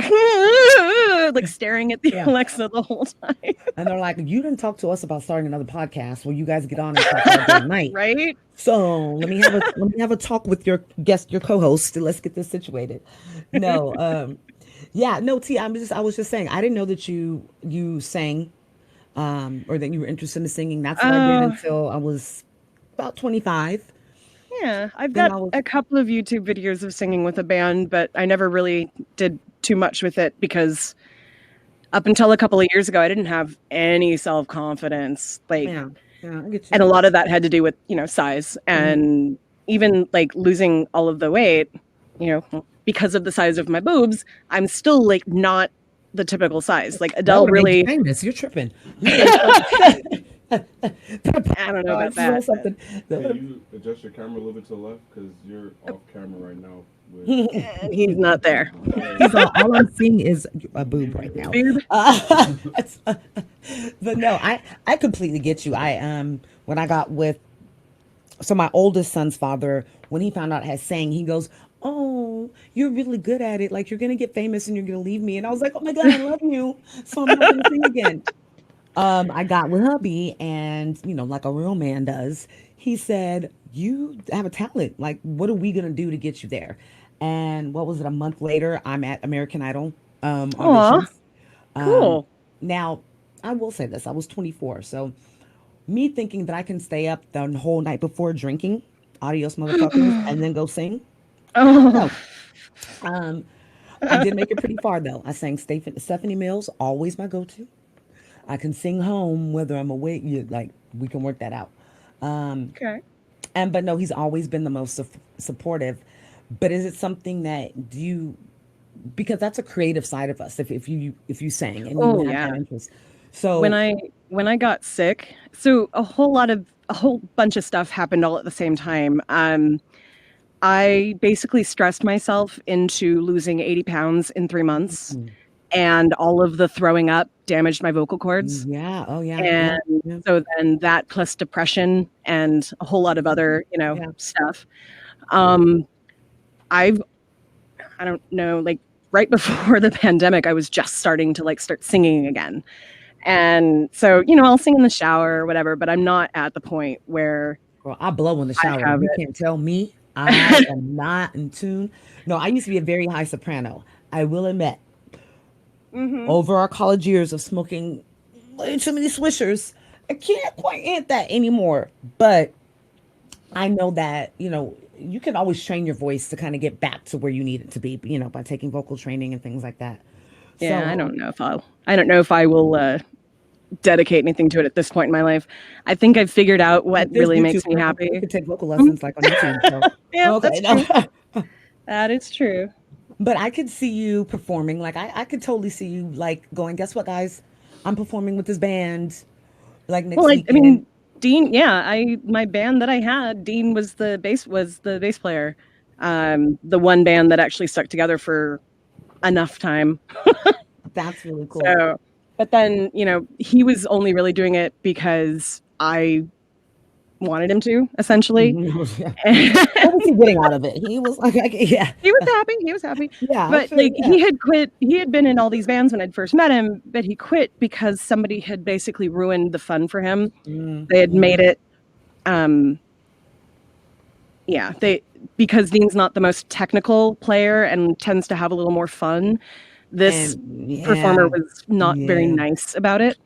like staring at the Yeah. Alexa the whole time. And they're like, you didn't talk to us about starting another podcast. Well, you guys get on and talk all day and night. Right? So let me have a talk with your guest, your co-host. Let's get this situated. No, yeah, no, T. I was just saying, I didn't know that you sang, or that you were interested in singing. That's what I did until I was about 25. Yeah, I've Then got I was- a couple of YouTube videos of singing with a band, but I never really did too much with it because up until a couple of years ago, I didn't have any self-confidence. Like, Yeah, I get you. and a lot of that had to do with, you know, size and even like losing all of the weight, you know, because of the size of my boobs, I'm still like not the typical size. Like Adele That would've made you really, famous. You're tripping. I don't know about that. Something. Can you adjust your camera a little bit to the left because you're off camera right now. And he's not there. All I'm seeing is a boob right now. Boob? But no, I completely get you. When I got with, so my oldest son's father, when he found out I had sang, he goes, "Oh, you're really good at it. Like, you're gonna get famous and you're gonna leave me." And I was like, "Oh my god, I love you, so I'm not gonna sing again." I got with hubby, and you know, like a real man does, he said, "You have a talent. Like, what are we gonna do to get you there?" And what was it? A month later, I'm at American Idol auditions. Cool. Now, I will say this: I was 24, so me thinking that I can stay up the whole night before drinking, adios motherfuckers, and then go sing. Oh, No. I did make it pretty far though. I sang Stephanie Mills, always my go-to. I can sing home whether I'm awake. Like, we can work that out. okay. But no, he's always been the most supportive. But is it something that because that's a creative side of us. If you sang and you have that interest. So when I got sick, so a whole bunch of stuff happened all at the same time. I basically stressed myself into losing 80 pounds in 3 months, and all of the throwing up damaged my vocal cords. Yeah. Oh yeah. And yeah. so then that plus depression and a whole lot of other, stuff. I don't know, like right before the pandemic, I was just starting to like start singing again. And so, I'll sing in the shower or whatever, but I'm not at the point where Girl, I blow in the shower. have You it. can't tell me. I am not in tune. No, I used to be a very high soprano. I will admit, over our college years of smoking way too many swishers, I can't quite hit that anymore. But I know that, you can always train your voice to kind of get back to where you need it to be, by taking vocal training and things like that. Yeah, So, I don't know if I will dedicate anything to it at this point in my life. I think I've figured out what there's really makes YouTube me where happy. You can take vocal lessons like on YouTube. So. Yeah, Okay, that's no. true. That is true. But I could see you performing. Like, I could totally see you like going, guess what, guys? I'm performing with this band like next Well, I weekend. mean, Dean, my band that I had, Dean was the bass player. The one band that actually stuck together for enough time. That's really cool. So, but then, he was only really doing it because I wanted him to, essentially. Yeah. What was he getting out of it? He was like yeah. He was happy. Yeah. But sure, like yeah. he had quit. He had been in all these bands when I'd first met him, but he quit because somebody had basically ruined the fun for him. They had made it because Dean's not the most technical player and tends to have a little more fun. This performer was not very nice about it.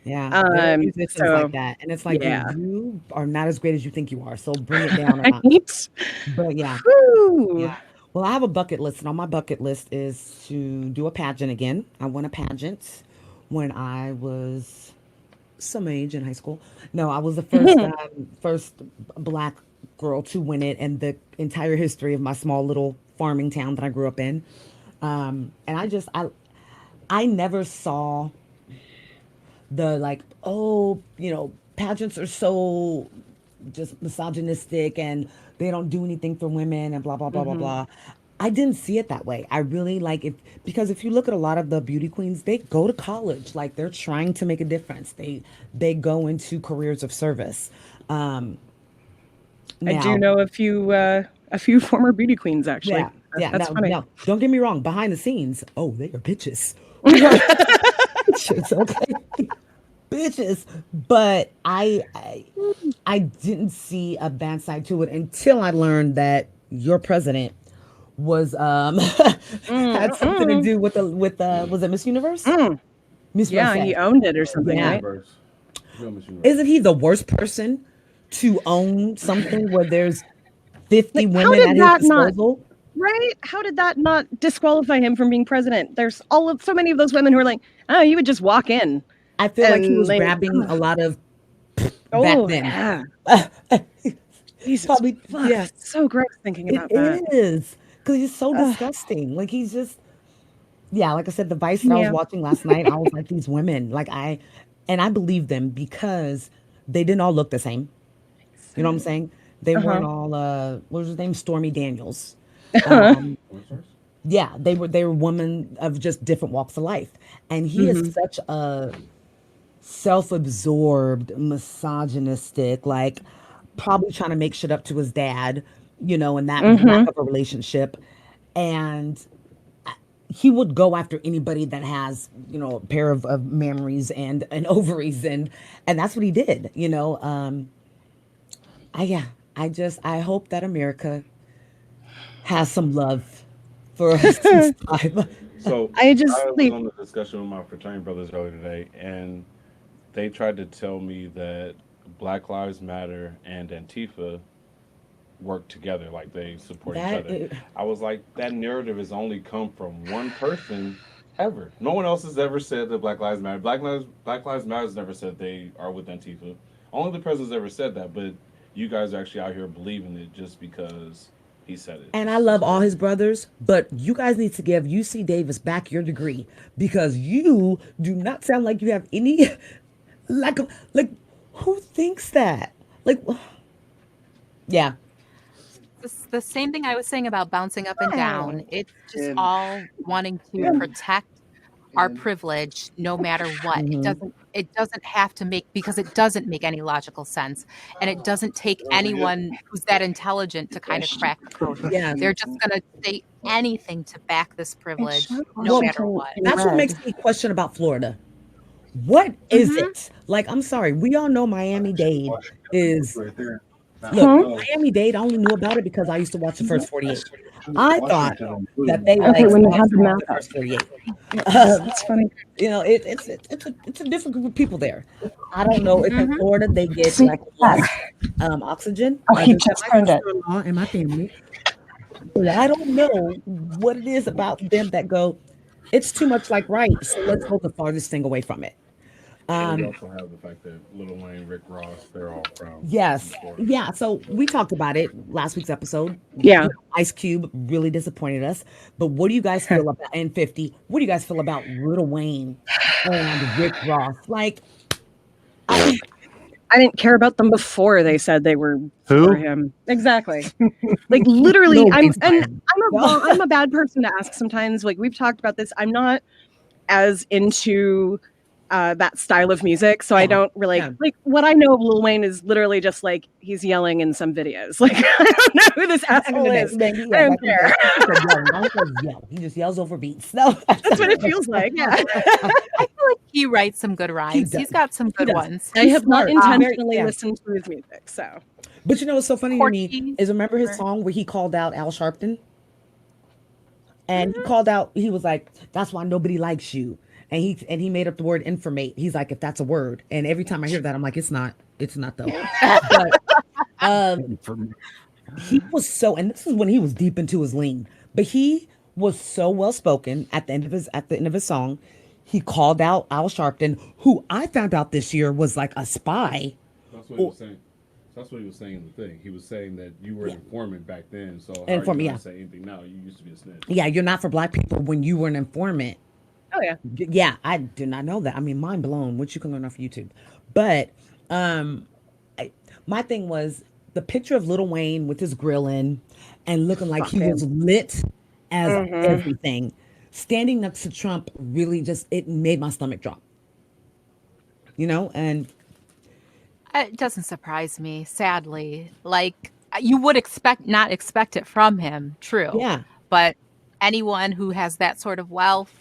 Yeah, there are musicians So like that, and it's like, yeah. dude, you are not as great as you think you are. So bring it down a notch. Right? But yeah, Whew. yeah. Well, I have a bucket list, and on my bucket list is to do a pageant again. I won a pageant when I was some age in high school. No, I was the first black girl to win it in the entire history of my small little farming town that I grew up in. And I never saw the like, oh, pageants are so just misogynistic and they don't do anything for women and blah blah blah blah Mhm. blah. I didn't see it that way. I really like it because if you look at a lot of the beauty queens, they go to college, like they're trying to make a difference. They go into careers of service. Um, I do Now, know a few former beauty queens actually. yeah, yeah. That's Now, funny. now, don't get me wrong. Behind the scenes, oh, they are bitches. We are bitches, okay, bitches. But I didn't see a bad side to it until I learned that your president was had something to Mm-mm. do with was it Miss Universe? Mm. Miss Yeah, Rosa. he owned it or something, Yeah. right? Isn't he the worst person to own something where there's 50 Like, how women did at his that not disposal? right? How did that not disqualify him from being president? There's so many of those women who are like, oh, you would just walk in I feel like he and was like, grabbing a lot of back oh then. yeah, Jesus, Probably, fuck, yeah, it's so gross thinking it about that. is. Because he's so Ugh, disgusting. Like, he's just, yeah, like I said, the Vice that I was yeah. watching last night, I was like, these women, and I believe them because they didn't all look the same. You know what I'm saying? They weren't Uh-huh. all, what was his name? Stormy Daniels. Uh-huh. Yeah, they were women of just different walks of life. And he is Hmm. such a self-absorbed, misogynistic, like probably trying to make shit up to his dad, and that lack Hmm. of a relationship. And he would go after anybody that has, a pair of mammaries and ovaries, and that's what he did. Yeah, I hope that America has some love for us this time. So I just I was like, on the discussion with my fraternity brothers earlier today, and they tried to tell me that Black Lives Matter and Antifa work together, like they support each That other. I was like, that narrative has only come from one person ever. No one else has ever said that Black Lives Matter. Black Lives Matter has never said they are with Antifa. Only the president's ever said that, but you guys are actually out here believing it just because he said it. And I love all his brothers, but you guys need to give UC Davis back your degree because you do not sound like you have any like who thinks that? Like yeah. The same thing I was saying about bouncing up and down. It's just all wanting to protect our privilege no matter what. Mhm. It doesn't have to make, because it doesn't make any logical sense. And it doesn't take anyone who's that intelligent to kind of crack the code. Yeah. They're just gonna say anything to back this privilege no Well, matter what. that's what makes me question about Florida. What is it? Like, I'm sorry, we all know Miami-Dade is look, Miami-Dade, I only knew about it because I used to watch the first 48. I thought that they okay, like when you stopped have the watching map the up. first 48. That's funny. It's a different group of people there. I don't know if in Florida they get like less oxygen. Oh, he Other just than turned my it. sister-in-law and my family. But I don't know what it is about them that go, it's too much like right, so let's go the farthest thing away from it. And we Um, also have the fact that Lil Wayne, Rick Ross, they're all from yes. Florida. Yeah. So we talked about it last week's episode. Yeah. Ice Cube really disappointed us. But what do you guys feel about and 50? What do you guys feel about Lil Wayne and Rick Ross? Like, I I didn't care about them before they said they were for Who? him. Exactly. Like literally, no I'm Wayne's and fine. I'm a bad person to ask sometimes. Like we've talked about this. I'm not as into that style of music, so I Yeah. don't really Yeah. like what I know of Lil Wayne is literally just like he's yelling in some videos. Like I don't know who this Back in asshole the day, is. maybe, I don't back in the care. day, he said yelling. All he does is yell. He just yells over beats. No, That's what it feels like. Yeah. I feel like he writes some good rhymes. does. He's got some good does. ones. I have not smart. Very- intentionally yeah. listened to his music, so But you know what's so funny to me Porky. is remember his song where he called out Al Sharpton? And he called out, he was like, that's why nobody likes you. and he made up the word informate. He's like, if that's a word, and every time I hear that, I'm like, it's not though. But he was so, and this is when he was deep into his lean, but he was so well spoken at the end of his song. He called out Al Sharpton, who I found out this year was like a spy. That's what he was saying. That's what he was saying in the thing. He was saying that you were an informant back then. So how are you going to say anything now? You used to be a snitch. Yeah, you're not for black people when you were an informant. Oh yeah. Yeah, I did not know that. I mean, mind blown, which you can learn off YouTube. But my thing was the picture of Lil Wayne with his grilling and looking like he was lit as everything. Standing next to Trump really it made my stomach drop. And it doesn't surprise me, sadly. Like, you would not expect it from him, true. Yeah. But anyone who has that sort of wealth,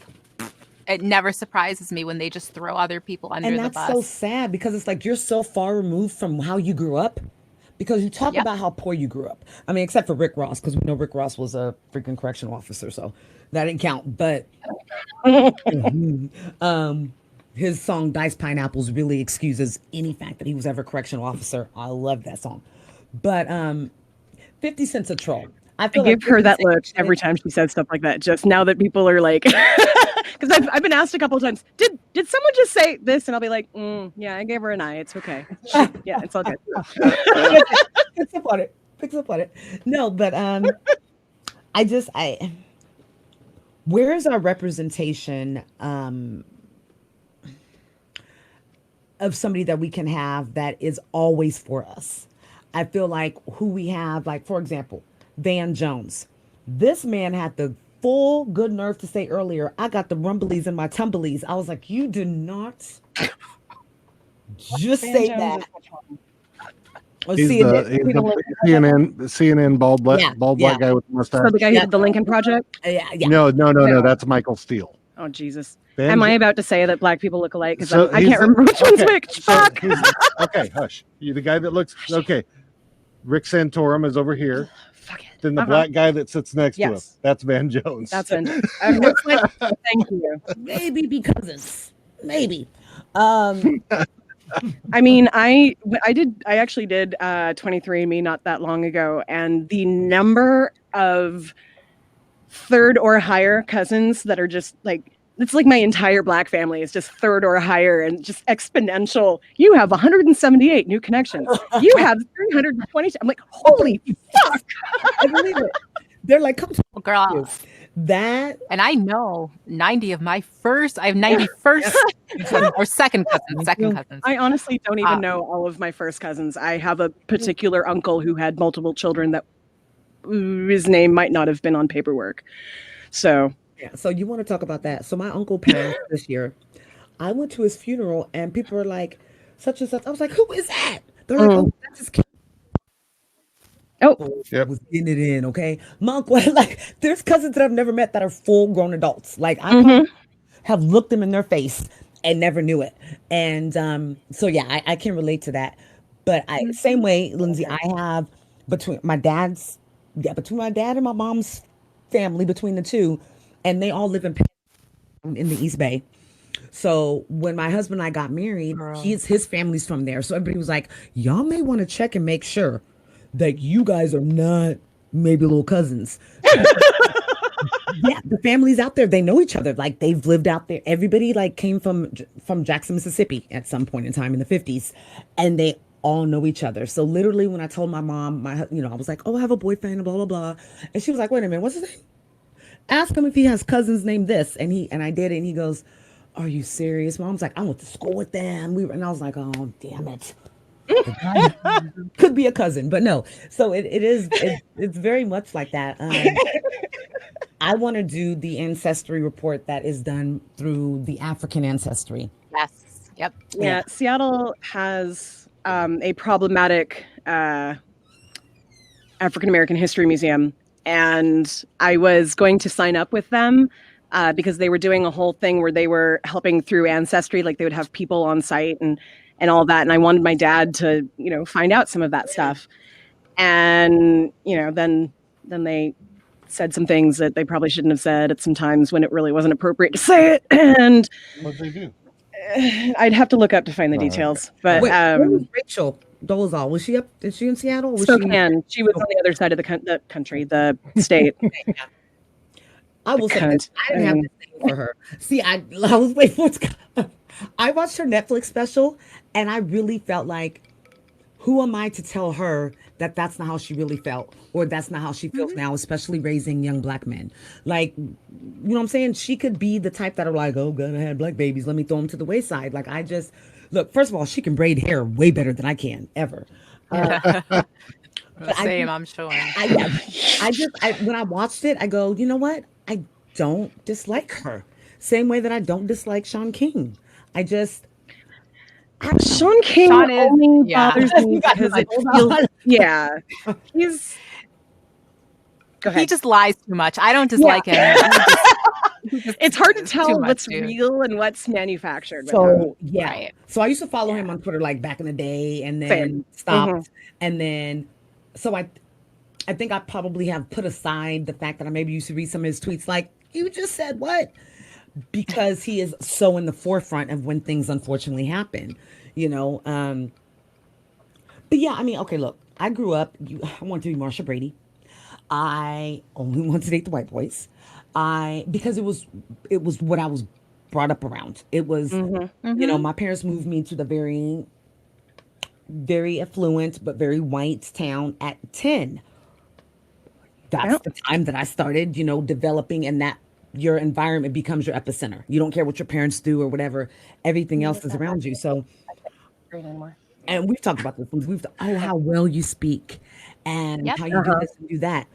it never surprises me when they just throw other people under the bus. And that's so sad because it's like you're so far removed from how you grew up. Because you talk about how poor you grew up. I mean, except for Rick Ross, because we know Rick Ross was a freaking correctional officer, so that didn't count. But his song Dice Pineapples really excuses any fact that he was ever a correctional officer. I love that song. But 50 Cent's a troll. I give her that look every time she says stuff like that. Just now that people are like, because I've been asked a couple of times, did someone just say this? And I'll be like, yeah, I gave her an eye. It's okay. Yeah, it's all good. Picks up on it. No, but where is our representation of somebody that we can have that is always for us? I feel like who we have, like, for example, Van Jones. This man had the full good nerve to say earlier, I got the rumblies and my tumblies. I was like, you do not just Van say Jones that. He's the CNN bald black guy with the mustache. So the guy who did the Lincoln Project? Yeah. No. That's Michael Steele. Oh, Jesus. Van Am I about to say that black people look alike? Because So I can't remember which one's which. Fuck. Okay, hush. You the guy that looks okay. Rick Santorum is over here. Fuck it. Then the black guy that sits next to him. Yes. That's Van Jones. That's Van Jones. Thank you. Maybe because maybe. I mean, I actually did 23andMe not that long ago, and the number of third or higher cousins that are just like, it's like my entire black family is just third or higher and just exponential. You have 178 new connections. You have 320. I'm like, holy fuck. I believe it. They're like, come to girl. That, and I know 90 of my first. I have 91st or second cousins. I honestly don't even know all of my first cousins. I have a particular uncle who had multiple children that his name might not have been on paperwork. So yeah. So you want to talk about that? So my uncle passed this year. I went to his funeral and people were like, such and such. I was like, who is that? They're like, oh, that's his kid. Oh, yep. Was getting it in, okay? My uncle, like, there's cousins that I've never met that are full grown adults. Like, I have looked them in their face and never knew it. And so yeah, I can relate to that. But same way, Lindsay, I have between my dad and my mom's family, between the two, and they all live in the East Bay. So when my husband and I got married, his family's from there. So everybody was like, y'all may want to check and make sure that you guys are not maybe little cousins. Yeah, the families out there, they know each other. Like, they've lived out there. Everybody like came from Jackson, Mississippi at some point in time in the 50s, and they all know each other. So literally when I told my mom, I was like, oh, I have a boyfriend, blah, blah, blah. And she was like, wait a minute, what's his name? Ask him if he has cousins named this. And I did it. And he goes, are you serious? Mom's like, I went to school with them. And I was like, oh, damn it. Could be a cousin, but no. So it's very much like that. I want to do the ancestry report that is done through the African ancestry. Yes. Yep. Yeah. Seattle has a problematic African American History Museum, and I was going to sign up with them because they were doing a whole thing where they were helping through ancestry, like they would have people on site and all that. And I wanted my dad to, find out some of that stuff. And, then they said some things that they probably shouldn't have said at some times when it really wasn't appropriate to say it. And What'd they do? I'd have to look up to find the details. But Wait, where was Rachel Dolezal? Was she up? Is she in Seattle? Was Spokane. She was on the other side of the country, the state. I will say this, I didn't have this thing for her. See, I was waiting for it to I watched her Netflix special, and I really felt like, who am I to tell her that that's not how she really felt, or that's not how she feels now, especially raising young Black men? Like, you know what I'm saying? She could be the type that are like, oh God, I had Black babies, let me throw them to the wayside. Like, I just look. First of all, she can braid hair way better than I can ever. Same, I'm sure. When I watched it, I go, you know what? I don't dislike her. Same way that I don't dislike Sean King. Sean King only bothers me because it feels, he's. Go ahead. He just lies too much. I don't dislike him. It's hard to tell what's real and what's manufactured. So So I used to follow him on Twitter like back in the day, and then stopped, and then I think I probably have put aside the fact that I maybe used to read some of his tweets like, you just said what? Because he is so in the forefront of when things unfortunately happen, you know. But yeah, I mean, okay, look, I grew up, I wanted to be Marsha Brady. I only wanted to date the white boys. Because it was what I was brought up around. It was, you know, my parents moved me to the very, very affluent, but very white town at 10. That's the time that I started, you know, developing, and that your environment becomes your epicenter. You don't care what your parents do or whatever. Everything else is around you. So, and we've talked about this. How well you speak and how you do this and do that.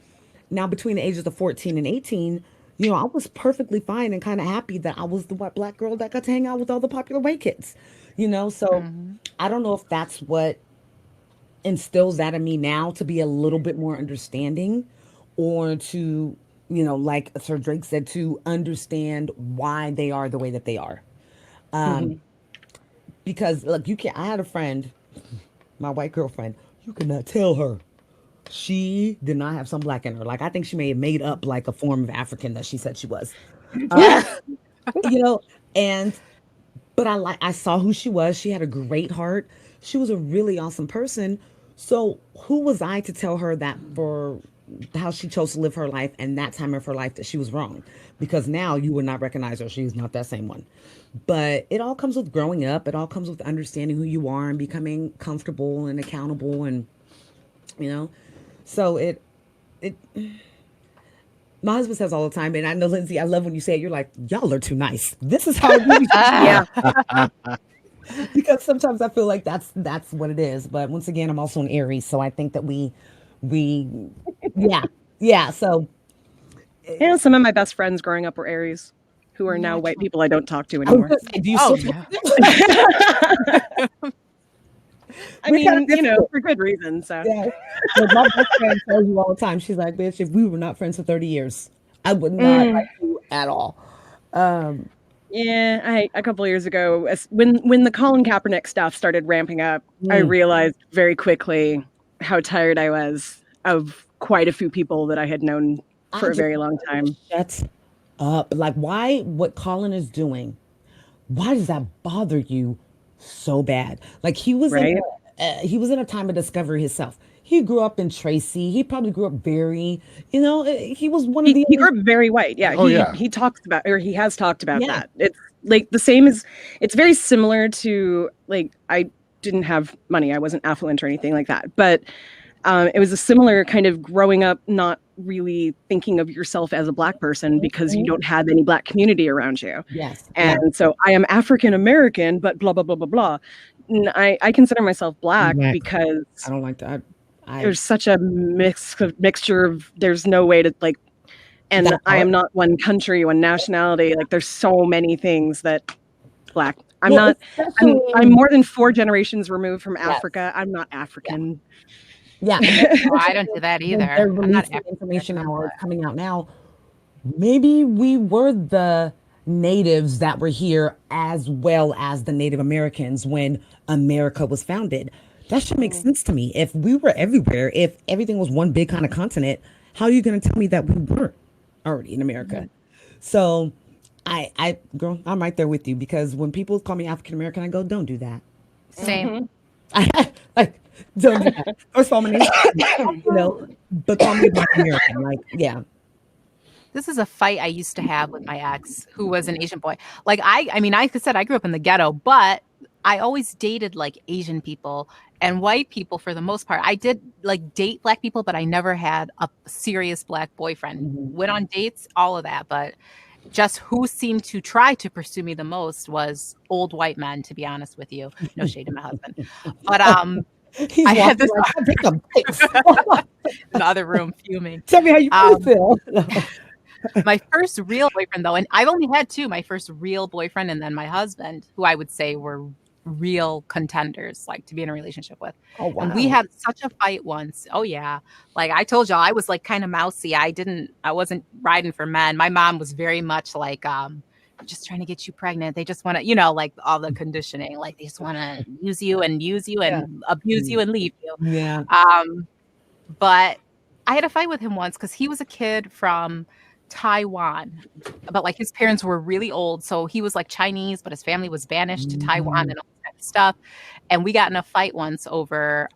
Now, between the ages of 14 and 18, you know, I was perfectly fine and kind of happy that I was the white Black girl that got to hang out with all the popular white kids, you know? So I don't know if that's what instills that in me now, to be a little bit more understanding, or to, you know, like Sir Drake said, to understand why they are the way that they are. Because look, I had a friend, my white girlfriend, you could not tell her. She did not have some Black in her. Like, I think she may have made up like a form of African that she said she was. You know, but I saw who she was. She had a great heart. She was a really awesome person. So who was I to tell her that for how she chose to live her life and that time of her life that she was wrong? Because now you would not recognize her. She's not that same one. But it all comes with growing up. It all comes with understanding who you are and becoming comfortable and accountable, and, you know. So my husband says all the time, and I know, Lindsay, I love when you say it, you're like, y'all are too nice. This is how it really because sometimes I feel like that's what it is. But once again, I'm also an Aries, so I think that we so some of my best friends growing up were Aries, who are now white people I don't talk to anymore. I mean, you know, for good reason. So my best friend tells you all the time, she's like, bitch, if we were not friends for 30 years, I would not like you at all. A couple of years ago, when the Colin Kaepernick stuff started ramping up, I realized very quickly how tired I was of quite a few people that I had known for a very long time. Shut up. Like, what Colin is doing, why does that bother you so bad? Like, he was in a time of discovery himself. He grew up in Tracy. He probably grew up very, you know, he was one of the. He grew up very white. Yeah. He talks about, or he has talked about that. It's like the same as, it's very similar to, like, I didn't have money. I wasn't affluent or anything like that. But it was a similar kind of growing up, not really thinking of yourself as a Black person because you don't have any Black community around you. Yes. And so I am African American, but blah, blah, blah, blah, blah. And I consider myself Black because I don't like that. There's such a mixture of, there's no way to like, and I am not one country, one nationality. Like, there's so many things that Black. I'm more than 4 generations removed from Africa. I'm not African. Yeah. I don't do that either. They're releasing information now, it's coming out now. Maybe we were the natives that were here as well as the Native Americans when America was founded. That should make sense to me. If we were everywhere, if everything was one big kind of continent, How are you going to tell me that we weren't already in America? Mm-hmm. So girl, I'm right there with you, because when people call me African American, I go, don't do that. Same. Like, don't do that. First of all, my name's but call me Black American. Like, yeah. This is a fight I used to have with my ex, who was an Asian boy. Like, I mean, like I said, I grew up in the ghetto, but I always dated like Asian people and white people for the most part. I did like date Black people, but I never had a serious Black boyfriend. Mm-hmm. Went on dates, all of that, but just who seemed to try to pursue me the most was old white men, to be honest with you. No shade to my husband. But I had this in the other room fuming. Tell me how you feel. My first real boyfriend, though, and I've only had two, my first real boyfriend and then my husband, who I would say were real contenders, like to be in a relationship with. Oh, wow. And we had such a fight once. Oh yeah. Like I told y'all, I was like kind of mousy. I wasn't riding for men. My mom was very much like, just trying to get you pregnant. They just want to, like all the conditioning, like they just want to use you and abuse you and leave you. Yeah. But I had a fight with him once because he was a kid from Taiwan, but like his parents were really old, so he was like Chinese, but his family was banished to Taiwan and all that kind of stuff. And we got in a fight once over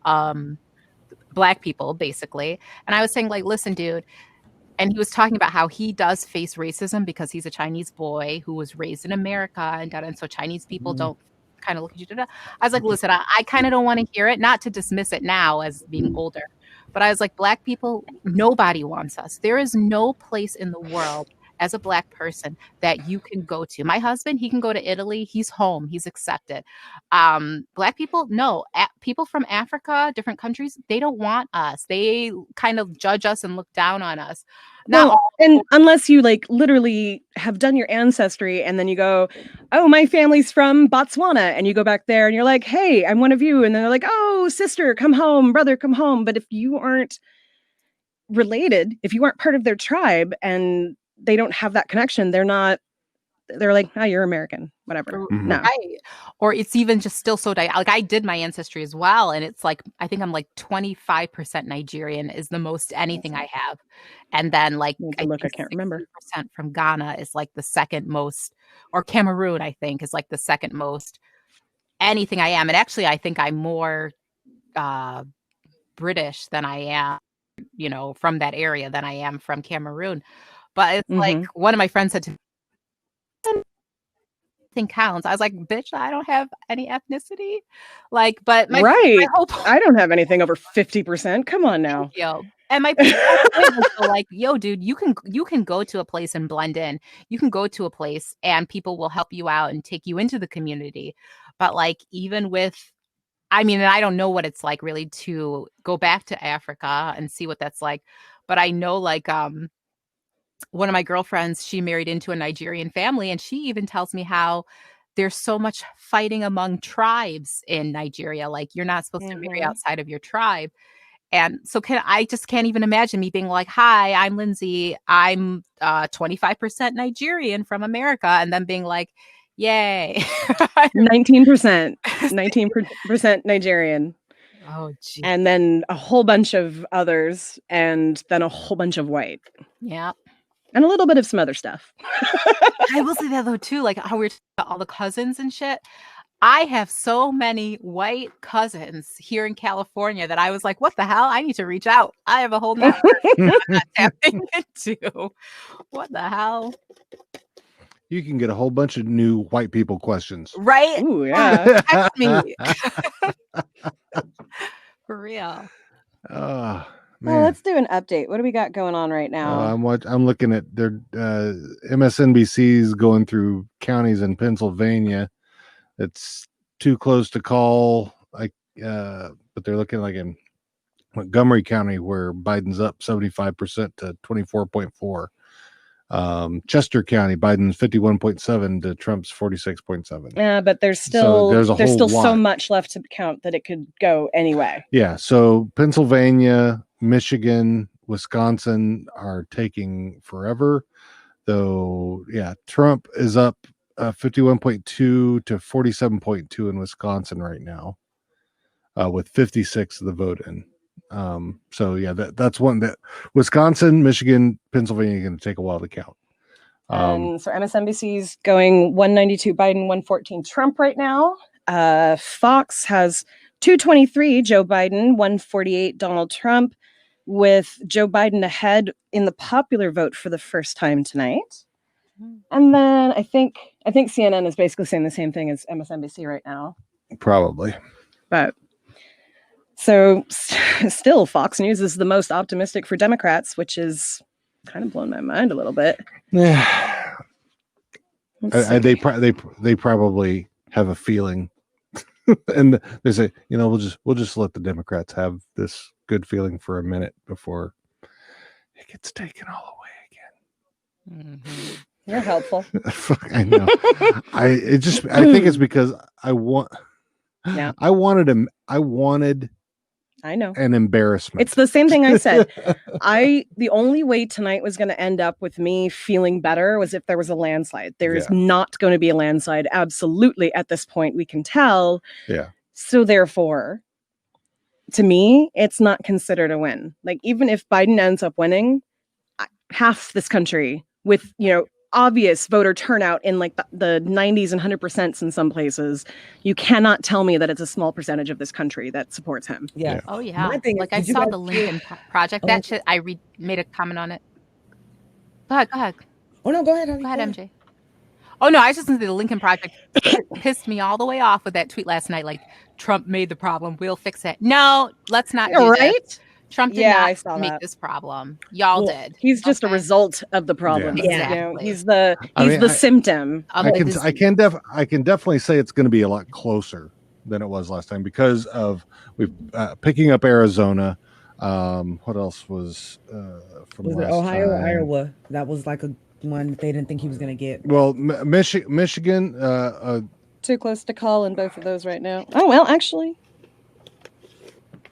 Black people, basically. And I was saying, like, listen, dude. And he was talking about how he does face racism because he's a Chinese boy who was raised in America and so Chinese people don't kind of look at you. I was like, listen, I kind of don't want to hear it, not to dismiss it now as being older. But I was like, Black people, nobody wants us. There is no place in the world as a Black person that you can go to. My husband, he can go to Italy. He's home. He's accepted. Black people, no. People from Africa, different countries, they don't want us. They kind of judge us and look down on us. And unless you like literally have done your ancestry and then you go, oh, my family's from Botswana, and you go back there and you're like, hey, I'm one of you. And then they're like, oh, sister, come home, brother, come home. But if you aren't related, if you aren't part of their tribe and they don't have that connection, they're like, oh, you're American, whatever. Mm-hmm. No. Right. Or it's even just still so like I did my ancestry as well. And it's like, I think I'm like 25% Nigerian is the most anything I have. And then like, I can't remember. From Ghana is like the second most, or Cameroon, I think is like the second most anything I am. And actually, I think I'm more British than I am, from that area than I am from Cameroon. But it's like one of my friends said to me, counts. I was like, bitch, I don't have any ethnicity. Like, but my I don't have anything over 50%. Come on now. And my point was like, yo, dude, you can go to a place and blend in. You can go to a place and people will help you out and take you into the community. But like, even with, I mean, and I don't know what it's like really to go back to Africa and see what that's like. But I know like, one of my girlfriends, she married into a Nigerian family, and she even tells me how there's so much fighting among tribes in Nigeria. Like you're not supposed to marry outside of your tribe. And so I just can't even imagine me being like, hi, I'm Lindsay. I'm 25% Nigerian from America. And then being like, yay. 19% Nigerian. Oh, geez. And then a whole bunch of others, and then a whole bunch of white. Yeah. And a little bit of some other stuff. I will say that though too, like how we're talking about all the cousins and shit. I have so many white cousins here in California that I was like, what the hell? I need to reach out. I have a whole network I'm not tapping into. What the hell? You can get a whole bunch of new white people questions. Right? Ooh, yeah. Text me. For real. Well, let's do an update. What do we got going on right now? I'm looking at their MSNBC's going through counties in Pennsylvania. It's too close to call, but they're looking like in Montgomery County where Biden's up 75% to 24.4. Chester County, Biden's 51.7 to Trump's 46.7. Yeah, but there's still so much left to count that it could go anyway. Yeah, so Pennsylvania, Michigan, Wisconsin are taking forever, though. Yeah, Trump is up 51.2 to 47.2 in Wisconsin right now, with 56 of the vote in. So yeah, that's one that Wisconsin, Michigan, Pennsylvania are going to take a while to count. And so MSNBC's going 192 Biden, 114 Trump right now. Fox has 223 Joe Biden, 148 Donald Trump, with Joe Biden ahead in the popular vote for the first time tonight. And then I think CNN is basically saying the same thing as MSNBC right now. Probably. But so still Fox News is the most optimistic for Democrats, which is kind of blown my mind a little bit. Yeah. They probably have a feeling, and they say, we'll just let the Democrats have this good feeling for a minute before it gets taken all away again. Mm-hmm. You're helpful. I know. I think it's because I wanted an embarrassment. It's the same thing I said. The only way tonight was going to end up with me feeling better was if there was a landslide. There is not going to be a landslide. Absolutely. At this point, we can tell. Yeah. So therefore, to me, it's not considered a win. Like, even if Biden ends up winning, half this country with, obvious voter turnout in like the 90s and 100% in some places, you cannot tell me that it's a small percentage of this country that supports him. Yeah. Oh yeah. Like I saw the Lincoln Project. That shit. I made a comment on it. Go ahead. Oh no, go ahead. Go ahead, MJ. Oh no, I was just going to say the Lincoln Project pissed me all the way off with that tweet last night. Like, Trump made the problem. We'll fix it. No, let's not do this. Trump did not make this problem. Y'all did. He's just a result of the problem. Yeah. Exactly. He's the symptom. I can definitely say it's going to be a lot closer than it was last time because of picking up Arizona. What else was from was last it Ohio time? or Iowa? That was like a one they didn't think he was going to get. Well, Michigan. Too close to call in both of those right now. Oh well, actually.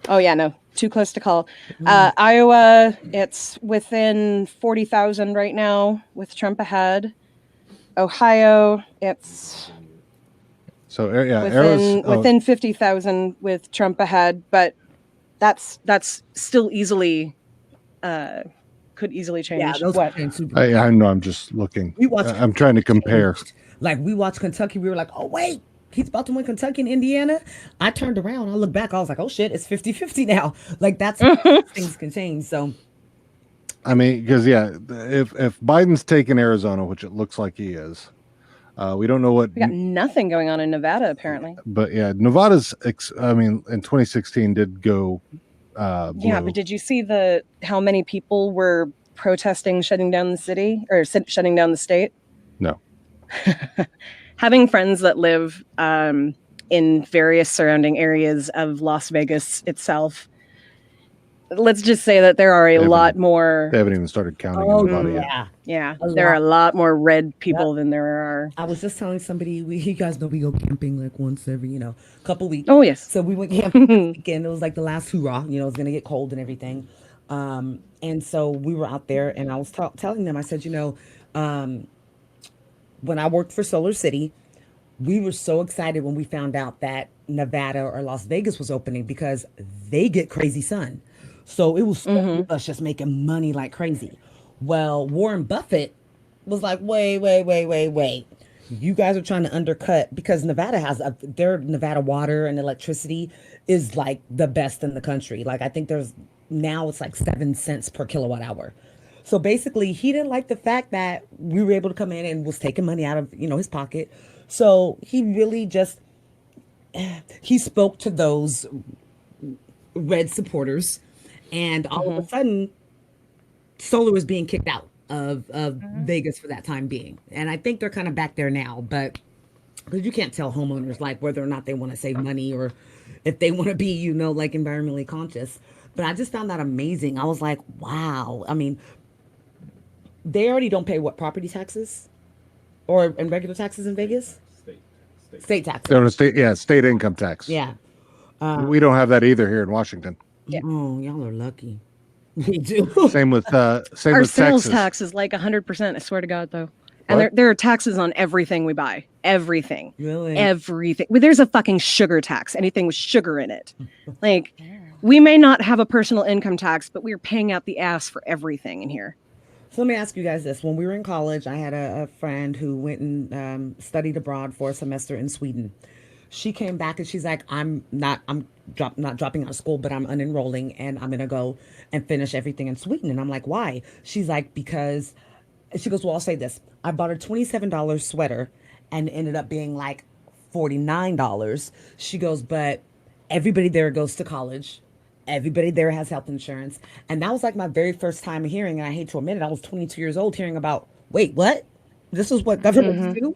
Oh yeah, no. Too close to call. Iowa, it's within 40,000 right now with Trump ahead. Ohio, it's within 50,000 with Trump ahead, but that's still easily could easily change. Yeah, those I know. I'm just looking. I'm trying to compare. Like, we watched Kentucky, we were like, oh wait, he's about to win Kentucky and Indiana. I turned around, I looked back, I was like, oh shit, it's 50-50 now. Like, that's things can change. So I mean, because if Biden's taken Arizona, which it looks like he is, we don't know what. We got nothing going on in Nevada apparently. But yeah, Nevada's. In 2016 did go. Yeah, but did you see how many people were protesting shutting down the city or shutting down the state? No. Having friends that live in various surrounding areas of Las Vegas itself, let's just say that there are a lot more. They haven't even started counting in Nevada yet. Yeah. There are a lot more red people than there are. I was just telling somebody, you guys know we go camping like once every, couple weeks. Oh, yes. So we went camping this weekend. It was like the last hoorah, it was going to get cold and everything. And so we were out there and I was telling them, I said, when I worked for Solar City, we were so excited when we found out that Nevada or Las Vegas was opening because they get crazy sun. So it was us just making money like crazy. Well, Warren Buffett was like, wait. You guys are trying to undercut because Nevada has their Nevada water and electricity is like the best in the country. Like, I think now it's like 7 cents per kilowatt hour. So basically, he didn't like the fact that we were able to come in and was taking money out of, his pocket. So he really he spoke to those red supporters, and all of a sudden, solar was being kicked out of Vegas for that time being. And I think they're kind of back there now, but because you can't tell homeowners like whether or not they want to save money or if they want to be, like environmentally conscious. But I just found that amazing. I was like, wow. I mean, they already don't pay property taxes and regular taxes in Vegas? State taxes. State income tax. Yeah. We don't have that either here in Washington. Yeah. Oh, y'all are lucky. We do. Same with our sales Texas. tax is like 100%. I swear to God, though. And there are taxes on everything we buy. Everything. Really? Everything. Well, there's a fucking sugar tax. Anything with sugar in it. Like, we may not have a personal income tax, but we're paying out the ass for everything in here. So let me ask you guys this. When we were in college, I had a friend who went and studied abroad for a semester in Sweden. She came back and she's like, I'm not dropping out of school, but I'm unenrolling and I'm going to go and finish everything in Sweden. And I'm like, why? She's like, because she goes, well, I'll say this. I bought a $27 sweater and ended up being like $49. She goes, but everybody there goes to college. Everybody there has health insurance. And that was like my very first time hearing, and I hate to admit it, I was 22 years old hearing about, wait, what? This is what governments do?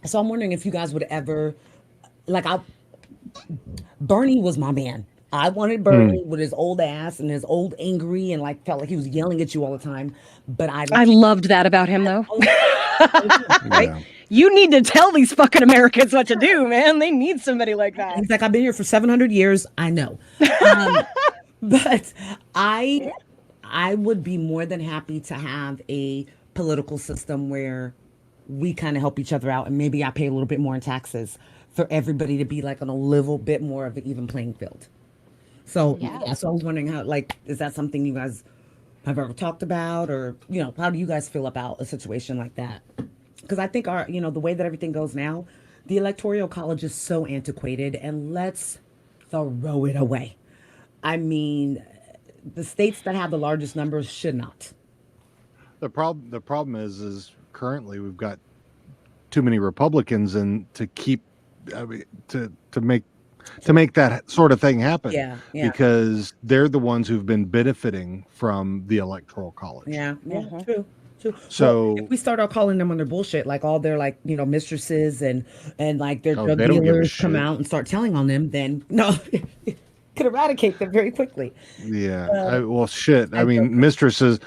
So I'm wondering if you guys would ever, like, Bernie was my man. I wanted Bernie with his old ass and his old angry and like felt like he was yelling at you all the time. But I loved that about him though. Right? Yeah. You need to tell these fucking Americans what to do, man. They need somebody like that. He's like, I've been here for 700 years. I know. But I would be more than happy to have a political system where we kind of help each other out, and maybe I pay a little bit more in taxes for everybody to be like on a little bit more of an even playing field. So yeah, so I was wondering how, like, is that something you guys have ever talked about, or, you know, how do you guys feel about a situation like that? Because I think our, you know, the way that everything goes now, the electoral college is so antiquated, and let's throw it away. I mean, the states that have the largest numbers should not. The problem is currently we've got too many Republicans and to keep, I mean, to make that sort of thing happen. Yeah. Because they're the ones who've been benefiting from the electoral college. Yeah. True. So if we start out calling them on their bullshit, like all their, like, you know, mistresses and like their drug they don't give a dealers come shit. out and start telling on them, then no, could eradicate them very quickly. Yeah. Well, shit. I mean, mistresses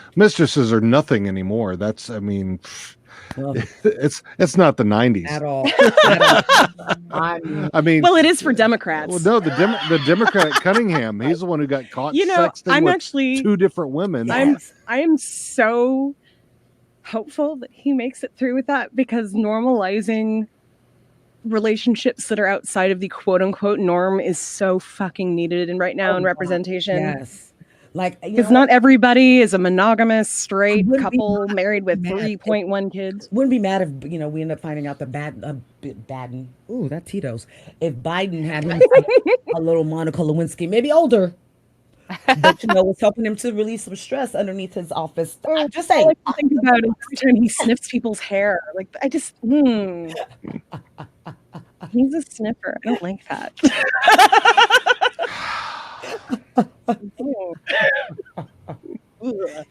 are nothing anymore. That's, I mean, Well, it's not the 90s at all. I mean, well, it is for Democrats. Well, no, the Democrat Cunningham, he's the one who got caught. You know, sexting I'm with actually two different women. I am so hopeful that he makes it through with that, because normalizing relationships that are outside of the quote unquote norm is so fucking needed in right now in representation. Yes. Like, because not everybody is a monogamous straight couple married with 3.1 kids. Wouldn't be mad if, you know, we end up finding out that Biden, ooh, that Tito's, if Biden had him a little Monica Lewinsky, maybe older, but, you know, was helping him to release some stress underneath his office. I'm just saying. All I can think about is every time he sniffs people's hair. Like, I just, he's a sniffer. I don't like that.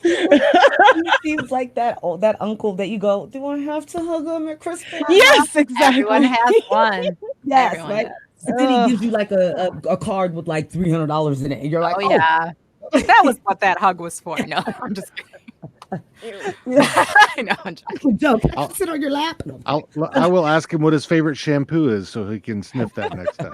He seems like that uncle that you go, do I have to hug him at Christmas? Yes, exactly. Everyone has one. Yes, Everyone right. does. And then he gives you like a card with like $300 in it, and you're like, oh yeah, that was what that hug was for. No, I'm just kidding. I know. I'm joking. Sit on your lap. I will ask him what his favorite shampoo is so he can sniff that next time.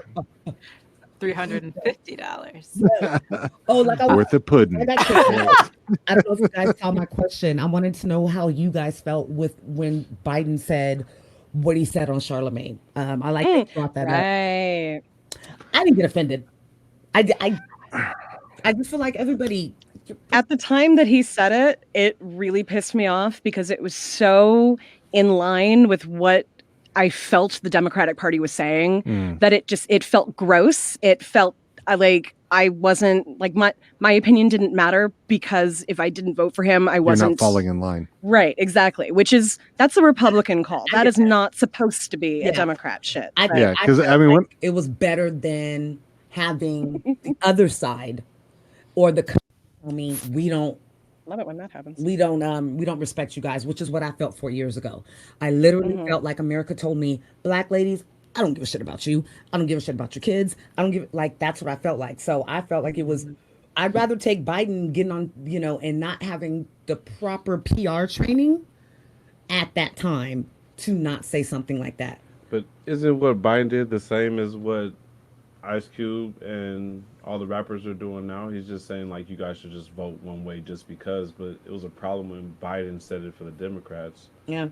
$350. Oh, like worth a pudding. I don't know if you guys saw my question. I wanted to know how you guys felt with when Biden said what he said on Charlemagne. I like that you brought that up. I didn't get offended. I just feel like everybody. At the time that he said it, it really pissed me off because it was so in line with what I felt the Democratic Party was saying that it felt gross. It felt like I wasn't, like, my opinion didn't matter, because if I didn't vote for him, I wasn't. You're not falling in line. Right, exactly. That's a Republican call. That is not supposed to be a Democrat shit. Because I mean, it was better than having the other side or the. I mean, we don't. Love it when that happens. We don't respect you guys, which is what I felt 4 years ago. I literally felt like America told me, black ladies, I don't give a shit about you. I don't give a shit about your kids. I don't give, like, that's what I felt like. So I felt like it was, I'd rather take Biden getting on, you know, and not having the proper PR training at that time to not say something like that. But isn't what Biden did the same as what Ice Cube and all the rappers are doing now? He's just saying, like, you guys should just vote one way just because. But it was a problem when Biden said it for the Democrats. Yeah.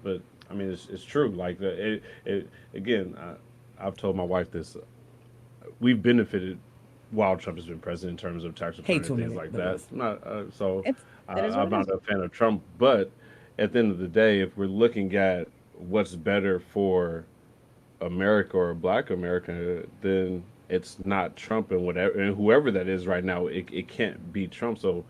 But I mean, it's true. Like, again, I've told my wife this. We've benefited while Trump has been president in terms of tax reform Hate and to things admit like it, but that. Not so. It is what I'm it not is. a fan of Trump, but at the end of the day, if we're looking at what's better for America or Black America, then it's not Trump and whatever and whoever that is right now. It can't be Trump. So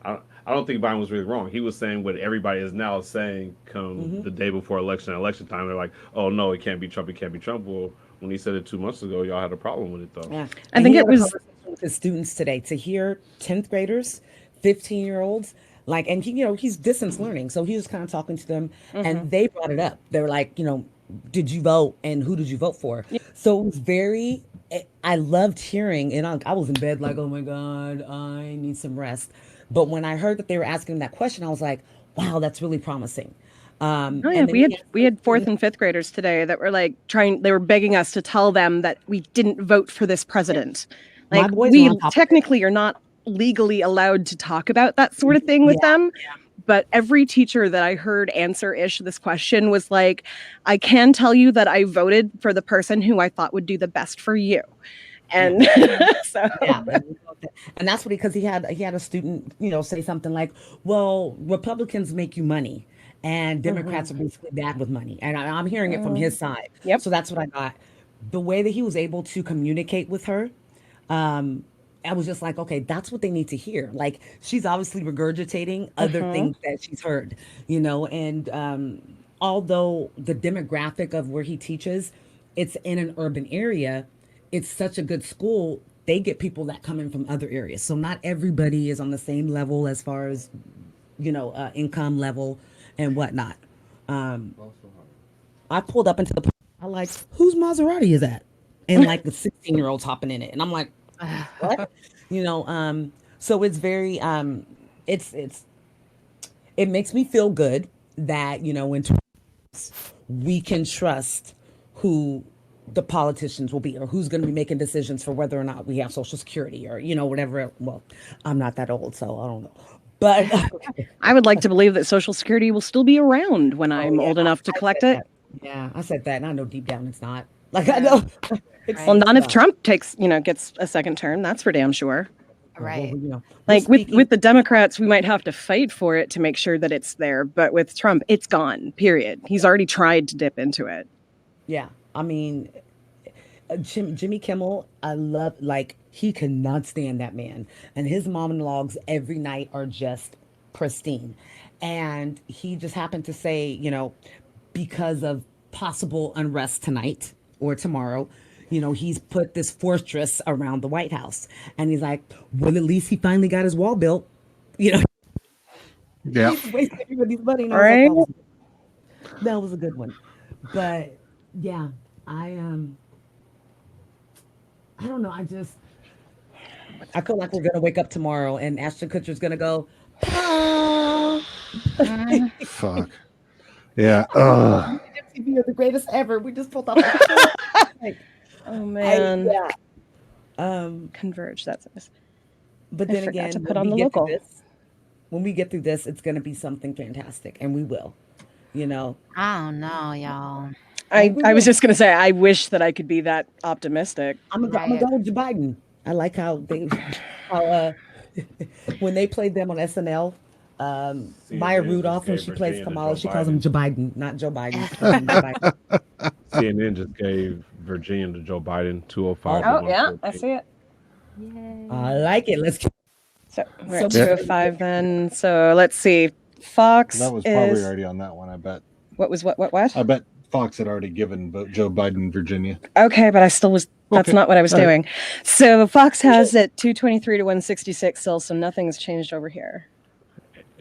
I don't think Biden was really wrong. He was saying what everybody is now saying come the day before election time. They're like, oh no, it can't be Trump. It can't be Trump. Well, when he said it 2 months ago, y'all had a problem with it though. Yeah. I And think he it had a was conversation with his students today to hear 10th graders, 15-year-olds, like, and he, he's distance learning. So he was kind of talking to them and they brought it up. They were like, did you vote and who did you vote for? So it was very, I loved hearing, and I was in bed like, oh my God, I need some rest. But when I heard that they were asking that question, I was like, wow, that's really promising. Oh yeah, And then we had fourth and fifth graders today that were like they were begging us to tell them that we didn't vote for this president. My Like boys were we on top of it. technically are not legally allowed to talk about that sort of thing with them. But every teacher that I heard answer-ish this question was like, I can tell you that I voted for the person who I thought would do the best for you. And so Yeah, and that's what because he had a student, say something like, "Well, Republicans make you money, and Democrats are basically bad with money." And I'm hearing it from his side. Yep. So that's what I got. The way that he was able to communicate with her, I was just like, okay, that's what they need to hear. Like she's obviously regurgitating other things that she's heard, And although the demographic of where he teaches, it's in an urban area. It's such a good school. They get people that come in from other areas. So not everybody is on the same level as far as, income level and whatnot. I pulled up into the, I like, whose Maserati is that? And like the 16-year-old's hopping in it. And I'm like, what? So it's very, it makes me feel good that, in we can trust who the politicians will be or who's going to be making decisions for whether or not we have Social Security or whatever. Well, I'm not that old, so I don't know, but I would like to believe that Social Security will still be around when I'm old enough to collect it. Yeah, I said that, and I know deep down it's not. Like I know. Well, not if Trump gets a second term. That's for damn sure. Right. Like with the Democrats, we might have to fight for it to make sure that it's there. But with Trump, it's gone, period. He's already tried to dip into it. Yeah. I mean, Jimmy Kimmel, I love, like, he cannot stand that man. And his monologues every night are just pristine. And he just happened to say, because of possible unrest tonight or tomorrow, he's put this fortress around the White House. And he's like, well, at least he finally got his wall built. Yeah. He's wasting everybody's money. And Right. That was a good one. But yeah, I don't know. I feel like we're gonna wake up tomorrow and Ashton Kutcher's gonna go, Fuck. Yeah. you're the greatest ever. We just pulled off. Oh man. Converge. That's But I then forgot again, to put on the local. When we get through this, it's gonna be something fantastic, and we will. I don't know, y'all. I was just gonna say I wish that I could be that optimistic. I'm gonna go with Joe Biden. I like how when they played them on SNL, Maya Rudolph, when she plays Kamala, she calls him Joe Biden, not Joe Biden. CNN just gave Virginia to Joe Biden 205. Oh yeah, I see it. Yay. I like it. Let's keep. So we're at 205 then. So let's see. Fox That was probably is already on that one, I bet. what? I bet Fox had already given Joe Biden Virginia. Okay, but I still was. That's Okay. not what I was All right. doing. So Fox has it 223 to 166 still. So nothing's changed over here.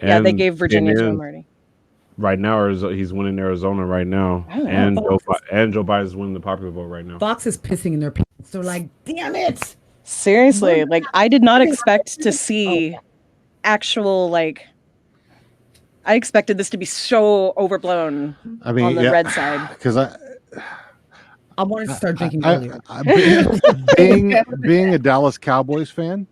Yeah, they And gave Virginia to CNN him already. right now. He's winning Arizona right now, Oh, and Fox Joe Biden's winning the popular vote right now. Fox is pissing in their pants. They're like, damn it. Seriously, like I did not expect to see actual I expected this to be so overblown I mean, on the red side. because I wanted to start drinking earlier. being a Dallas Cowboys fan.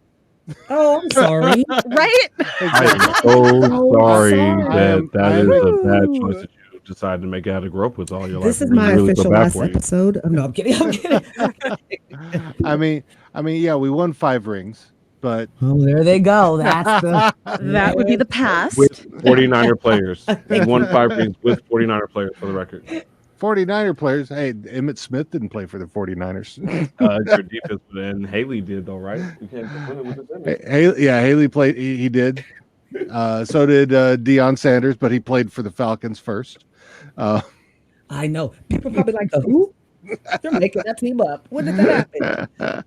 Oh, I'm sorry. Right? I am so sorry that I is am- a bad choice that you decided to make. Had to grow up with all your life. This is It my really feel official bad last for you. episode. Oh, no, I'm kidding. I'm kidding. I mean, I mean, yeah, we won 5 rings, but there they go. That's the That would be the past. With 49er players. He won 5 rings with 49er players for the record. 49er players. Hey, Emmitt Smith didn't play for the 49ers. Your defense, and Haley did though, right? You can't complain with the Haley played. He did. So did Deion Sanders, but he played for the Falcons first. I know. People probably like the who? They're making that team up. When did that happen?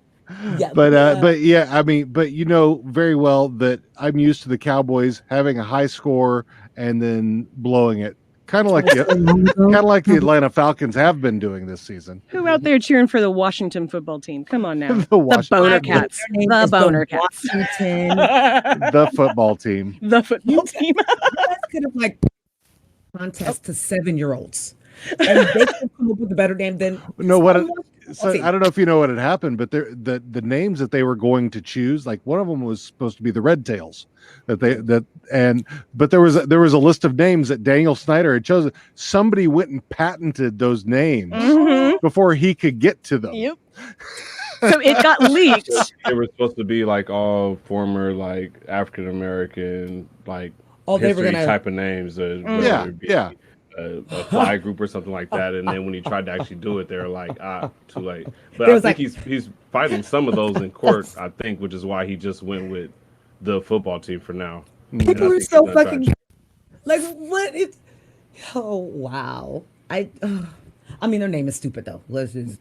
Yeah, but yeah, I mean, but you know very well that I'm used to the Cowboys having a high score and then blowing it, kind of like the Atlanta Falcons have been doing this season. Who out there cheering for the Washington football team? Come on now, the Boner Cats, the Boner Cats, the football team, the football team. You guys could have like contest to 7-year-olds, and they could come up with a better name than So I don't know if you know what had happened, but the names that they were going to choose, like one of them was supposed to be the Red Tails, but there was a list of names that Daniel Snyder had chosen. Somebody went and patented those names before he could get to them. Yep. So it got leaked. They were supposed to be like all former like African American like history type of names. Yeah. A fly group or something like that, and then when he tried to actually do it, they were like, too late. But I think he's fighting some of those in court, I think, which is why he just went with the football team for now. People are so fucking like what? Oh wow! I mean, their name is stupid though. Let's just.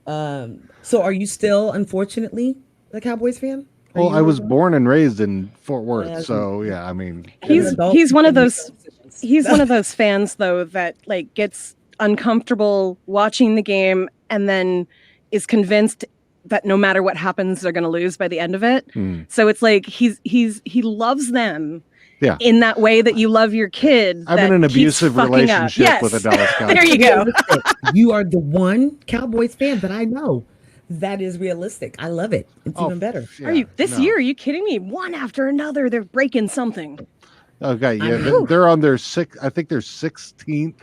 So, are you still, unfortunately, a Cowboys fan? Well, I was born and raised in Fort Worth, so yeah. I mean, he's one of those. He's one of those fans, though, that like gets uncomfortable watching the game and then is convinced that no matter what happens, they're going to lose by the end of it. So it's like he loves them in that way that you love your kid. I'm in an abusive relationship with a Dallas Cowboys. There you go. You are the one Cowboys fan that I know that is realistic. I love it. It's even better. Yeah, are you year? Are you kidding me? One after another, they're breaking something. Okay, yeah, they're on their 16th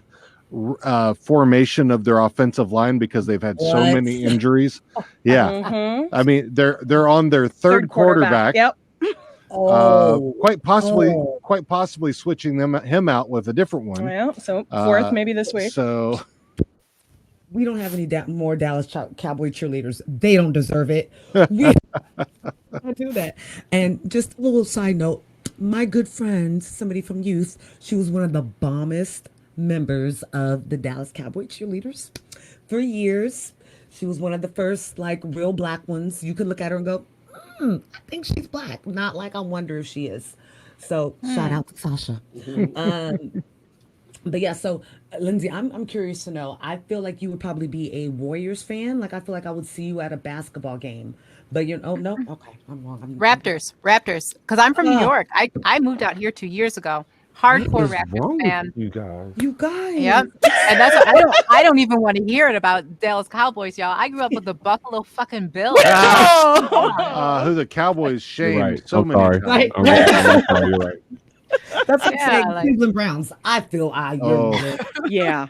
formation of their offensive line because they've had so many injuries. Yeah, I mean they're on their third quarterback. Yep. Quite possibly switching him out with a different one. Well, so fourth maybe this week. So we don't have any more Dallas Cowboy cheerleaders. They don't deserve it. I do that. And just a little side note. My good friend, somebody from youth, she was one of the bombest members of the Dallas Cowboy cheerleaders for years. She was one of the first like real black ones. You could look at her and go, I think she's black. Not like I wonder if she is. So shout out to Sasha. But yeah, so Lindsay, I'm curious to know. I feel like you would probably be a Warriors fan. Like I feel like I would see you at a basketball game. But no, okay, I'm wrong. Raptors, because I'm from New York. I moved out here 2 years ago. Hardcore Raptors fan. You guys. Yep. And that's what, I don't even want to hear it about Dallas Cowboys, y'all. I grew up with the Buffalo fucking Bills. Who the Cowboys shamed so many times. Right. I'm sorry, you're right. That's like saying Cleveland Browns. I feel Yeah.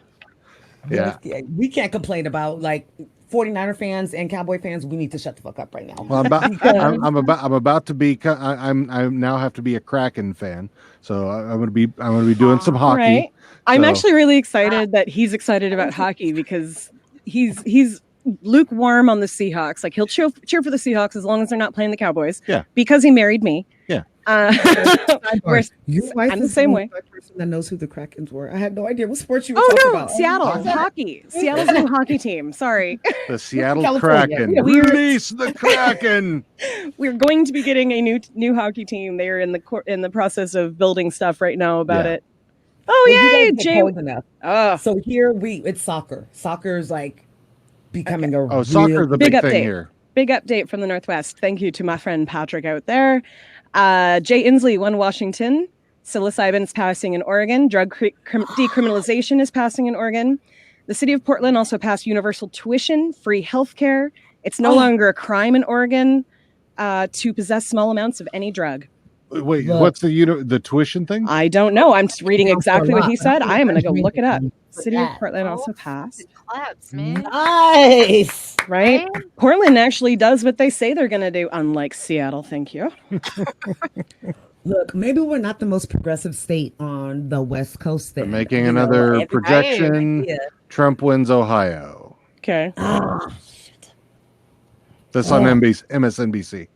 We can't complain about like 49er fans and Cowboy fans. We need to shut the fuck up right now. Well, I'm about to be. I now have to be a Kraken fan. So I'm gonna be doing some hockey. Right. I'm actually really excited that he's excited about hockey because he's lukewarm on the Seahawks. Like he'll cheer for the Seahawks as long as they're not playing the Cowboys. Yeah. Because he married me. Yeah. I'm the same way. Person that knows who the Krakens were. I had no idea what sports you were talking about. Seattle hockey. Seattle's new hockey team. Sorry. The Seattle Kraken. Release the Kraken. We're going to be getting a new hockey team. They are in the process of building stuff right now about it. Oh yay, Jay! So here it's soccer. Soccer is like becoming a soccer is the big update thing here. Big update from the Northwest. Thank you to my friend Patrick out there. Jay Inslee won Washington. Psilocybin is passing in Oregon. Drug decriminalization is passing in Oregon. The city of Portland also passed universal tuition, free healthcare. It's no longer a crime in Oregon to possess small amounts of any drug. Wait, Look. what's the tuition thing? I don't know. I'm just reading exactly what he said. I am going to go Country look it up. for City of that. Portland also passed. Claps, man. Nice. Right? Right? Portland actually does what they say they're going to do, unlike Seattle. Thank you. Look, maybe we're not the most progressive state on the West Coast. They're Then making you know, another every- projection. Yeah. Trump wins Ohio. Okay. Shit. That's on Oh. MSNBC.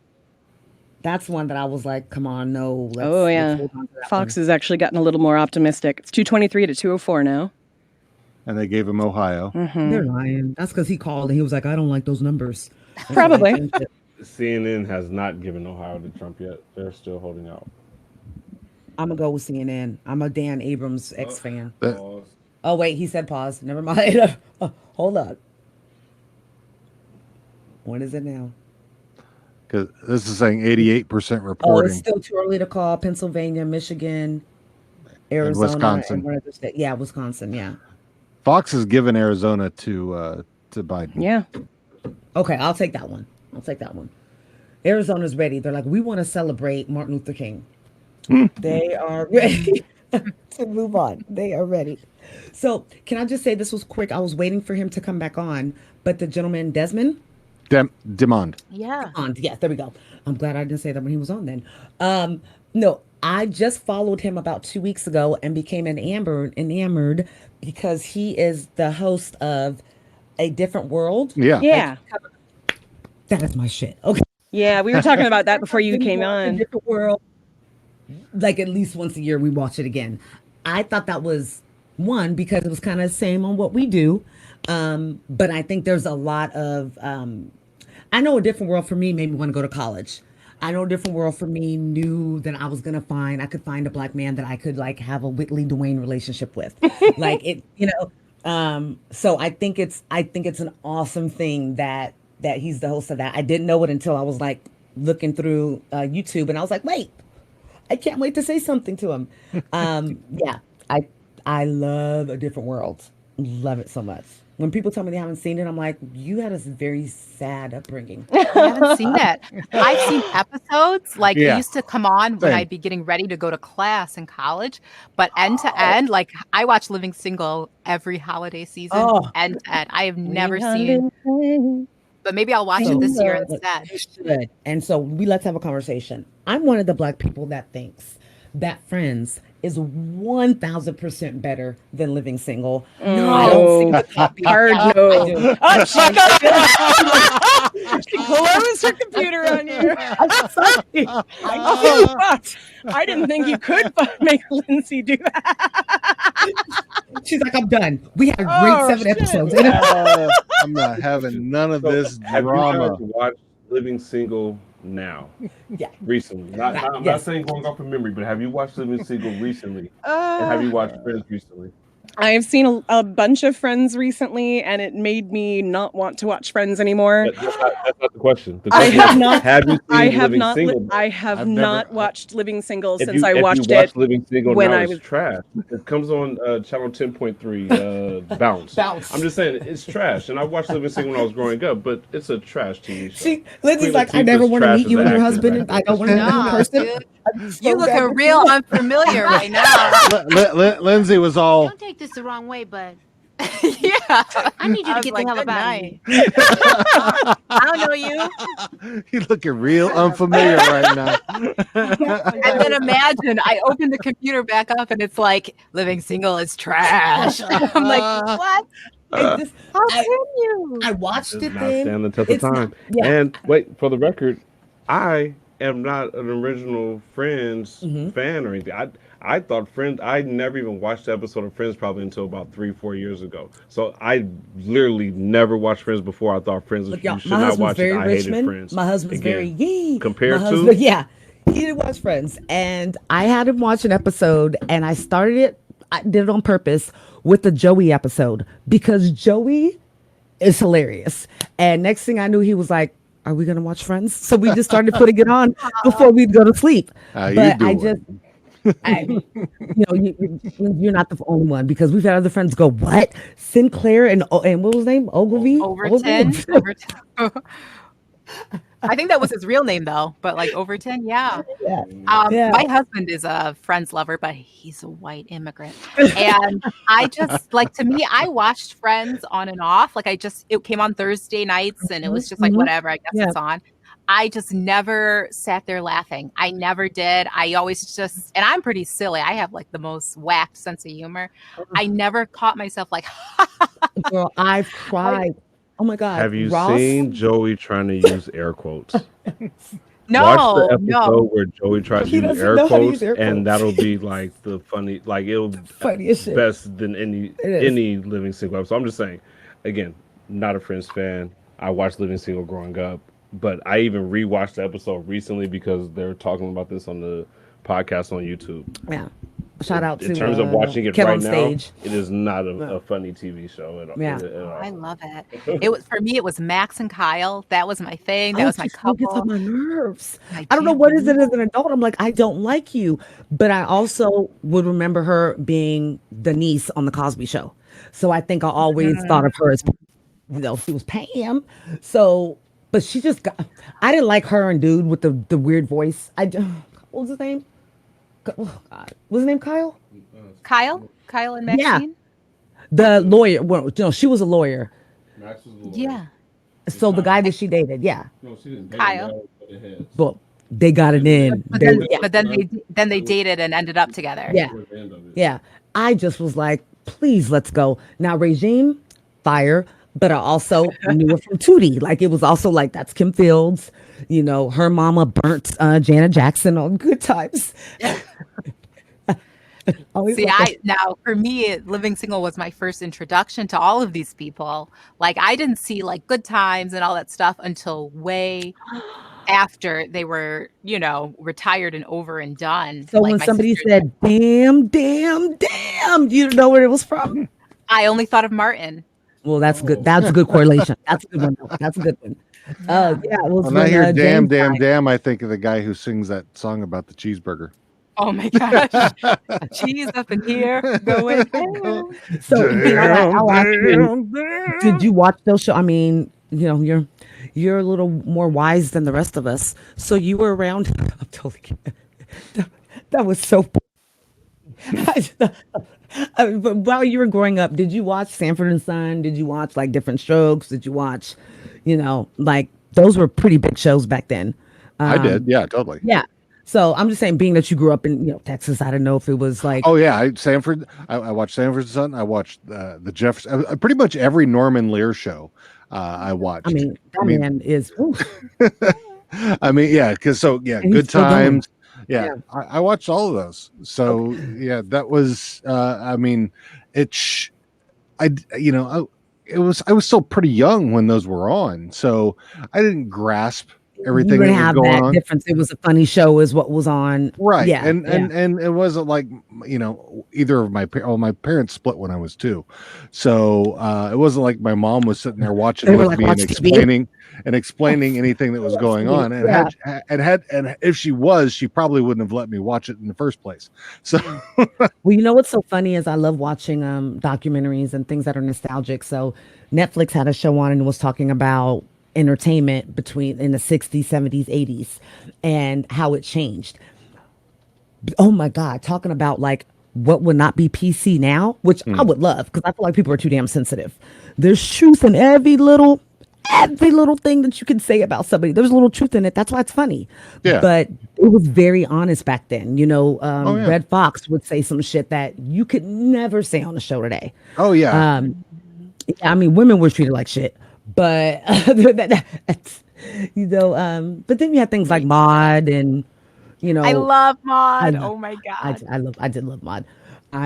That's one that I was like, come on, no. Oh, yeah. let's hold on to that Fox one. has actually gotten a little more optimistic. It's 223 to 204 now. And they gave him Ohio. Mhm. They're lying. That's because he called and he was like, I don't like those numbers. Probably. CNN has not given Ohio to Trump yet. They're still holding out. I'm going to go with CNN. I'm a Dan Abrams ex-fan. Pause. Oh, wait, he said pause. Never mind. Hold on. What is it now? Because this is saying 88% Oh, it's reporting. still too early to call. Pennsylvania, Michigan, Arizona, Wisconsin. and one other state. Yeah, Wisconsin. Yeah. Fox has given Arizona to Biden. Yeah. Okay, I'll take that one. Arizona's ready. They're like, we want to celebrate Martin Luther King. They are ready to move on. They are ready. So, can I just say this was quick? I was waiting for him to come back on, but the gentleman Desmond. Demand. Yeah. Yes, there we go. I'm glad I didn't say that when he was on then. No, I just followed him about 2 weeks ago and became enamored because he is the host of A Different World. Yeah. Yeah. That is my shit. Okay. Yeah. We were talking about that before you came A on. Different World. Like at least once a year we watch it again. I thought that was one because it was kind of the same on what we do. But I think there's a lot of I know A Different World for me made me want to go to college. I know A Different World for me knew that I could find a black man that I could like have a Whitley Dwayne relationship with. Like it, so I think it's an awesome thing that he's the host of that. I didn't know it until I was like looking through YouTube and I was like, wait, I can't wait to say something to him. Yeah, I love A Different World. Love it so much. When people tell me they haven't seen it, I'm like, you had a very sad upbringing. I haven't seen that. I've seen episodes. Like Yeah. it used to come on when Same. I'd be getting ready to go to class in college. But end to end, like I watch Living Single every holiday season. Oh. End to end. I have never seen. But maybe I'll watch it this year instead. You should. And so let's have a conversation. I'm one of the black people that thinks that Friends is 1,000% better than Living Single. No. I don't see the copy. Hard I no. do. Oh, she closed her computer on you. I'm sorry. Oh, fuck. I didn't think you could make Lindsay do that. She's like, I'm done. We had a great Oh, 7 shit. episodes. I'm not having none of So, this have drama. you guys watched Living Single now? Yeah. Recently. I'm not Yes. saying going off from memory, but have you watched Living Single recently? And have you watched Friends recently? I've seen a bunch of Friends recently, and it made me not want to watch Friends anymore. That's not the question. The I question have is, not. have you seen I have Living not. Single? I have I've not never- watched Living Single If since you- I if watched you watch it. Living Single when now, I it's was- trash. It comes on channel 10.3, Bounce. Bounce. I'm just saying it's trash. And I watched Living Single when I was growing up, but it's a trash TV show. Lindsay's Queen like, I Latifah's never want to trash meet as you an and your actress husband. back I don't want to then. meet you in Nah, person. dude. I'm so You bad looking with real you. unfamiliar right now. Lindsay was all, Don't take this the wrong way, but Yeah. I need you to was get like, the hell good about night. me. I don't know you. you're looking real unfamiliar right now. And then imagine I open the computer back up and it's like Living Single is trash. I'm like, what? I just- How I- can you? I watched Does it not then. stand the test of It's not- time. yeah. And wait, for the record, I am not an original Friends Mhm. fan or anything. I thought Friends. I never even watched the episode of Friends probably until about 3-4 years ago. So I literally never watched Friends before. I thought Friends was Look, y'all, you should my not husband's watch very it. I hated Richmond. Friends. My husband's Again, very yee. compared My to? husband, yeah, he didn't watch Friends, and I had him watch an episode, and I started it. I did it on purpose with the Joey episode because Joey is hilarious. And next thing I knew, he was like, "Are we gonna watch Friends?" So we just started putting it on before we'd go to sleep. How you But I doing? just. You're not the only one because we've had other friends go, what? Sinclair and what was his name? Ogilvy? Overton. Overton. I think that was his real name though, but like Overton, yeah. Yeah. Yeah. My husband is a Friends lover, but he's a white immigrant. And I just like to me, I watched Friends on and off. Like it came on Thursday nights and it was just like whatever, I guess it's on. I just never sat there laughing. I never did. I always just, and I'm pretty silly. I have like the most whacked sense of humor. I never caught myself like, Girl, I've cried. Oh my God. Have you Ross? seen Joey trying to use air quotes? no, Watch the episode no. where Joey tries to He use doesn't air know how to use quotes, air and quotes. that'll be like the funny, like it'll Funniest shit. best than any It is. Living Single episode. I'm just saying, again, not a Friends fan. I watched Living Single growing up, but I even rewatched the episode recently because they're talking about this on the podcast on YouTube. Yeah. Shout out to In terms of watching it Kid right on now, Stage. it is not a funny TV show at all. Yeah. at all. I love it. It was for me. It was Max and Kyle. That was my thing. That was my It gets on couple. my nerves. I I don't know can't what is it believe as an adult. I'm like, I don't like you. But I also would remember her being the niece on the Cosby Show. So I think I always thought of her as, she was Pam. So, but she just got, I didn't like her and dude with the weird voice. What was his name? Oh God. Was his name Kyle? Kyle and Maxine. Yeah. The lawyer. Well, she was a lawyer. Max was the lawyer. Yeah. So the guy that she dated, yeah. No, she didn't. Kyle. But they got it in. But then they dated and ended up together. Yeah. Yeah. I just was like, please, let's go. Now, Regime, fire. But I also knew her from Tootie. Like, it was also like, that's Kim Fields. Her mama burnt Janet Jackson on Good Times. See, now for me, Living Single was my first introduction to all of these people. Like, I didn't see like Good Times and all that stuff until way after they were, retired and over and done. So like when my somebody sister- said, damn, you don't know where it was from? I only thought of Martin. Well, that's good. That's a good correlation. That's a good one. That's a good one. Yeah, it was When I when, hear James damn, died. damn, I think of the guy who sings that song about the cheeseburger. Oh my gosh. Cheese up in here going down. So I'll ask you, did you watch those shows? I mean, you're a little more wise than the rest of us. So you were around. I'm totally kidding. That was so. But while you were growing up, did you watch Sanford and Son? Did you watch like Different Strokes? Did you watch, like those were pretty big shows back then? I did. Yeah, totally. Yeah. So I'm just saying, being that you grew up in Texas, I don't know if it was like. Oh yeah, I watched Sanford and Son. I watched the Jefferson. Pretty much every Norman Lear show I watched. I mean, that man is. I mean, yeah, because And Good he's still going. Times. Yeah, I watched all of those. So yeah, that was. I mean, I was still pretty young when those were on, so I didn't grasp everything You that didn't was have going that on. difference. It was a funny show, is what was on. Right. Yeah. And it wasn't like, either of my parents split when I was 2. So it wasn't like my mom was sitting there watching They were with like, me and "Watch TV." explaining anything that was going on. And and if she was, she probably wouldn't have let me watch it in the first place. So Well, what's so funny is I love watching documentaries and things that are nostalgic. So Netflix had a show on and was talking about entertainment in the 60s, 70s, 80s and how it changed. Oh my God, talking about like what would not be PC now, which I would love because I feel like people are too damn sensitive. There's truth in every little thing that you can say about somebody. There's a little truth in it. That's why it's funny. Yeah. But it was very honest back then. Yeah. Red Fox would say some shit that you could never say on the show today. oh yeah. I mean, women were treated like shit, but that's, but then you had things like Maude and, I love Maude. I- Oh my God. I did love Maude.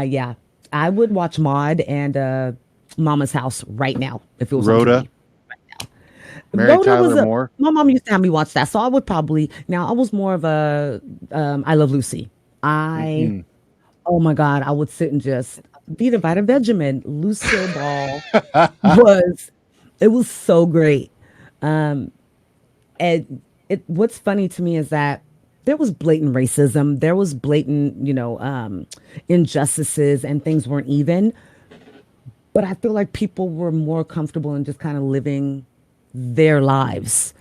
Yeah, I would watch Maude and Mama's House right now if it was on Rhoda. TV. Mary Rhoda Tyler was Moore. my mom used to have me watch that, so I would probably. Now I was more of a I Love Lucy. Oh my God, I would sit and just Vita Vita Benjamin, Lucille Ball it was so great. And what's funny to me is that there was blatant racism, there was blatant, injustices, and things weren't even. But I feel like people were more comfortable in just kind of living their lives.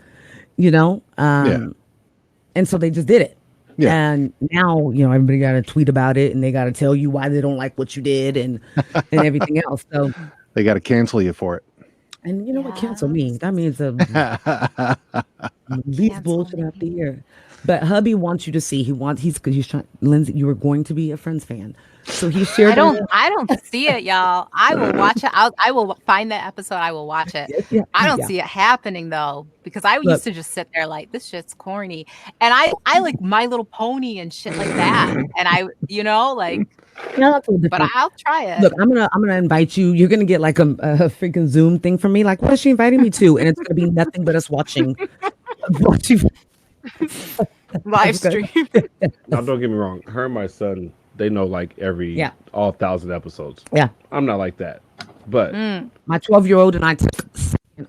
you know? Yeah. And so they just did it. Yeah. And now, everybody got to tweet about it and they got to tell you why they don't like what you did and everything else. So they got to cancel you for it. And you know what? Cancel me. That means least bullshit out the year. But hubby wants you to see. He's trying. Lindsay, you were going to be a Friends fan, so he shared. I don't see it, y'all. I will watch it. I will find that episode. I will watch it. I don't see it happening though, because I used to just sit there like, this shit's corny, and I like My Little Pony and shit like that, and I like. Yeah, but I'll try it. Look, I'm gonna invite you. You're gonna get like a freaking Zoom thing from me. Like, what is she inviting me to? And it's gonna be nothing but us watching live stream. Now, don't get me wrong. Her and my son, they know like all 1,000 episodes. Yeah, I'm not like that. But my 12-year-old and I took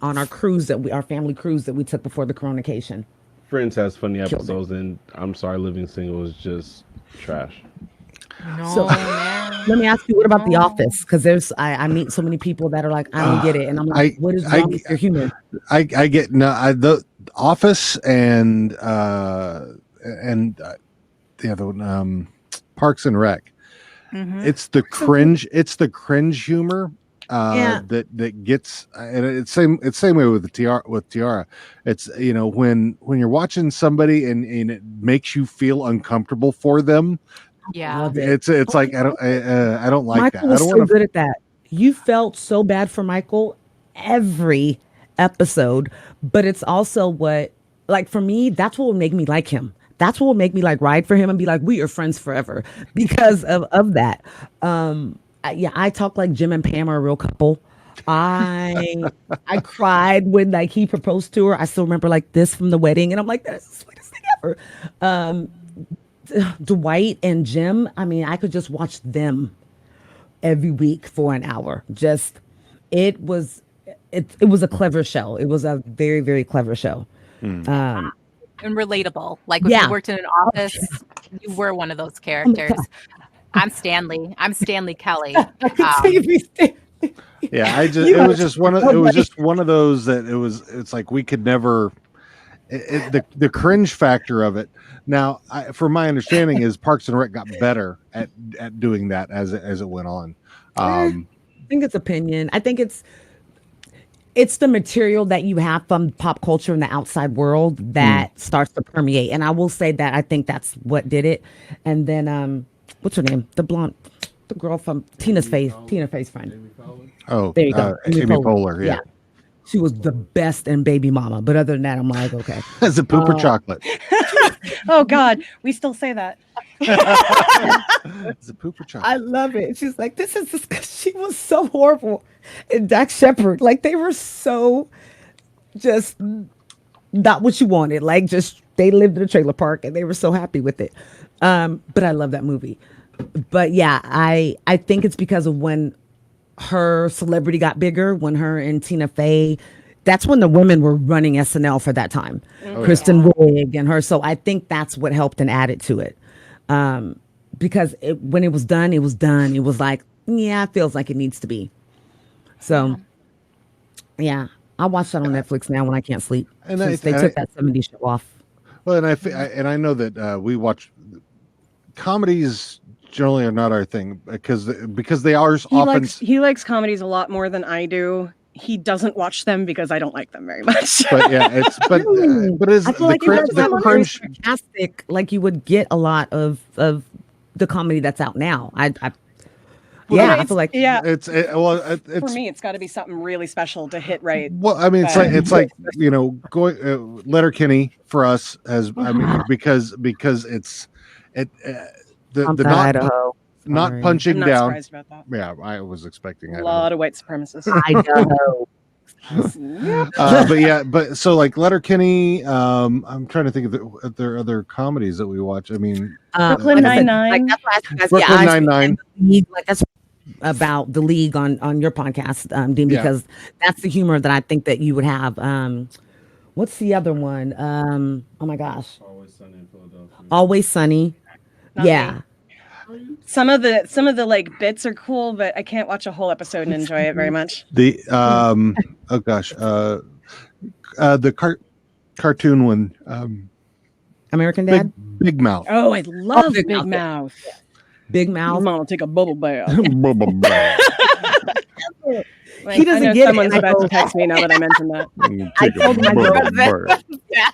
on our cruise our family cruise that we took before the coronacation. Friends has funny episodes, and I'm sorry, Living Single is just trash. No, so let me ask you, what about The Office? Because I meet so many people that are like, I don't get it, and I'm like, what is wrong with your humor? I get the Office and the other one, Parks and Rec. Mm-hmm. It's the cringe. It's the cringe humor that gets, and it's same way with Tiara. It's when you're watching somebody and it makes you feel uncomfortable for them. Yeah, it's like I don't like Michael that. Was I don't so good at that. You felt so bad for Michael every episode, but it's also what, like, for me, that's what will make me like him. That's what will make me like ride for him and be like, we are friends forever because of that. I talk like Jim and Pam are a real couple. I cried when like he proposed to her. I still remember like this from the wedding, and I'm like, that's the sweetest thing ever. Dwight and Jim, I mean, I could just watch them every week for an hour. It was a clever show. It was a very, very clever show. And relatable. Like when you worked in an office, you were one of those characters. I'm Stanley Kelly. Yeah, it was just one of those that it's like we could never. The cringe factor of it. Now, from my understanding, is Parks and Rec got better at doing that as it went on. I think it's opinion. I think it's the material that you have from pop culture in the outside world that starts to permeate. And I will say that I think that's what did it. And then what's her name? The blonde, the girl from Tina Fey's friend. Oh, there you go. Amy Poehler. Yeah. She was the best in Baby Mama, but other than that, I'm like, okay. As a poop or chocolate. Oh God, we still say that. It's a poop or chocolate. I love it. She's like, this is she was so horrible. And Dax Shepard, like they were so just not what you wanted. Like just they lived in a trailer park and they were so happy with it. But I love that movie. But yeah, I think it's because of when her celebrity got bigger, when her and Tina Fey, that's when the women were running SNL for that time. Kristen Wiig and her. So I think that's what helped and added to it. Because when it was done, it was done. It was like, it feels like it needs to be. So, I watch that on Netflix now when I can't sleep. And they took that 70s show off. Well, and I know that we watch comedies. Generally are not our thing because they are often. He likes comedies a lot more than I do. He doesn't watch them because I don't like them very much. But it's I feel like the cringe sarcastic, like you would get a lot of the comedy that's out now. I feel like it's for me it's got to be something really special to hit right. Well, I mean, it's like going Letterkenny for us has because it's not punching I'm not down. Surprised about that. Yeah, I was expecting a lot of white supremacists. I know. but so like Letterkenny, I'm trying to think of their other comedies that we watch. I mean, Brooklyn Nine-Nine. Like that's what Brooklyn Nine-Nine. Like that's about the League on your podcast, Dean, because that's the humor that I think that you would have. What's the other one? Oh my gosh, Always Sunny in Philadelphia. Always Sunny. Yeah. Some of the like bits are cool, but I can't watch a whole episode and enjoy it very much. The cartoon one. American Dad. Big Mouth. Oh, I love Big Big Mouth, yeah. Mouth. Big Mouth. Mom will take a bubble bath. Bubble bath. Like, doesn't I know get it, someone's and I about go- to text me now that I mentioned that. I Take a told him I bubble go- bath.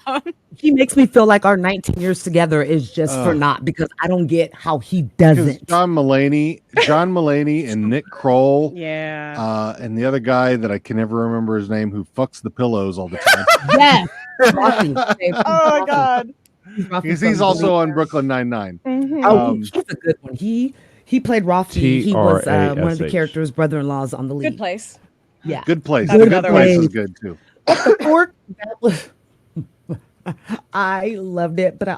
Down. He makes me feel like our 19 years together is just for Ugh. naught because I don't get how he Because doesn't. John Mulaney and Nick Kroll, Yeah. and the other guy that I can never remember his name, who fucks the pillows all the time. Yes. Rocky. Oh my God. Because he's also on Brooklyn Nine-Nine. Mhm. Oh, he's a good one. He played Rafi. He was one of the TRASH. characters' brother-in-laws on the lead. Good place. Yeah. Good Place. That's Good another Place one. is good too. Fork, that was- I loved it, but I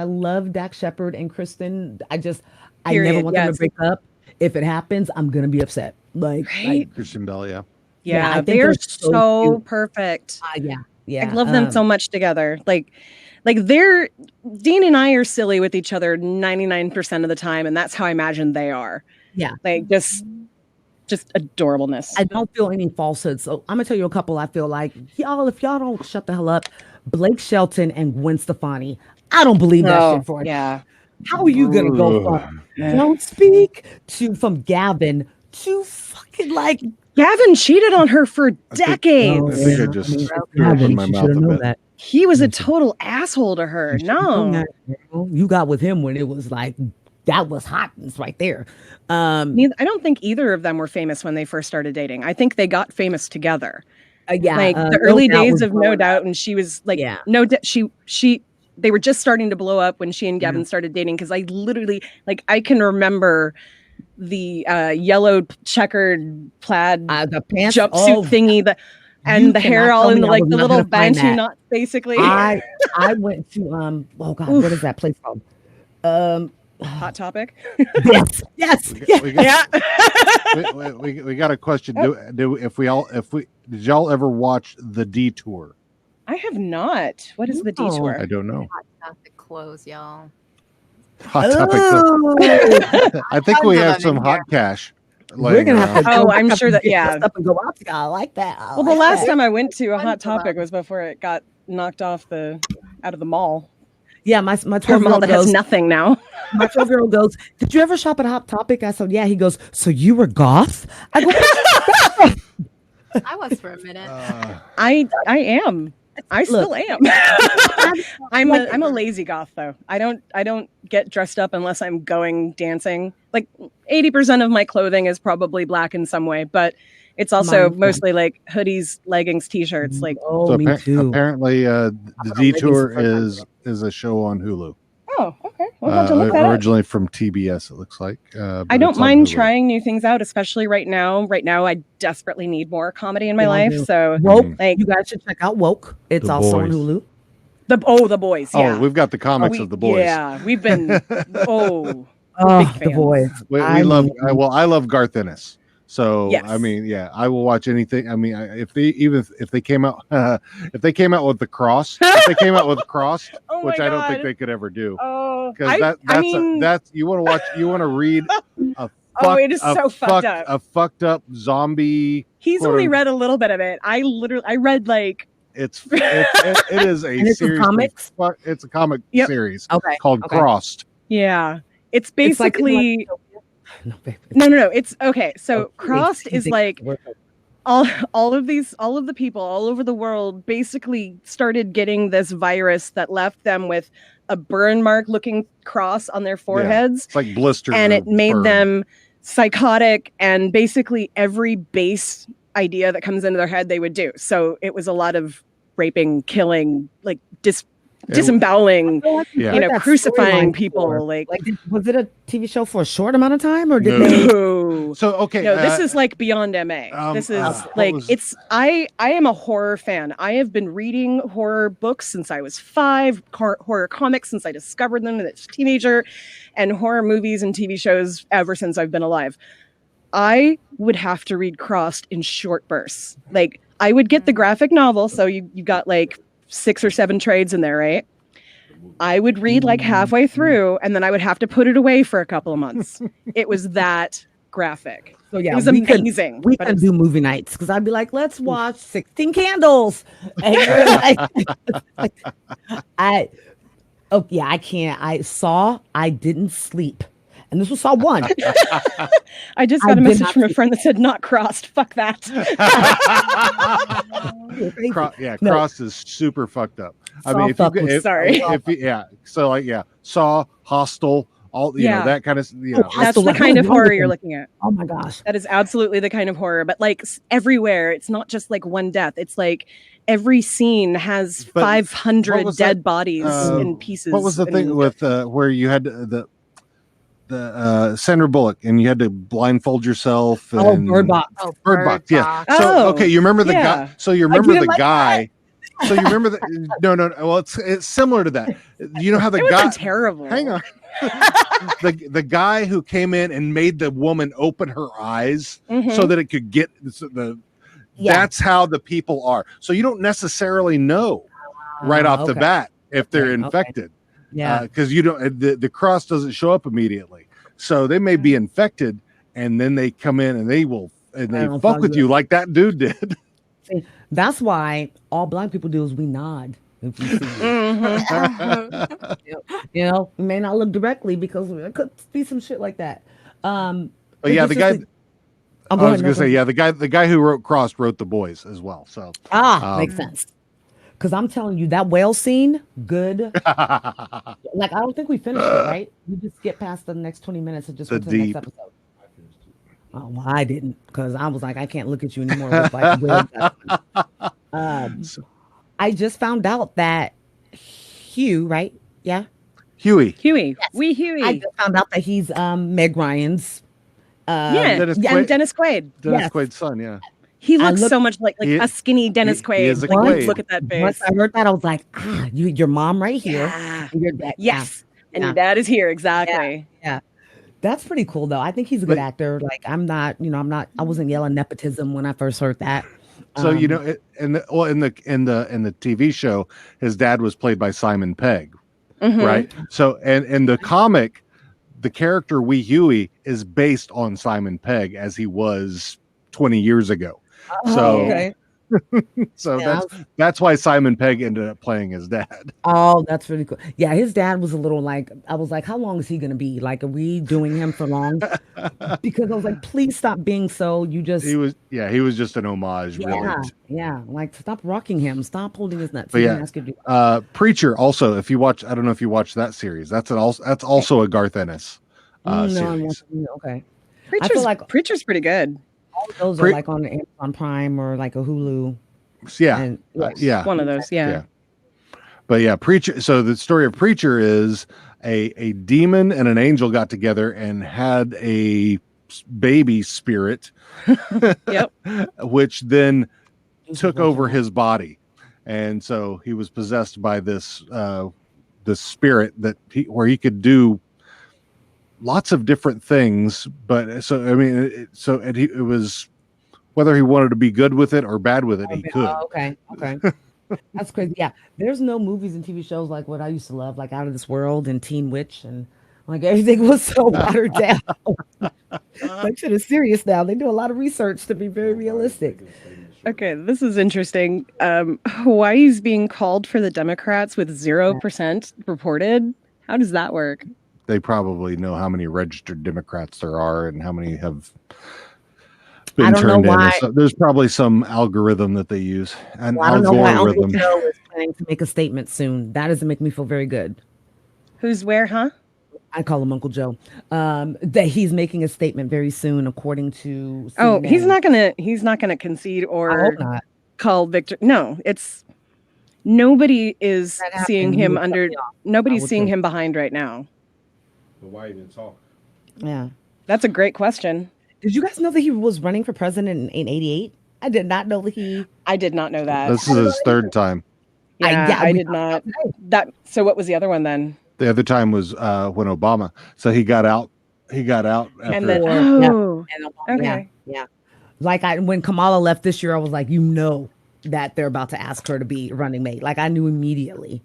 love Dak Shepard and Kristen. I never Period, want them yes. to break up. If it happens, I'm gonna be upset. Right? Christian Bell, yeah. Yeah, I Yeah, think they're they're so so cute. perfect. Yeah. I love them so much together. Like they're Dean and I are silly with each other 99% of the time, and that's how I imagine they are. Yeah. Like just adorableness. I don't feel any falsehoods. So I'm gonna tell you a couple. I feel like y'all, if y'all don't shut the hell up, Blake Shelton and Gwen Stefani. I don't believe that shit for it. Yeah. How are you gonna go from don't speak from Gavin to fucking like Gavin cheated on her for decades. I think I just threw up in my mouth a bit. He was a total asshole to her. No. You got with him when it was like that was hotness right there. I don't think either of them were famous when they first started dating. I think they got famous together. Like the early days of No Doubt, and she was like, they were just starting to blow up when she and Gavin started dating. Because I literally, like, I can remember the yellow checkered plaid the pants jumpsuit thingy, and the hair all in the little bantu knot, basically. I went to oh god, what is that place called? Hot Topic. Yes. We got a question. Did y'all ever watch The Detour? I have not. What is The Detour? I don't know. Hot Topic clothes, y'all. Hot Topic. I think we have some hot cash. We're gonna have to. I'm sure that up and go out. I like that. Well, the last time I went to a Hot Topic was before it got knocked out of the mall. Yeah, my 12-year-old that has nothing now. My 12-year-old goes, "Did you ever shop at Hot Topic?" I said, "Yeah." He goes, "So you were goth?" I go, I was for a minute. I am. I still am. I'm a lazy goth though. I don't get dressed up unless I'm going dancing. Like 80% of my clothing is probably black in some way, but it's also mostly like hoodies, leggings, t-shirts. Like me too. Apparently, The Detour is a show on Hulu. Oh, okay. We'll have to look that up. Originally from TBS, it looks like. I don't mind trying new things out, especially right now. Right now, I desperately need more comedy in my life. So, Woke, like, you guys should check out Woke. It's The also on Boys. Hulu. The Boys. Yeah. Oh, we've got the comics of The Boys. Yeah, we've been. The fans. Boys. I love Garth Ennis. So Yes. I mean, yeah, I will watch anything. I mean, if they came out with The Cross, Oh which my I don't think God. they could ever do. Oh, Because that's you want to watch. You want to read it is so fucked up. a fucked up zombie. He's only read a little bit of it. I read like it is a it's series. comics? It's a comic Yep. series Okay. called Okay. Crossed. yeah. It's It's like- basically No, baby. no. It's okay. So Oh, Crossed please, is like all of the people all over the world basically started getting this virus that left them with a burn mark looking cross on their foreheads. It's like blisters, And or it made burn. them psychotic, and basically every base idea that comes into their head they would do. So it was a lot of raping, killing, like disemboweling, Yeah. crucifying people. Like was it a TV show for a short amount of time, or did they? no. So okay, No, this is like beyond MA. This is like it's. I am a horror fan. I have been reading horror books since I was 5, horror comics since I discovered them as a teenager, and horror movies and TV shows ever since I've been alive. I would have to read Crossed in short bursts. Like I would get the graphic novel, so you got like 6 or 7 trades in there, right? I would read like halfway through, and then I would have to put it away for a couple of months. It was that graphic. So yeah, It was we could- amazing. We but can it's- do movie nights because I'd be like, let's watch 16 Candles. And you're like, I can't. I didn't sleep. And this was Saw 1. I just I got a did message not from a see- friend that said not crossed. Fuck that. No. Cross is super fucked up. I Saw mean, if fuck you, was if, sorry. if you, yeah, so like, yeah, Saw, Hostel, all you know, Yeah. that kind of, you Oh, know, That's Hostel, the what kind is of wrong with horror you're him? looking at. Oh my gosh. That is absolutely the kind of horror, but like everywhere, it's not just like one death. It's like every scene has But 500 what was dead that, bodies in pieces. what was the thing and- with where you had the Sandra Bullock and you had to blindfold yourself? Oh, And Bird Box. Oh, Bird Box, yeah. Box. So Oh, okay, you remember the yeah. guy? So you remember didn't the like guy? So you remember the no. Well, it's similar to that. You know how the It guy? wasn't terrible. Hang on. the guy who came in and made the woman open her eyes Mhm. so that it could get the. Yeah. That's how the people are. So you don't necessarily know right off the okay. bat if they're Okay. infected. Yeah. Because you don't the cross doesn't show up immediately. So they may be infected and then they come in and they don't fuck fuck with you. you like that dude did. That's why all blind people do is we nod. If we see them. Mhm. You know, we may not look directly because there could be some shit like that. But yeah, the it's guy just Oh, I go was ahead, gonna say, Nathan. yeah, the guy who wrote Crossed wrote The Boys as well. So Makes sense. Because I'm telling you, that whale scene, good. Like, I don't think we finished it, right? We just skipped past the next 20 minutes and just The went to the deep. next episode. Oh, well, I didn't, because I was like, I can't look at you anymore with like weird I just found out that Hugh, right? Yeah. Huey. Huey. Wee Huey. I just found out that he's Meg Ryan's yeah. Dennis And Quaid. Dennis Quaid. Dennis Yes. Quaid's son, yeah. He I looks looked- so much like He- a skinny Dennis he Quaid. is a Like, Quaid. look at that Once face. I heard that, I was like, your mom right here. Yeah. And your dad. Yes. And Yeah. that is here. Exactly. That's pretty cool though. I think he's a good But- actor. Like I wasn't yelling nepotism when I first heard that. So you know, in the TV show, his dad was played by Simon Pegg, Mhm. right? So and in the comic, the character Wee Huey is based on Simon Pegg as he was 20 years ago. So okay. so Yeah, that's why Simon Pegg ended up playing his dad. Oh, that's really cool. Yeah, his dad was a little like, I was like, how long is he going to be? Like, are we doing him for long? Because I was like, please stop being so, you just, He was just an homage, really. yeah, like stop rocking him, stop holding his nuts. But He yeah, didn't ask you to do- Preacher also, if you watch, I don't know if you watched that series. That's also a Garth Ennis No, I'm series. watching- okay. Preacher's pretty good. All those are like on Amazon Prime or like a Hulu. Yeah, And, yeah. One of those. Yeah. But yeah, Preacher. So the story of Preacher is a demon and an angel got together and had a baby spirit, Yep. which then took over his body, and so he was possessed by this spirit where he could do lots of different things. But so I mean, it was whether he wanted to be good with it or bad with it, he could. Oh, okay. That's crazy. Yeah, there's no movies and TV shows like what I used to love, like Out of This World and Teen Witch, and like everything was so watered down. Like shit is serious now. They do a lot of research to be very realistic. Okay, this is interesting. Hawaii's being called for the Democrats with 0% reported. How does that work? They probably know how many registered Democrats there are and how many have been I don't know turned in. why- So there's probably some algorithm that they use. An Well, I don't know why Uncle algorithm. Joe is planning to make a statement soon. That doesn't make me feel very good. Who's where, huh? I call him Uncle Joe. That he's making a statement very soon, according to. Oh, he's CNN. not gonna concede I or hope not. call victor. No, it's nobody is That happened, seeing he him would cut under. me off. I Nobody's would seeing too. him behind right now. But why even talk? Yeah. That's a great question. Did you guys know that he was running for president in '88? I did not know that he. I did not know that. This is his third time. Yeah, I we did found out not. today. That. So what was the other one then? The other time was when Obama. So he got out. After, And then Yeah. oh, And, okay. Yeah. Like when Kamala left this year, I was like, that they're about to ask her to be running mate. Like I knew immediately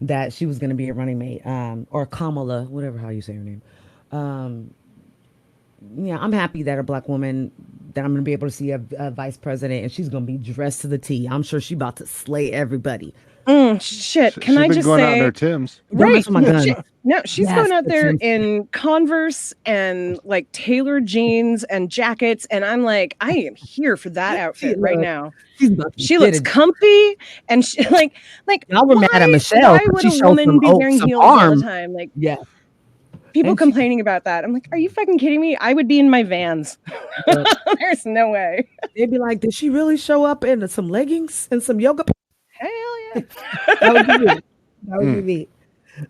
that she was going to be a running mate. Or Kamala, whatever how you say her name. yeah, I'm happy that a black woman that I'm gonna be able to see a vice president, and she's gonna be dressed to the T. I'm sure she's about to slay everybody. Shit. Can She's I been just going out in say, her Tims. Don't right? mess with my gun. She's Yes, going out the there Timbs. in Converse and like tailored jeans and jackets, and I'm like, I am here for that outfit right now. She's about to She get looks it. comfy, and she like Y'all were mad at Michelle why 'cause would she a showed woman some be wearing some heels all the arm. time? Like, Yeah. people And she- complaining about that. I'm like, are you fucking kidding me? I would be in my Vans. But There's no way. they'd be like, did she really show up in some leggings and some yoga pants? Hell yeah. That would be me. That would be me.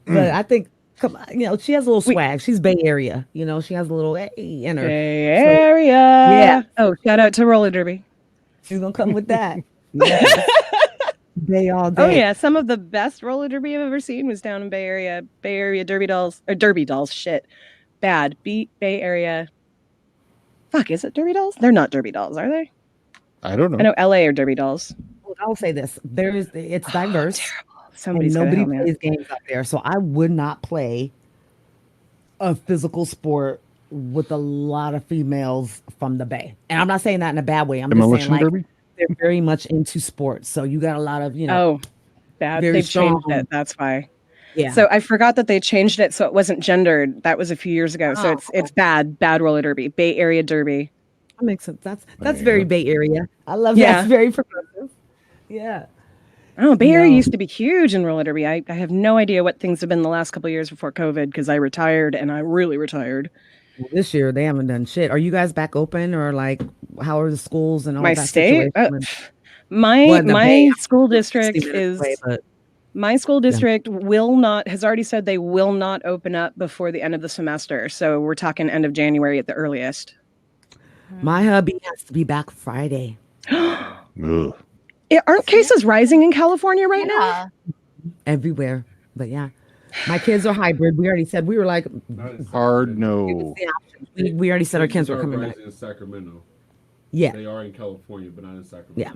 But I think, come on, you know, she has a little swag. She's Bay Area. You know, she has a little hey in her. Bay So, Area. yeah. Oh, shout out to roller derby. She's gonna come with that. Yes. Bay all day. Oh yeah, some of the best roller derby I've ever seen was down in Bay Area. Bay Area Derby Dolls or Derby Dolls. Shit, bad. Bay Area. Fuck, is it Derby Dolls? They're not Derby Dolls, are they? I don't know. I know LA are Derby Dolls. Well, I'll say this: it's diverse. Somebody's and gonna nobody help me. plays games out there, so I would not play a physical sport with a lot of females from the Bay. And I'm not saying that in a bad way. I'm just saying Demolition like Derby? they're very much into sports. So you got a lot of, you know. Oh, bad. very They've changed strong- it. That's why. Yeah. So I forgot that they changed it so it wasn't gendered. That was a few years ago. So it's bad roller derby. Bay Area Derby. That makes sense. That's There you very go. Bay Area. I love Yeah. that. It's very progressive. Yeah. Oh, Bay Area No. used to be huge in roller derby. I have no idea what things have been the last couple of years before COVID because I retired and I really retired. Well, this year they haven't done shit. Are you guys back open or like how are the schools and all My that state, situation? my Well, in the my Bay, school 60 district minutes is away, but my school district has already said they will not open up before the end of the semester. So we're talking end of January at the earliest. my hubby has to be back Friday. Ugh. Aren't cases rising in California right now? Everywhere. But yeah. My kids are hybrid. We already said we were like Hard no. we already said our kids were are coming back. rising in Sacramento. Yeah. They are in California, but not in Sacramento. Yeah.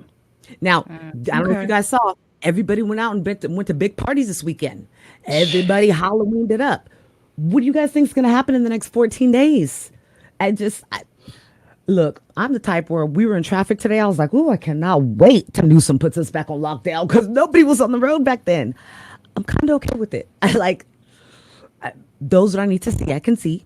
Now, I don't know if you guys saw, everybody went out and went to big parties this weekend. Everybody Halloweened it up. What do you guys think is going to happen in the next 14 days? Look, I'm the type where we were in traffic today. I was like, oh, I cannot wait till Newsom puts us back on lockdown because nobody was on the road back then. I'm kind of okay with it. Those that I need to see, I can see.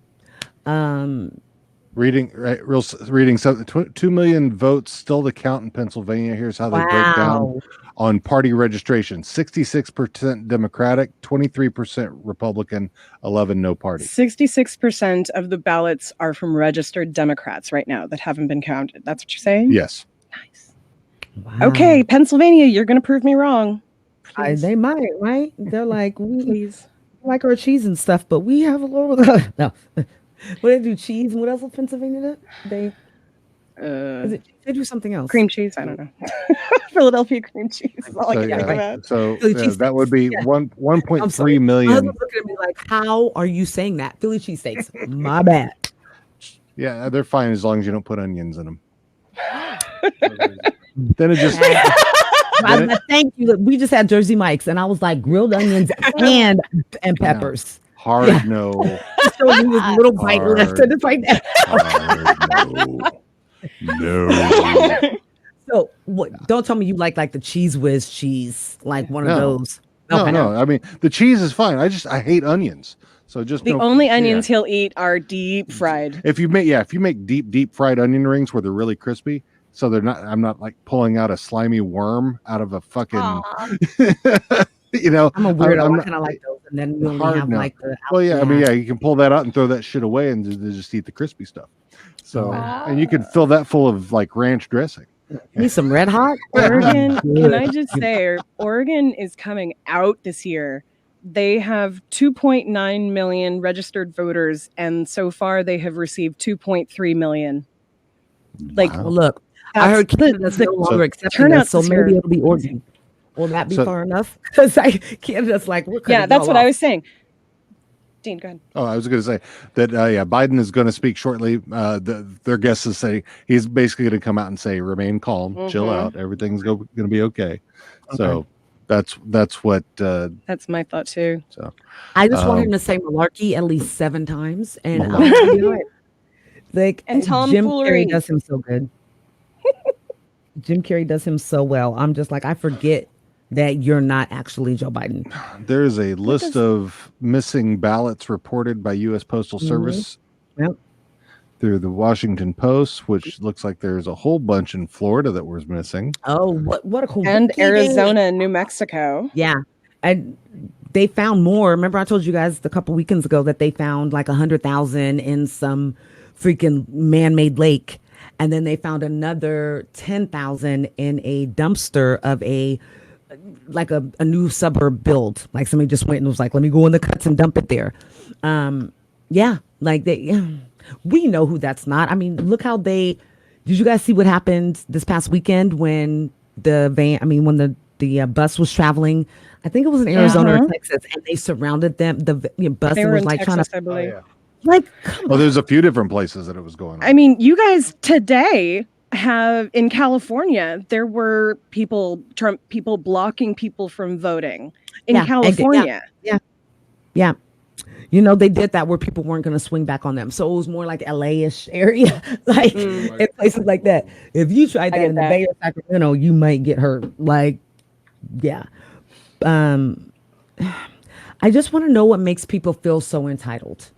Reading 2 million votes still to count in Pennsylvania. Here's how they break down on party registration: 66% Democratic, 23% Republican, 11 no party. 66% of the ballots are from registered Democrats right now that haven't been counted. That's what you're saying? Yes. Nice. Wow. Okay, Pennsylvania, you're going to prove me wrong. Please. They might, right? They're like, we Please. like our cheese and stuff, but we have a little. No. What they do? Cheese and what else? Pennsylvania did? They do something else. Cream cheese? I don't know. Philadelphia cream cheese is all I can think about. So Philly cheese that would be steaks, yeah. 1.3 My million. husband's looking at me like, how are you saying that? Philly cheesesteaks. My bad. Yeah, they're fine as long as you don't put onions in them. Then it just Thank you. We just had Jersey Mike's, and I was like grilled onions and peppers. hard no. So he was little bite left in it right now. Hard no. So what? Don't tell me you like the Cheese Whiz cheese, like one of No. those. No. I mean, the cheese is fine. I hate onions. So just The no- only yeah. onions he'll eat are deep fried. If you make deep fried onion rings where they're really crispy, so they're not. I'm not like pulling out a slimy worm out of a fucking. You know, I'm a weirdo. I'm I not- kind of like those, and then you only hard have no. like the. Well, yeah, I mean, yeah, you can pull that out and throw that shit away and just eat the crispy stuff. So, and you can fill that full of like ranch dressing. Need some Red Hot. Oregon, Good. can I just say, Oregon is coming out this year. They have 2.9 million registered voters, and so far they have received 2.3 million. Like, Wow. Well, look, I heard Canada's no longer accepting turnout this, so this maybe year. it'll be Oregon. Will that be So- far enough? Because Canada's like, we're yeah, that's what I was saying. Dean, go ahead. Oh, I was going to say that, Biden is going to speak shortly. Their guest is saying he's basically going to come out and say, remain calm, chill out. Everything's going to be okay. So that's what, That's my thought too. I just want him to say malarkey at least 7 times, and Malarkey. you know, Like And Jim tomfoolery. Carrey does him so good. Jim Carrey does him so well. I'm just like, I forget that you're not actually Joe Biden. There's a list of missing ballots reported by U.S. Postal Service Yep. through the Washington Post, which looks like there's a whole bunch in Florida that was missing. Oh, what a cool And Arizona and New Mexico. Yeah. And they found more. Remember, I told you guys a couple weekends ago that they found like 100,000 in some freaking man-made lake. And then they found another 10,000 in a dumpster of a new suburb build. Like somebody just went and was like, let me go in the cuts and dump it there. Yeah. Like we know who that's not. I mean, look how did you guys see what happened this past weekend when when the bus was traveling? I think it was in Arizona or Texas, and they surrounded them. The bus They were was in like Texas, trying I believe. like, come on. There's a few different places that it was going on. I mean, you guys today have in California, there were Trump people blocking people from voting in California. Yeah. You know, they did that where people weren't going to swing back on them. So it was more like LA-ish area, like in places like that. If you tried that in the Bay or Sacramento, you might get hurt. Like, yeah. I just want to know what makes people feel so entitled.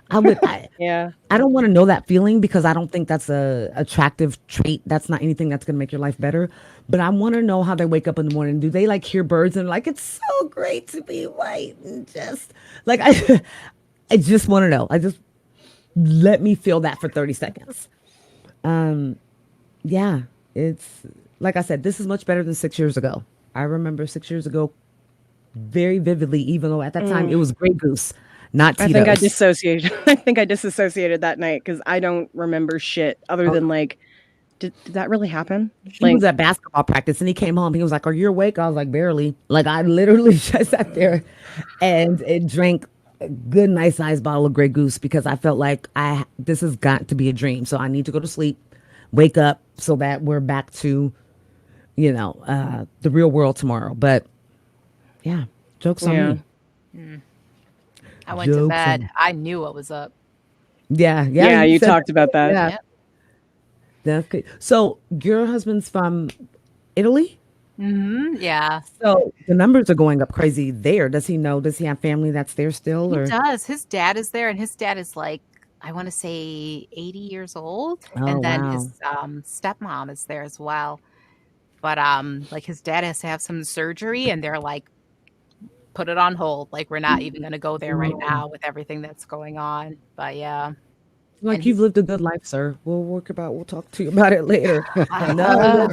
I don't want to know that feeling because I don't think that's a attractive trait. That's not anything that's going to make your life better. But I want to know how they wake up in the morning. Do they like hear birds and like, it's so great to be white and just like, I just want to know. Let me feel that for 30 seconds. Yeah, it's like I said, this is much better than 6 years ago. I remember 6 years ago very vividly, even though at that time it was Grey Goose, not Tito's. I think I disassociated that night because I don't remember shit other than like, did that really happen? He was at basketball practice and he came home. He was like, "Are you awake?" I was like, "Barely." Like I literally just sat there and drank a good, nice sized bottle of Grey Goose because I felt like this has got to be a dream. So I need to go to sleep, wake up so that we're back to, the real world tomorrow. But yeah, jokes on me. I went to bed. I knew what was up. Yeah. You talked about that. Yeah. Yep. That's good. So your husband's from Italy? Mm-hmm. Yeah. So the numbers are going up crazy there. Does he have family that's there still? He does. His dad is there, and his dad is like, I want to say 80 years old. Oh, and then wow. his stepmom is there as well. But like his dad has to have some surgery, and they're like, put it on hold. Like we're not even going to go there right now with everything that's going on. But yeah. Like you've lived a good life, sir. We'll talk to you about it later. No,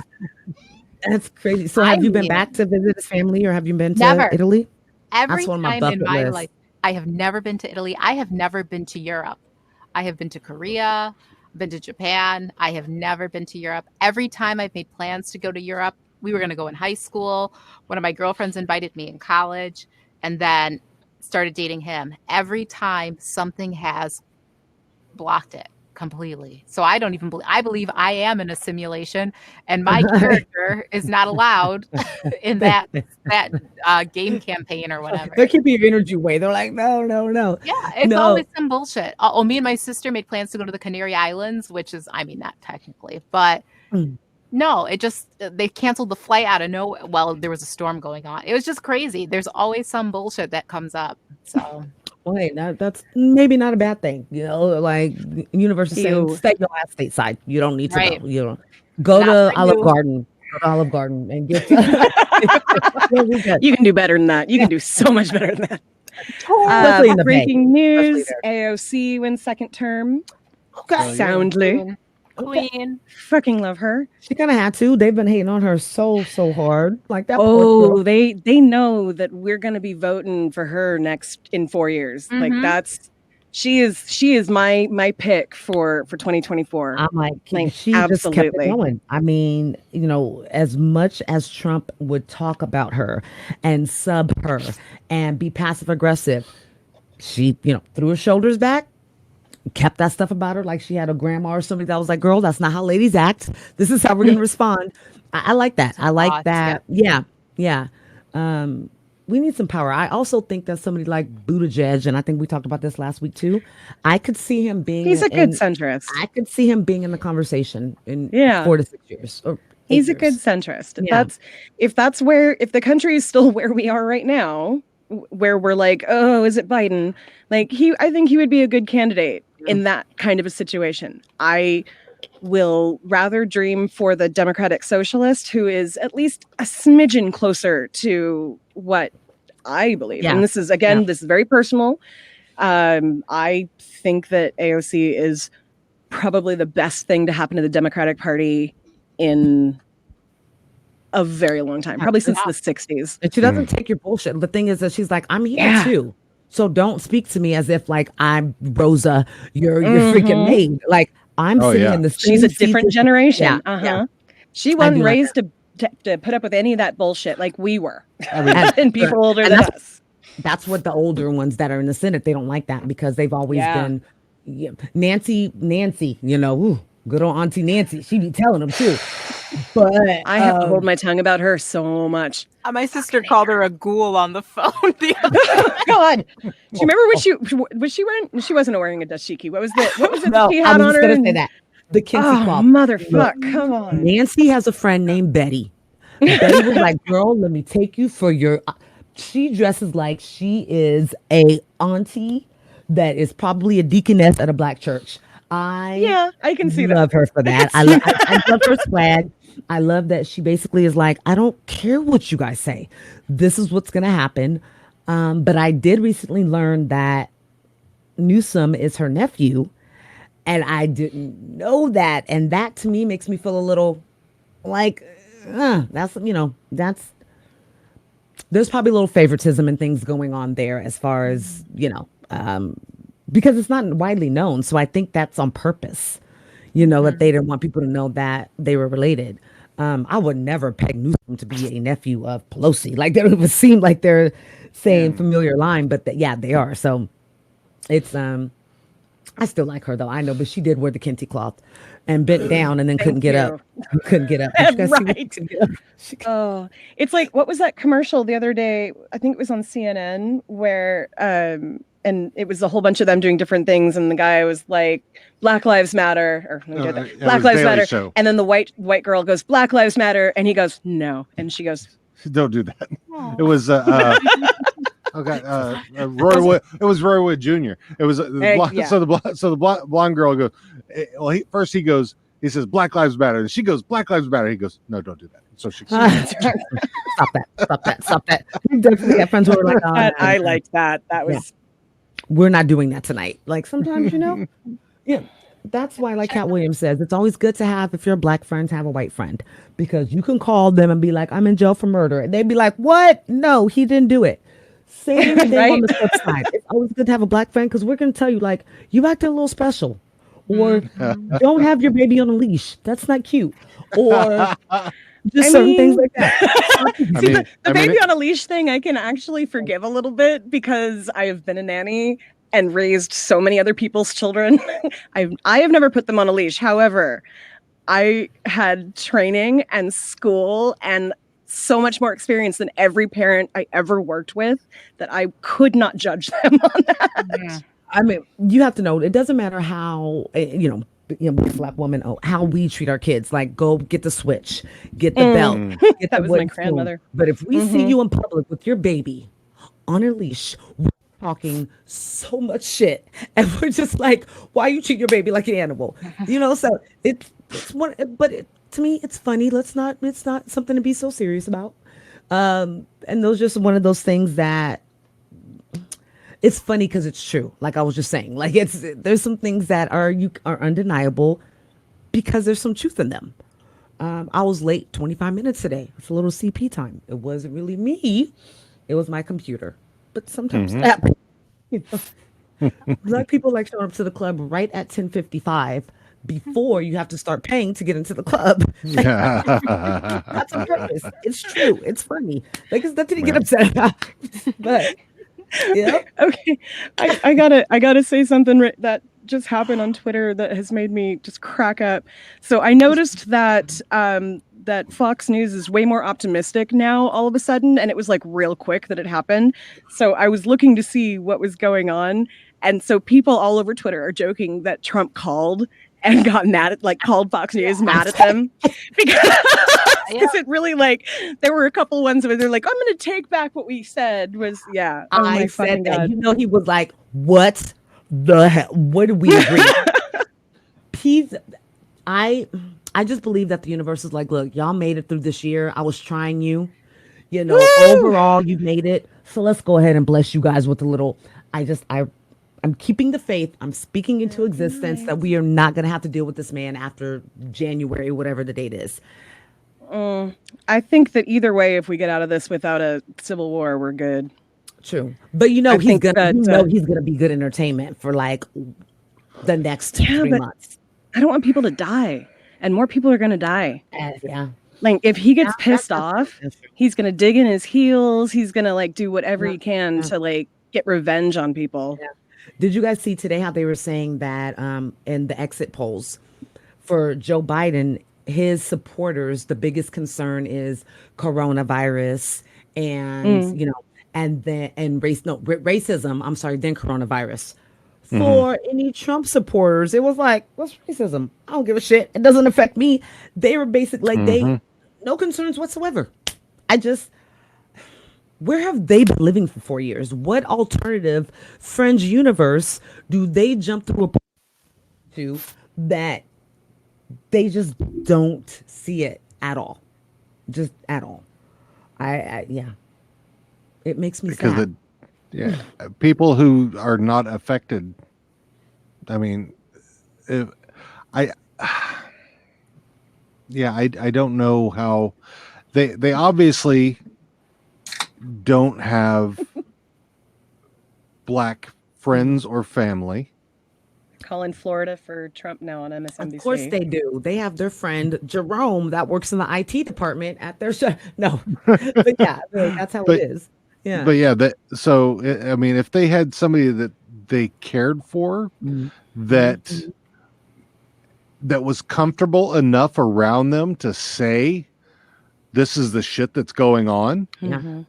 that's crazy. So have you been back to visit his family or have you been to Italy? Every time in my life, I have never been to Italy. I have never been to Europe. I have been to Korea, been to Japan. I have never been to Europe. Every time I've made plans to go to Europe, we were going to go in high school. One of my girlfriends invited me in college and then started dating him. Every time something has blocked it completely. So I don't even believe I am in a simulation and my character is not allowed in that game campaign or whatever. They keep your energy away. They're like, no. Yeah, it's always some bullshit. Oh, me and my sister made plans to go to the Canary Islands, which is, not technically, but no, they canceled the flight out of nowhere. Well, there was a storm going on. It was just crazy. There's always some bullshit that comes up. So wait, that's maybe not a bad thing. Like universe is saying, stay your last stateside. You don't need to go. You know, go to Olive Garden. And get. You can do better than that. You can do so much better than that. Breaking news: AOC wins second term. Okay, soundly. Queen. Fucking love her. She kind of had to. They've been hating on her so hard. Like that. Oh, they know that we're gonna be voting for her next in 4 years. Mm-hmm. Like she is my pick for 2024. I'm like she just kept it going. I mean, as much as Trump would talk about her and sub her and be passive aggressive, she threw her shoulders back. Kept that stuff about her like she had a grandma or somebody that was like, girl, that's not how ladies act. This is how we're going to respond. I like that. I like that. Yeah. need some power. I also think that somebody like Buttigieg, and I think we talked about this last week too. I could see him being. He's a good centrist. I could see him being in the conversation in 4 to 6 years. Or he's a years. good centrist. Yeah. If the country is still where we are right now, where we're like, oh, is it Biden? Like I think he would be a good candidate in that kind of a situation. I will rather dream for the Democratic Socialist, who is at least a smidgen closer to what I believe. Yeah. And this is this is very personal. I think that AOC is probably the best thing to happen to the Democratic Party in a very long time, probably since the 60s. And she doesn't take your bullshit. The thing is that she's like, I'm here too. So don't speak to me as if like I'm Rosa, you're freaking maid. Like I'm sitting in the same She's a different generation. Yeah. She wasn't raised to put up with any of that bullshit like we were. And people older than us. That's what the older ones that are in the Senate, they don't like that because they've always been Nancy, good old Auntie Nancy. She be telling them too. But I have to hold my tongue about her so much. My sister called her a ghoul on the phone. God, do you remember what was she wearing? She wasn't wearing a dashiki. What was it No, that she had on her? Gonna say that. The Kinsey cloth. Motherfuck! Come on. Nancy has a friend named Betty. Betty was like, "Girl, let me take you for your." She dresses like she is a auntie that is probably a deaconess at a black church. I can see love her for that. I love her swag. I love that she basically is like, I don't care what you guys say. This is what's going to happen. But I did recently learn that Newsom is her nephew. And I didn't know that. And that to me makes me feel a little like, there's probably a little favoritism and things going on there as far as, because it's not widely known. So I think that's on purpose, that they didn't want people to know that they were related. I would never peg Newsom to be a nephew of Pelosi. Like that would seem like they're saying familiar line, but they are. So it's, I still like her though. I know, but she did wear the kente cloth and bent down and then couldn't get up. Couldn't get up. Right. Oh, it's like, what was that commercial the other day? I think it was on CNN where, and it was a whole bunch of them doing different things. And the guy was like, Black Lives Matter, or Black Lives Matter. Show. And then the white girl goes, Black Lives Matter. And he goes, no. And she goes, don't do that. It was, Roy Wood. It was Roy Wood Jr. It was so the blonde girl goes. He says Black Lives Matter, and she goes Black Lives Matter. He goes, no, don't do that. So she stop that. We definitely have friends who are like, I liked that. That was. We're not doing that tonight. Like sometimes, that's why, like Cat Williams says, it's always good to have, if you're a black friend, have a white friend, because you can call them and be like, I'm in jail for murder. And they'd be like, what? No, he didn't do it. Same thing on the flip side. It's always good to have a black friend because we're going to tell you, like, you acting a little special, or don't have your baby on a leash. That's not cute. Or just certain things like that. The baby on a leash thing, I can actually forgive a little bit because I have been a nanny and raised so many other people's children. I have never put them on a leash. However, I had training and school and so much more experience than every parent I ever worked with that I could not judge them on that. Yeah. I mean, you have to know, it doesn't matter how, black woman, how we treat our kids. Like, go get the switch, get the belt. Get that was my grandmother. Spoon. But if we see you in public with your baby on a leash, we're talking so much shit, and we're just like, why you treat your baby like an animal? So it's one, but to me, it's funny. It's not something to be so serious about. And those just one of those things that it's funny because it's true. Like I was just saying, like there's some things that are undeniable because there's some truth in them. I was late 25 minutes today. It's a little CP time. It wasn't really me. It was my computer. But sometimes that black people like showing up to the club right at 10:55 before you have to start paying to get into the club. That's on purpose. It's true. It's funny. Like it's nothing to get upset about. But yeah. Okay. I gotta say something that just happened on Twitter that has made me just crack up. So I noticed that that Fox News is way more optimistic now all of a sudden, and it was like real quick that it happened. So I was looking to see what was going on, and so people all over Twitter are joking that Trump called and got mad at, like, called Fox News mad at them because it really, like, there were a couple ones where they're like, I'm going to take back what we said. Was oh my fucking God. You know, he was like, what the hell? What did we agree? I just believe that the universe is like, look, y'all made it through this year. I was trying you. You know, overall, you've made it. So let's go ahead and bless you guys with a little. I'm keeping the faith. I'm speaking into existence that we are not going to have to deal with this man after January, whatever the date is. I think that either way, if we get out of this without a civil war, we're good. True, but you know he's gonna be good entertainment for like the next 3 months. I don't want people to die, and more people are gonna die. Yeah. Like, if he gets pissed off, he's gonna dig in his heels. He's gonna, like, do whatever he can to, like, get revenge on people. Yeah. Did you guys see today how they were saying that in the exit polls for Joe Biden, his supporters, the biggest concern is coronavirus and you know, and racism. I'm sorry, then coronavirus. For any Trump supporters, it was like, what's racism? I don't give a shit. It doesn't affect me. They were basically like, they no concerns whatsoever. Where have they been living for 4 years? What alternative fringe universe do they jump through to that they just don't see it at all? Just at all. Yeah. It makes me sad. People who are not affected. I mean, I don't know how they obviously don't have black friends or family. Calling Florida for Trump now on MSNBC. Of course they do. They have their friend Jerome that works in the IT department at their show. No, but yeah, that's how it is. Yeah, but yeah, I mean, if they had somebody that they cared for, that was comfortable enough around them to say, this is the shit that's going on,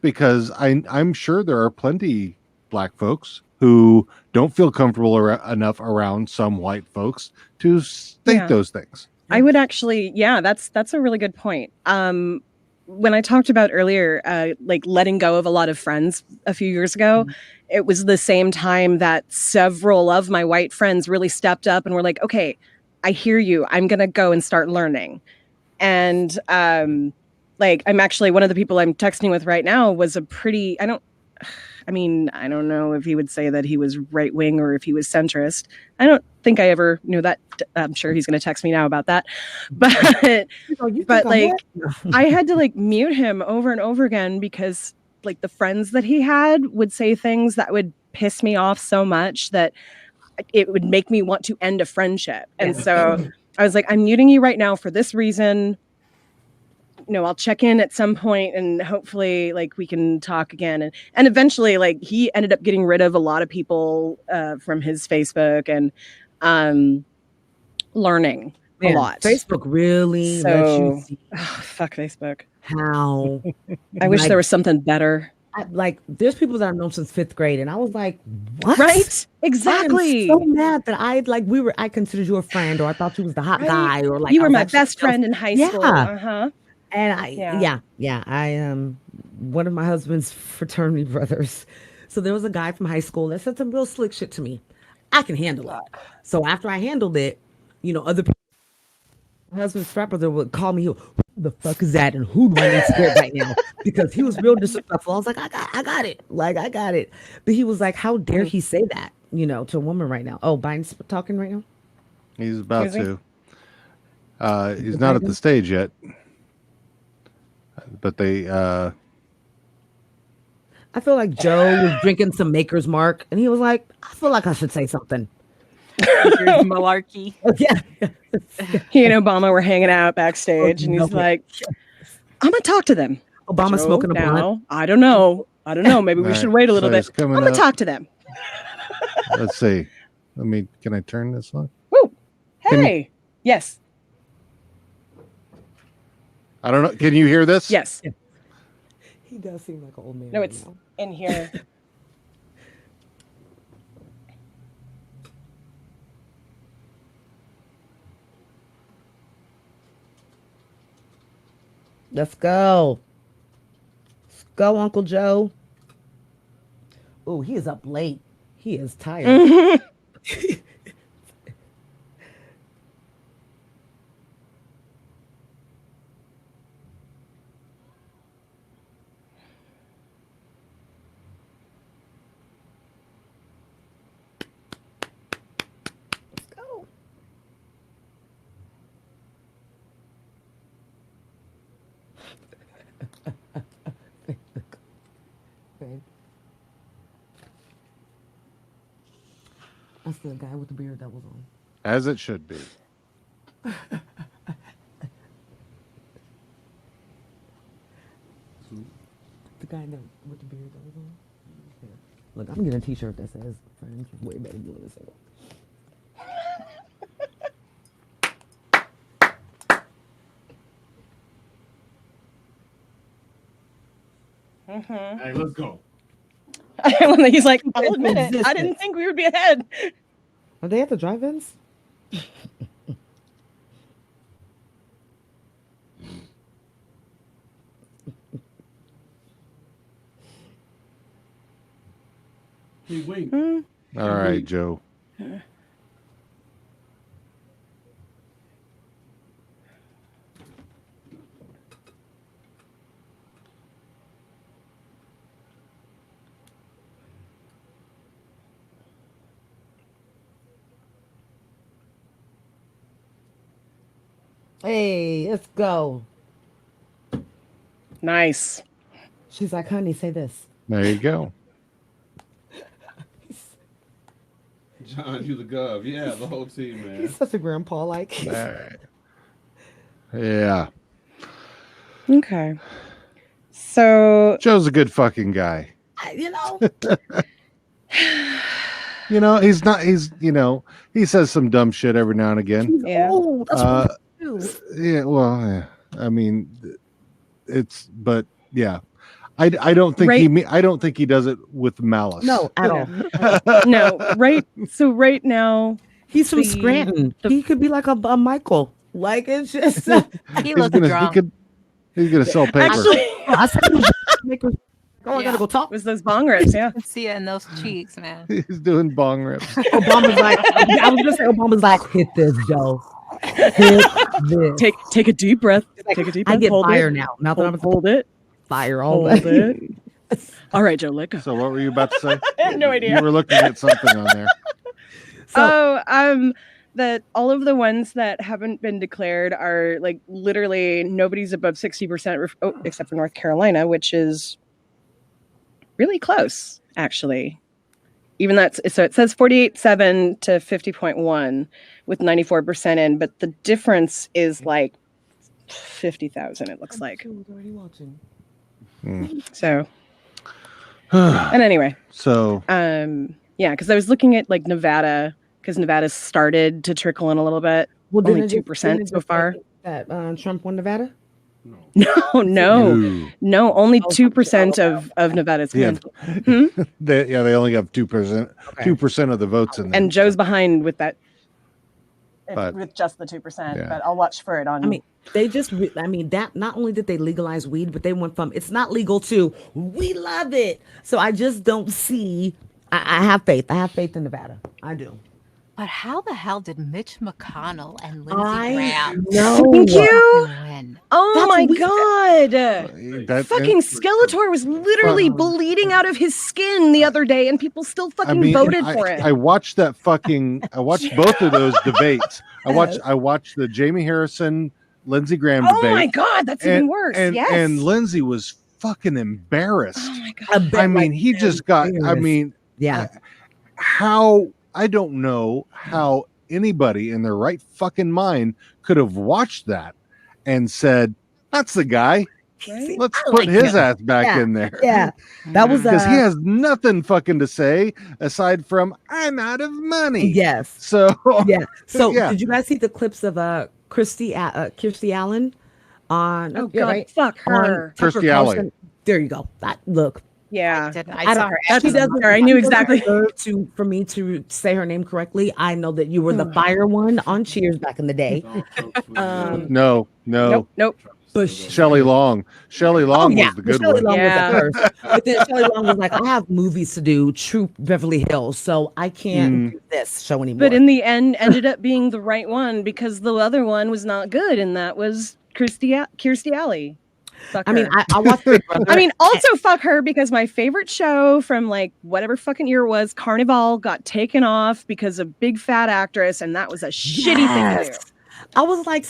because I'm sure there are plenty black folks who don't feel comfortable enough around some white folks to state those things. I would actually, that's a really good point. When I talked about earlier, like letting go of a lot of friends a few years ago, it was the same time that several of my white friends really stepped up and were like, okay, I hear you. I'm going to go and start learning. And like, I'm actually, one of the people I'm texting with right now was I don't know if he would say that he was right wing or if he was centrist. I don't think I ever knew that. I'm sure he's going to text me now about that. But like, I had to like mute him over and over again because like the friends that he had would say things that would piss me off so much that it would make me want to end a friendship. And so I was like, I'm muting you right now for this reason. You know, I'll check in at some point and hopefully like we can talk again. And eventually like he ended up getting rid of a lot of people from his Facebook and learning a lot. Facebook really lets you see. Fuck Facebook. How I wish there was something better. There's people that I've known since 5th grade, and I was like, what? Right? Exactly. I'm so mad that I considered you a friend, or I thought you was the hot guy, or like you were my best friend in high school. And I am one of my husband's fraternity brothers. So there was a guy from high school that said some real slick shit to me. I can handle it. So after I handled it, you know, other people, my husband's frat brother would call me, who the fuck is that? And who do I need to get right now? Because he was real disrespectful. I was like, I got it. Like, I got it. But he was like, how dare he say that, you know, to a woman right now? Oh, Biden's talking right now? He's about to. He's not at the stage yet. But they I feel like Joe was drinking some Maker's Mark and he was like, I feel like I should say something. Malarkey. Yeah. He and Obama were hanging out backstage and he's like, I'm gonna talk to them. Obama smoking a blunt. I don't know. Maybe we should wait a little bit. I'm gonna talk to them. Let's see. Can I turn this on? Woo. Hey. Yes. I don't know. Can you hear this? Yes. He does seem like an old man. No, right it's now. in here. Let's go. Let's go, Uncle Joe. Oh, he is up late. He is tired. Let's go. Babe. That's the guy with the beard that was on. As it should be. The guy with the beard that was on. Yeah. Look, I'm getting a T-shirt that says "Friends way better than living single." Hey, let's go. He's like, I'll admit it. I didn't think we would be ahead. Are they at the drive-ins? Hey, wait. All right, Joe. Hey, let's go. Nice. She's like, honey, say this. There you go. John, you the gov. Yeah, the whole team, man. He's such a grandpa, like. All right. Yeah. Okay. So Joe's a good fucking guy. You know. You know, he's not. He says some dumb shit every now and again. yeah. Oh, that's what I do. Yeah. Well, yeah. I mean, but yeah. I don't think I don't think he does it with malice. No, at all. No, right. So right now He's from Scranton. He could be like a Michael. Like it's just. He looks drunk. He's gonna sell paper. Actually, I said, oh, I gotta go talk. it was those bong rips, yeah. I can see it in those cheeks, man. He's doing bong rips. Obama's like, I was gonna say, Obama's like, hit this, Joe. Hit this. Take a deep breath. Take a deep breath. I get hold fire it. now. Now that I'm Hold it. fire all Hold day. it. All right, Joe, let go. So what were you about to say? I have no idea. You were looking at something on there. That all of the ones that haven't been declared are like literally nobody's above 60%, except for North Carolina, which is really close, actually. Even so it says 48.7 to 50.1 with 94% in, but the difference is like 50,000, it looks like. Already watching. So, and anyway. So, yeah, because I was looking at like Nevada, because Nevada started to trickle in a little bit. Well, only 2% so far. That Trump won Nevada? No, only 2% of Nevada's yeah, win. they only have 2%. 2% of the votes in there. And Joe's behind with that. But- with just the 2%, Yeah. but I'll watch for it on. I mean, they just, that not only did they legalize weed, but they went from it's not legal to we love it. So I just don't see, I have faith. I have faith in Nevada. I do. But how the hell did Mitch McConnell and Lindsey Graham Thank you. win? Oh That's my weird. God. Fucking Skeletor was literally bleeding out of his skin the other day, and people still fucking voted for it. I watched that fucking. I watched both of those debates. I watched the Jamie Harrison, Lindsey Graham debate. Oh my God, that's even worse. Yes. And Lindsey was fucking embarrassed. Oh my God. I mean, he just got. I mean, Yeah. how I don't know how anybody in their right fucking mind could have watched that and said, "That's the guy. Right? Let's I put like his him." ass back Yeah. in there." Yeah. That was Because he has nothing fucking to say aside from "I'm out of money." yes. So Yeah. So Yeah. did you guys see the clips of Kirstie Allen on. Oh yeah, God, right? fuck On her. Tucker Kirstie Alley. Carlson. There you go. That look. Yeah, I saw her. That's actually. her. I knew exactly. For me to say her name correctly. I know that you were the fire one on Cheers back in the day. No. Nope. But Shelley Long. Shelley Long was the good Shelley one. Long Yeah. was the first. But then Shelley Long was like, I have movies to do, True Beverly Hills, so I can't do this show anymore. But in the end, ended up being the right one because the other one was not good, and that was Kirstie Alley. Fuck I mean, her. I watched Big Brother. I mean, also fuck her because my favorite show from like whatever fucking year it was, Carnival, got taken off because of big fat actress, and that was a shitty thing to do. I was like,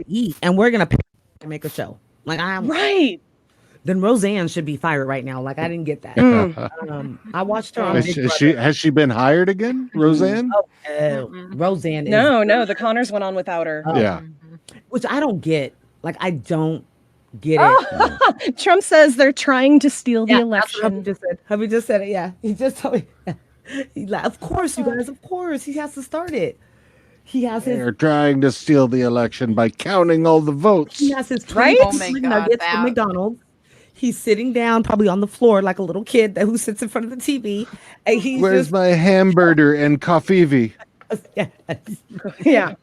eat, and we're gonna pay to make a show. Like I'm right. Then Roseanne should be fired right now. Like I didn't get that. I watched her on Big Brother. Has she been hired again, Roseanne? Roseanne. No, the Connors went on without her. Yeah. Which I don't get. Like I don't get it. Trump says they're trying to steal the election. Hubby just said it. Yeah, he just told me. He's like, of course, you guys. Of course, he has to start it. He has his. They're trying to steal the election by counting all the votes. He has his right. Oh my God, nuggets from McDonald's. He's sitting down, probably on the floor, like a little kid who sits in front of the TV. And he's Where's my hamburger and coffee? Yeah,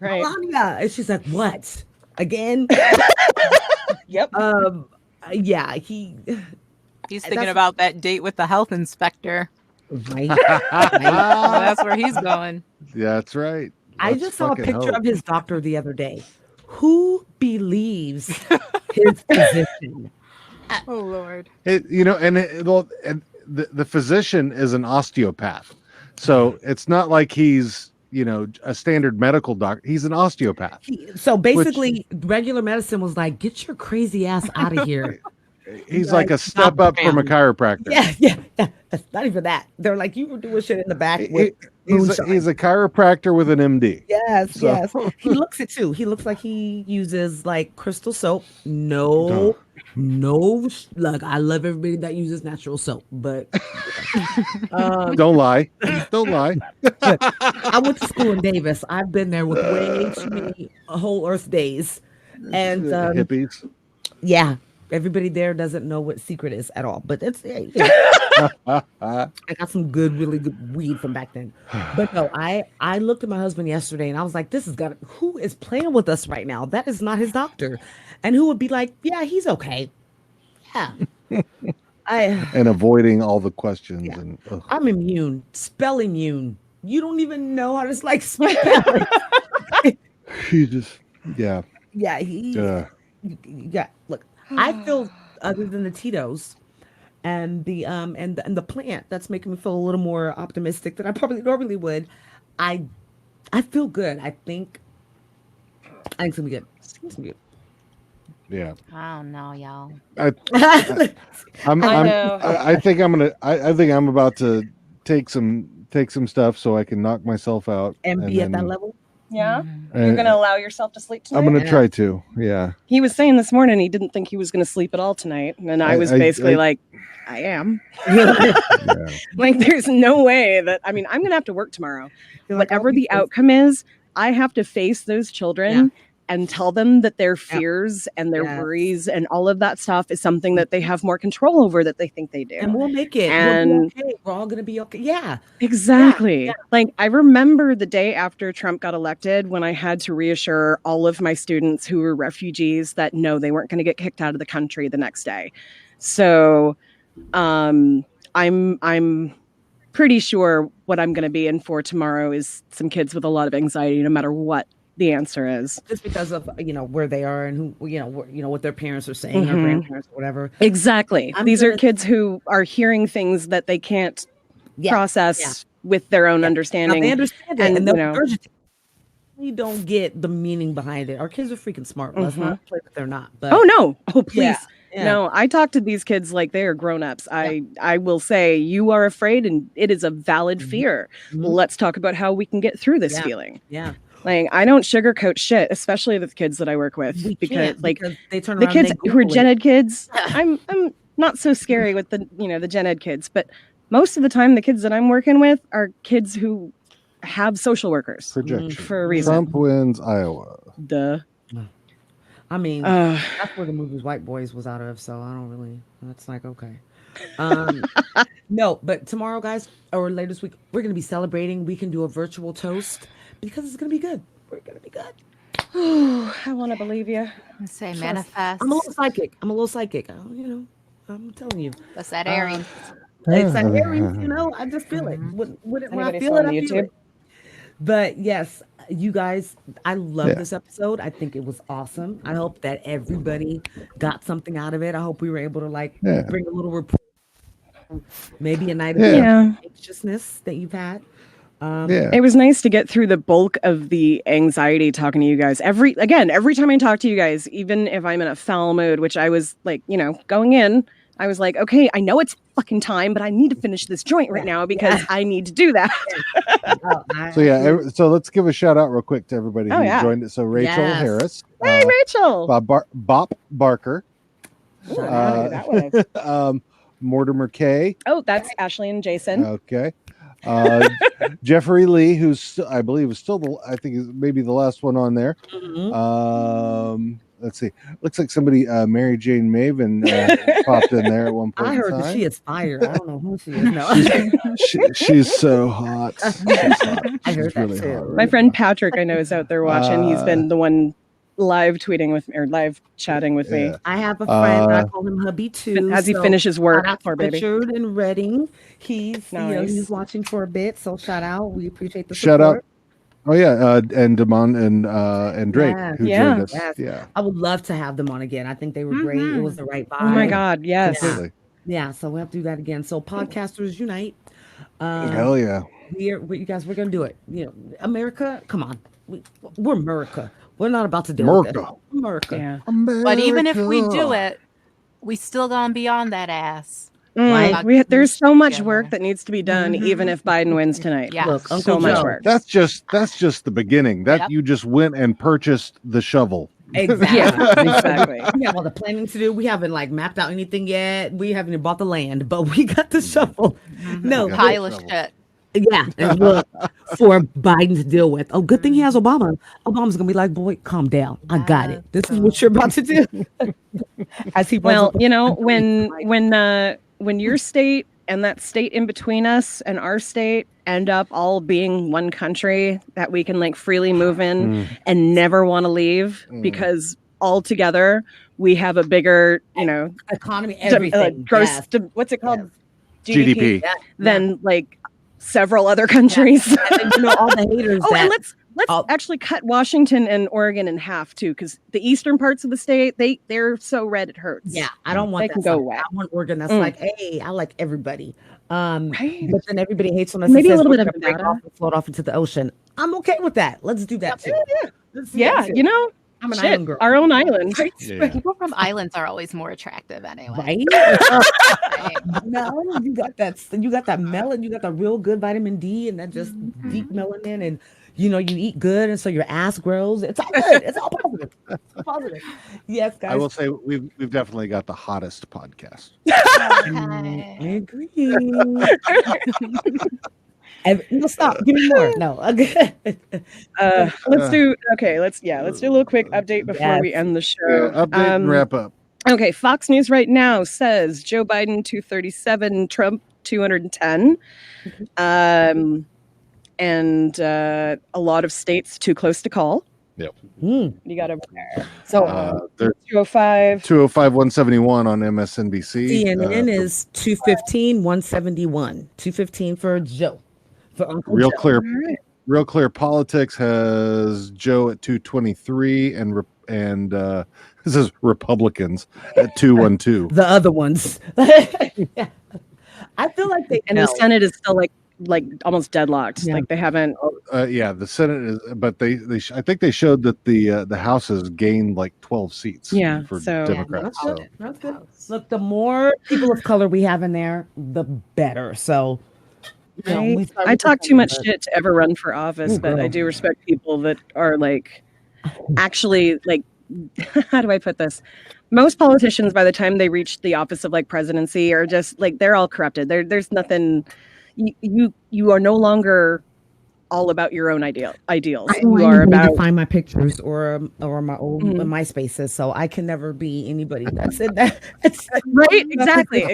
right. Melania. And she's like, what? Again? Yep. Yeah, he's thinking about that date with the health inspector. Right. That's where he's going. That's right. I just saw a picture of his doctor the other day. Who believes his physician? Oh Lord. And the physician is an osteopath, so it's not like he's a standard medical doctor. He's an osteopath. So basically, regular medicine was like, get your crazy ass out of here. He's like a step up from a chiropractor. Yeah. Not even that. They're like, you were doing shit in the back. He's a chiropractor with an MD. Yes. He looks it too. He looks like he uses like crystal soap. No. Look, I love everybody that uses natural soap, but don't lie. I went to school in Davis. I've been there with way too many whole Earth days, and hippies. Yeah. Everybody there doesn't know what secret is at all, but it's I got some really good weed from back then. But no, I looked at my husband yesterday and I was like, who is playing with us right now? That is not his doctor. And who would be like, yeah, he's okay. Yeah. And avoiding all the questions. Yeah. And I'm immune, spell immune. You don't even know how to spell. He just, yeah. Yeah. Look, I feel other than the Tito's and the the plant that's making me feel a little more optimistic than I probably normally would. I feel good. I think it's gonna be good. It's gonna be good. Yeah. I don't know, y'all. I think I'm about to take some stuff so I can knock myself out and be at that level. Yeah. You're going to allow yourself to sleep tonight? I'm going to try to. Yeah. He was saying this morning he didn't think he was going to sleep at all tonight. And I was basically like, I am. Like, there's no way that, I'm going to have to work tomorrow. Whatever the outcome is, I have to face those children and tell them that their fears and their worries and all of that stuff is something that they have more control over that they think they do. And we'll make it. And we're all going to be okay. Yeah. Exactly. Yeah. Like, I remember the day after Trump got elected when I had to reassure all of my students who were refugees that no, they weren't going to get kicked out of the country the next day. So I'm pretty sure what I'm going to be in for tomorrow is some kids with a lot of anxiety, no matter what the answer is. Just because of where they are and who what their parents are saying or grandparents or whatever. Exactly. These are kids who are hearing things that they can't process with their own understanding. Now, they understand it, and they'll we don't get the meaning behind it. Our kids are freaking smart. Let's not play that they're not. But please. Yeah. No, I talk to these kids like they are grown-ups. I will say, you are afraid and it is a valid fear. Let's talk about how we can get through this feeling. Yeah. Like, I don't sugarcoat shit, especially the kids that I work with, because they turn the around kids who are Gen Ed kids, I'm not so scary with the Gen Ed kids, but most of the time the kids that I'm working with are kids who have social workers projection for a reason. Trump wins Iowa. Duh. I mean, that's where the movies White Boys was out of, so I don't really. That's like okay. Um, no, but tomorrow, guys, or later this week, we're gonna be celebrating. We can do a virtual toast because it's gonna be good. We're gonna be good. I want to believe you. Say manifest. I'm a little psychic. I'm telling you. That's that Aries. It's like Aries, I just feel it. When I feel it, I feel it. But yes, you guys, I love this episode. I think it was awesome. I hope that everybody got something out of it. I hope we were able to bring a little report, maybe a night of anxiousness that you've had. It was nice to get through the bulk of the anxiety talking to you guys. Every time I talk to you guys, even if I'm in a foul mood, which I was like, going in, I was like, okay, I know it's fucking time, but I need to finish this joint right now because I need to do that. So let's give a shout out real quick to everybody who joined it. So Rachel Harris. Hey, Rachel. Bob Barker. Mortimer K. Oh, that's Ashley and Jason. Okay. Jeffrey Lee, who's I believe is still I think is maybe the last one on there. Mm-hmm. Let's see. Looks like somebody, Mary Jane Maven, popped in there at one point. I heard that she is fire. I don't know who she is. No, she's so hot. I heard that really too. hot, right? My friend Patrick, I know, is out there watching. He's been the one live tweeting with me or live chatting with me. I have a friend. I call him hubby too. As he finishes work, poor baby. Richard in Reading. He's he's watching for a bit. So shout out. We appreciate the shout support. out. Oh yeah, and Damon and Drake who joined us. Yes. Yeah, I would love to have them on again. I think they were great. It was the right vibe. Oh my God, yes. Yeah, so we'll have to do that again. So podcasters unite. Hell yeah. You guys, we're gonna do it. America, come on. We're America. We're not about to do it. America. Yeah. America. But even if we do it, we still gonna be on that ass. Right? There's so much work that needs to be done, even if Biden wins tonight. Yeah, look, so much work. That's just the beginning. You just went and purchased the shovel. Exactly. Exactly. We have all the planning to do. We haven't mapped out anything yet. We haven't even bought the land, but we got the shovel. No pile of shit. Yeah, and look for Biden to deal with. Oh, good thing he has Obama. Obama's gonna be like, "Boy, calm down. I got it. This is what you're about to do." As he when your state and that state in between us and our state end up all being one country that we can freely move in and never want to leave because all together we have a bigger, economy, everything, gross. What's it called? GDP. Than several other countries. And all the haters. And let's actually cut Washington and Oregon in half too, because the eastern parts of the state they're so red it hurts. Yeah, I don't want they that. Can go away. I want Oregon that's hey, I like everybody. Right. But then everybody hates on us. Maybe and a says little bit of break off and float off into the ocean. I'm okay with that. Let's do that too. Yeah, I'm an island girl. Our own island. People from islands are always more attractive anyway. Right? No, you got that melon, you got the real good vitamin D and that just deep melanin, and you eat good, and so your ass grows. It's all good. It's all positive. It's positive. Yes, guys. I will say we've definitely got the hottest podcast. I agree. No, stop. Give me more. No. Okay. Let's do a little quick update before we end the show. Update and wrap up. Okay, Fox News right now says Joe Biden 237, Trump 210. And a lot of states too close to call. Yep. You got over there. So 205. 205, 171 on MSNBC. CNN is 215, 171. 215 for Joe. For Uncle Real Joe. Clear. Real Clear Politics has Joe at 223 and this is Republicans at 212. The other ones. I feel like they and the Senate is still like almost deadlocked. Yeah. Like they haven't. The Senate is, but they I think they showed that the House has gained 12 seats. Yeah, for so Democrats. That's good. Look, the more people of color we have in there, the better. So. I talk too much shit to ever run for office, but I do respect people that are actually how do I put this? Most politicians, by the time they reach the office of presidency, are just they're all corrupted. There's nothing. You are no longer all about your own ideals. I You don't are even need about to find my pictures or my old Mhm. MySpaces, so I can never be anybody that's in that. That's right. Exactly.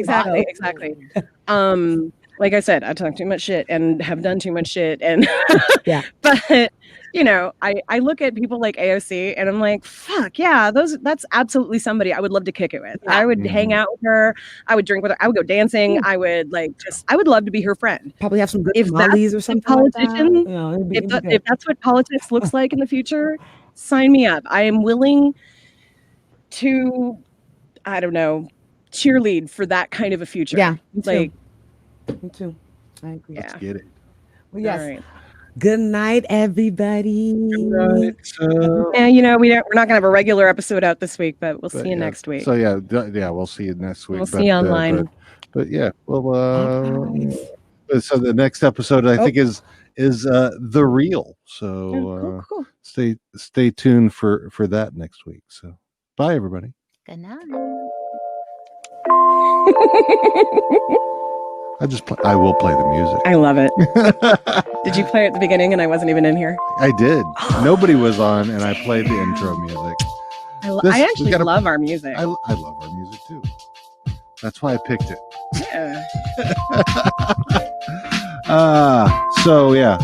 Like I said, I talk too much shit and have done too much shit, and Yeah. but you know, I look at people like AOC and I'm like, fuck yeah, that's absolutely somebody I would love to kick it with. I would hang out with her. I would drink with her. I would go dancing. I would I would love to be her friend. Probably have some good If that's tamales or a something like that. politician, You know, it'd be good. if that's what politics looks like in the future, sign me up. I am willing to, I don't know, cheerlead for that kind of a future. Yeah, me too. Like, Me too. I agree. yeah. Let's get it. Well, yes. All right. Good night, everybody. And you know, we're not gonna have a regular episode out this week, but we'll see you next week. So yeah, we'll see you next week. We'll see you online. But yeah, well, Alright. so the next episode I think is The Real. So Cool. stay tuned for that next week. So bye everybody. Good night. I will play the music. I love it. Did you play it at the beginning and I wasn't even in here? I did. Nobody was on, and I played the intro music. I actually love our music. I love our music too. That's why I picked it. Yeah. So yeah,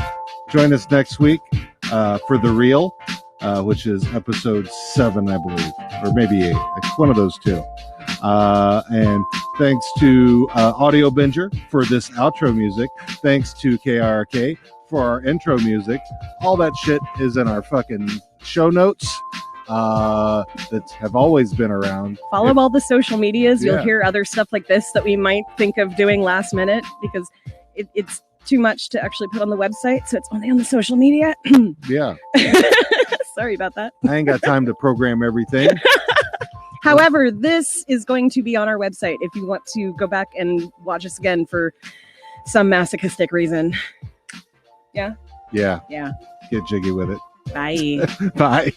join us next week for The Real, which is episode 7, I believe, or maybe 8. It's one of those two. And thanks to Audio Binger for this outro music. Thanks to KRK for our intro music. All that shit is in our fucking show notes that have always been around. Follow all the social medias. You'll Yeah. hear other stuff like this that we might think of doing last minute because it's too much to actually put on the website. So it's only on the social media. Yeah. Sorry about that. I ain't got time to program everything. However, this is going to be on our website if you want to go back and watch us again for some masochistic reason. Yeah. Yeah. Yeah. Get jiggy with it. Bye. Bye.